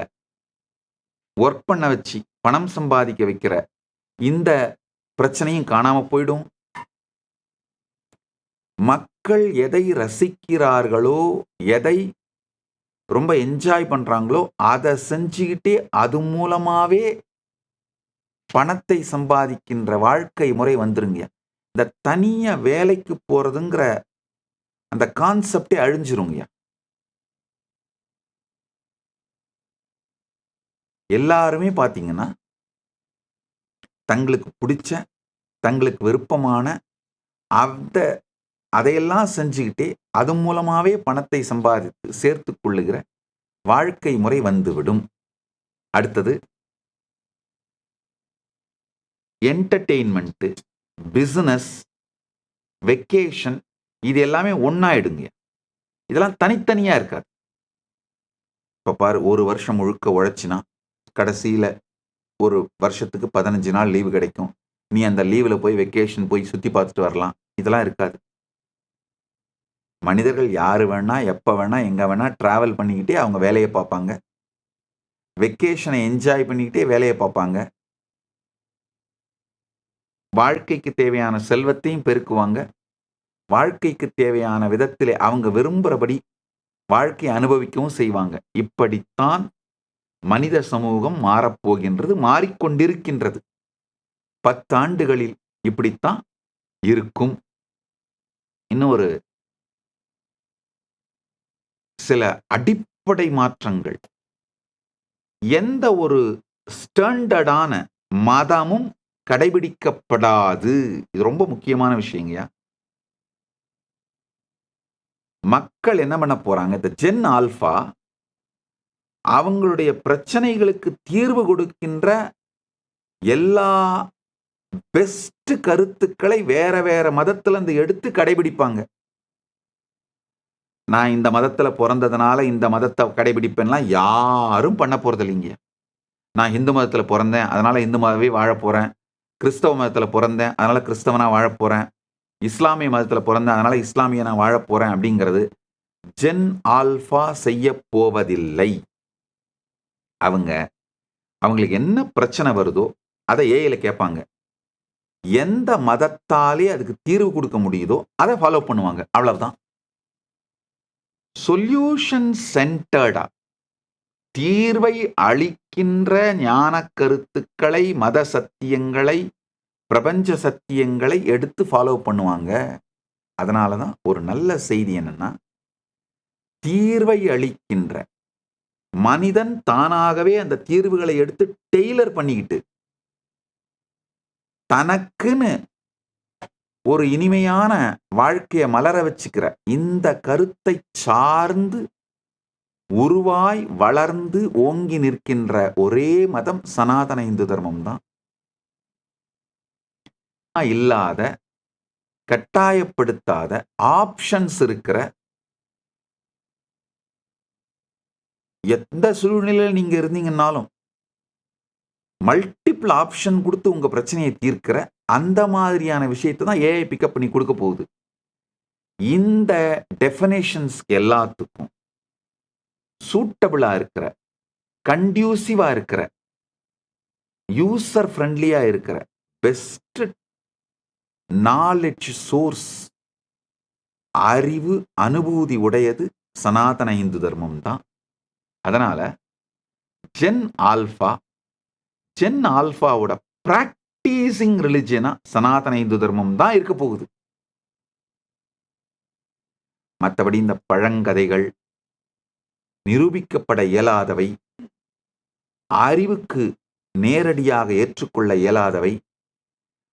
ஒர்க் பண்ண வச்சு பணம் சம்பாதிக்க வைக்கிற இந்த பிரச்சனையும் காணாம போயிடும். மக்கள் எதை ரசிக்கிறார்களோ, எதை ரொம்ப என்ஜாய் பண்றாங்களோ அதை செஞ்சுக்கிட்டே அது மூலமாவே பணத்தை சம்பாதிக்கின்ற வாழ்க்கை முறை வந்துருங்க. இந்த தனியா வேலைக்கு போறதுங்கிற அந்த கான்செப்டே அழிஞ்சிருங்க. எல்லாருமே பாத்தீங்கன்னா தங்களுக்கு பிடிச்ச, தங்களுக்கு விருப்பமான அதையெல்லாம் செஞ்சுக்கிட்டே அது மூலமாவே பணத்தை சம்பாதித்து சேர்த்து கொள்ளுகிற வாழ்க்கை முறை வந்துவிடும். அடுத்தது என்டர்டெயின்மெண்ட், பிசினஸ், வெக்கேஷன், இது எல்லாமே ஒன்னாயிடுங்க. இதெல்லாம் தனித்தனியா இருக்காது. இப்ப பாரு, ஒரு வருஷம் முழுக்க உழைச்சினா கடைசியில ஒரு வருஷத்துக்கு 15 நாள் லீவு கிடைக்கும். நீ அந்த லீவ்ல போய் வெக்கேஷன் போய் சுத்தி பார்த்துட்டு வரலாம். இதெல்லாம் இருக்காது. மனிதர்கள் யாரு வேணா, எப்ப வேணா, எங்க வேணா டிராவல் பண்ணிக்கிட்டே அவங்க வேலையை பார்ப்பாங்க. வெக்கேஷனை என்ஜாய் பண்ணிக்கிட்டே வேலையை பார்ப்பாங்க. வாழ்க்கைக்கு தேவையான செல்வத்தையும் பெருக்குவாங்க. வாழ்க்கைக்கு தேவையான விதத்திலே அவங்க விரும்புகிறபடி வாழ்க்கையை அனுபவிக்கவும் செய்வாங்க. இப்படித்தான் மனித சமூகம் மாறப்போகின்றது, மாறிக்கொண்டிருக்கின்றது. 10 ஆண்டுகளில் இப்படித்தான் இருக்கும். இன்னும் ஒரு சில அடிப்படை மாற்றங்கள். எந்த ஒரு ஸ்டாண்டர்டான மதமும் கடைபிடிக்கப்படாது. இது ரொம்ப முக்கியமான விஷயங்கயா. மக்கள் என்ன பண்ண போறாங்க, இந்த ஜென் ஆல்பா அவங்களுடைய பிரச்சனைகளுக்கு தீர்வு கொடுக்கின்ற எல்லா பெஸ்ட் கருத்துக்களை வேற வேற மதத்துல இருந்து எடுத்து கடைபிடிப்பாங்க. நான் இந்த மதத்துல பிறந்ததுனால இந்த மதத்தை கடைபிடிப்பேன்லாம் யாரும் பண்ண போறது இல்லைங்க. நான் இந்து மதத்துல பிறந்தேன் அதனால இந்து மதமே வாழ போறேன். கிறிஸ்தவ மதத்துல பிறந்தேன் அதனால கிறிஸ்தவனா வாழ போறேன். இஸ்லாமிய மதத்துல பிறந்தேன் அதனால இஸ்லாமிய நான் வாழ போறேன் அப்படிங்கிறது ஜென் ஆல்பா செய்ய போவதில்லை. அவங்களுக்கு என்ன பிரச்சனை வருதோ அதை ஏஐல கேட்பாங்க. எந்த மதத்தாலே அதுக்கு தீர்வு கொடுக்க முடியுதோ அதை ஃபாலோ பண்ணுவாங்க. அவ்வளவுதான். சொல்யூஷன் சென்டர்டா தீர்வை அளிக்கின்ற ஞான கருத்துக்களை, மத சத்தியங்களை பிரபஞ்ச சத்தியங்களை எடுத்து ஃபாலோ பண்ணுவாங்க. அதனால தான் ஒரு நல்ல செய்தி என்னன்னா, தீர்வை அளிக்கின்ற மனிதன் தானாகவே அந்த தீர்வுகளை எடுத்து டெய்லர் பண்ணிக்கிட்டு தனக்குன்னு ஒரு இனிமையான வாழ்க்கையை மலர வச்சுக்கிற இந்த கருத்தை சார்ந்து உருவாய் வளர்ந்து ஓங்கி நிற்கின்ற ஒரே மதம் சனாதன இந்து தர்மம் தான். இல்லாத, கட்டாயப்படுத்தாத, ஆப்ஷன்ஸ் இருக்கிற, எந்த சூழ்நிலையில் நீங்க இருந்தீங்கன்னாலும் மல்டிபிள் ஆப்ஷன் கொடுத்து உங்க பிரச்சனையை தீர்க்கிற அந்த மாதிரியான விஷயத்தை தான் ஏஐ பிக்கப் பண்ணி கொடுக்க போகுது. இந்த டெஃபினேஷன்ஸ் எல்லாத்துக்கும் சூட்டபிளா இருக்கிற, கண்டியூசிவா இருக்கிற, யூசர் ஃப்ரெண்ட்லியா இருக்கிற பெஸ்ட் நாலெட்ஜ் சோர்ஸ், அறிவு அனுபூதி உடையது சனாதன இந்து தர்மம் தான். அதனால ஜென் ஆல்பாவோட பிராக்டிசிங் ரிலிஜியனா சனாதன இந்து தர்மம் தான் இருக்க போகுது. மற்றபடி இந்த பழங்கதைகள், நிரூபிக்கப்பட இயலாதவை, அறிவுக்கு நேரடியாக ஏற்றுக்கொள்ள இயலாதவை,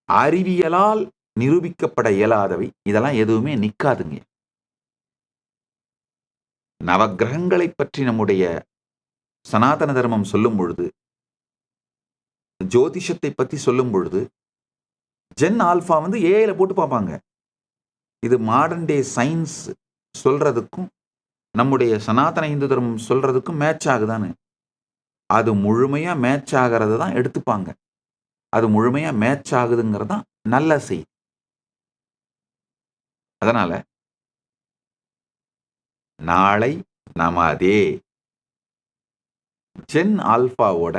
அறிவியலால் நிரூபிக்கப்பட இயலாதவை, இதெல்லாம் எதுவுமே நிக்காதுங்க. நவக்கிரகங்களை பற்றி நம்முடைய சனாதன தர்மம் சொல்லும் பொழுது, ஜோதிஷத்தை பத்தி சொல்லும் பொழுது, ஜென் ஆல்பா ஏஐல போட்டு பார்ப்பாங்க. இது மாடர்ன் டே சயின்ஸ் சொல்றதுக்கும் நம்முடைய சனாதன இந்து தர்மம் சொல்றதுக்கும் மேட்ச் ஆகுதான்னு. அது முழுமையா மேட்ச் ஆகிறது தான் எடுத்துப்பாங்க. அது முழுமையா மேட்ச் ஆகுதுங்கிறது தான் நல்ல செய்தி. அதனால நாளை நமதே ஜென் ஆல்பாவோட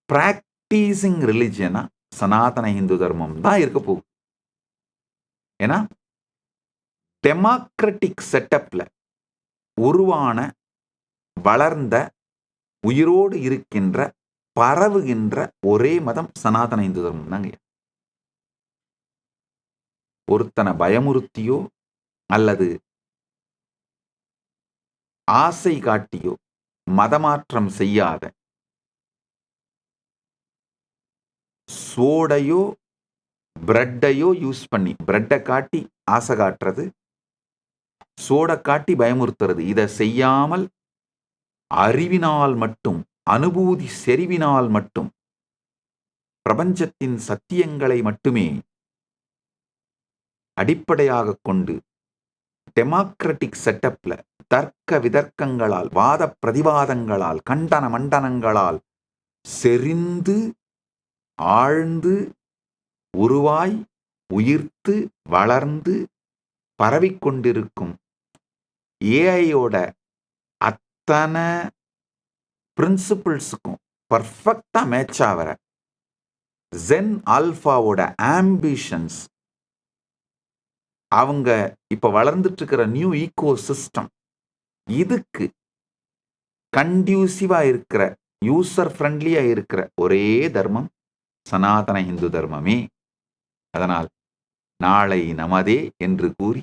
பிராக்டிசிங் ரிலிஜியனா சனாதன இந்து தர்மம் தான் இருக்க போகுது. ஏன்னா டெமோக்ராட்டிக் செட்டப்ல உருவான, வளர்ந்த, உயிரோடு இருக்கின்ற, பரவுகின்ற ஒரே மதம் சனாதன இந்து தர்மம் தாங்க. ஒருத்தனை பயமுறுத்தியோ அல்லது ஆசை காட்டியோ மதமாற்றம் செய்யாத, சோடையோ பிரெட்டையோ யூஸ் பண்ணி, பிரெட்டை காட்டி ஆசை காட்டுறது, சோடை காட்டி பயமுறுத்துறது, இதை செய்யாமல் அறிவினால் மட்டும், அனுபூதி செறிவினால் மட்டும், பிரபஞ்சத்தின் சத்தியங்களை மட்டுமே அடிப்படையாக கொண்டு டெமோக்ராட்டிக் செட்டப்ல தர்க்க விதர்க்கங்களால், வாத பிரதிவாதங்களால், கண்டன மண்டனங்களால் செறிந்து ஆழ்ந்து உருவாய் உயிர்த்து வளர்ந்து பரவிக்கொண்டிருக்கும் ஏஐயோட அத்தனை பிரின்சிபிள்ஸுக்கும் பர்ஃபெக்டா மேட்ச் ஆகிற ஜென் ஆல்பாவோட ஆம்பிஷன்ஸ், அவங்க இப்ப வளர்ந்துட்டு இருக்கிற நியூ ஈகோ சிஸ்டம், இதுக்கு கண்டியூசிவா இருக்கிற, யூசர் ஃப்ரெண்ட்லியா இருக்கிற ஒரே தர்மம் சனாதன இந்து தர்மமே. அதனால் நாளை நமதே என்று கூறி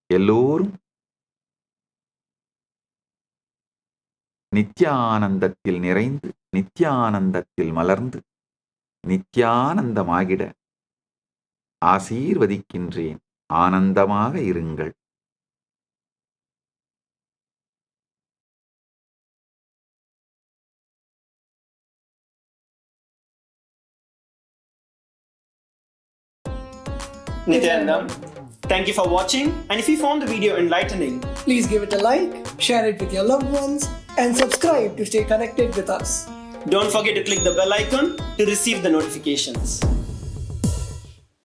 எல்லோரும் நித்யானந்தத்தில் நிறைந்து, நித்யானந்தத்தில் மலர்ந்து, நித்யானந்தமாகிட ஆசீர்வதிக்கின்றேன். ஆனந்தமாக இருங்கள். Nityanandam, thank you for watching, and if you found the video enlightening, please give it a like, share it with your loved ones, and subscribe to stay connected with us. Don't forget to click the bell icon to receive the notifications.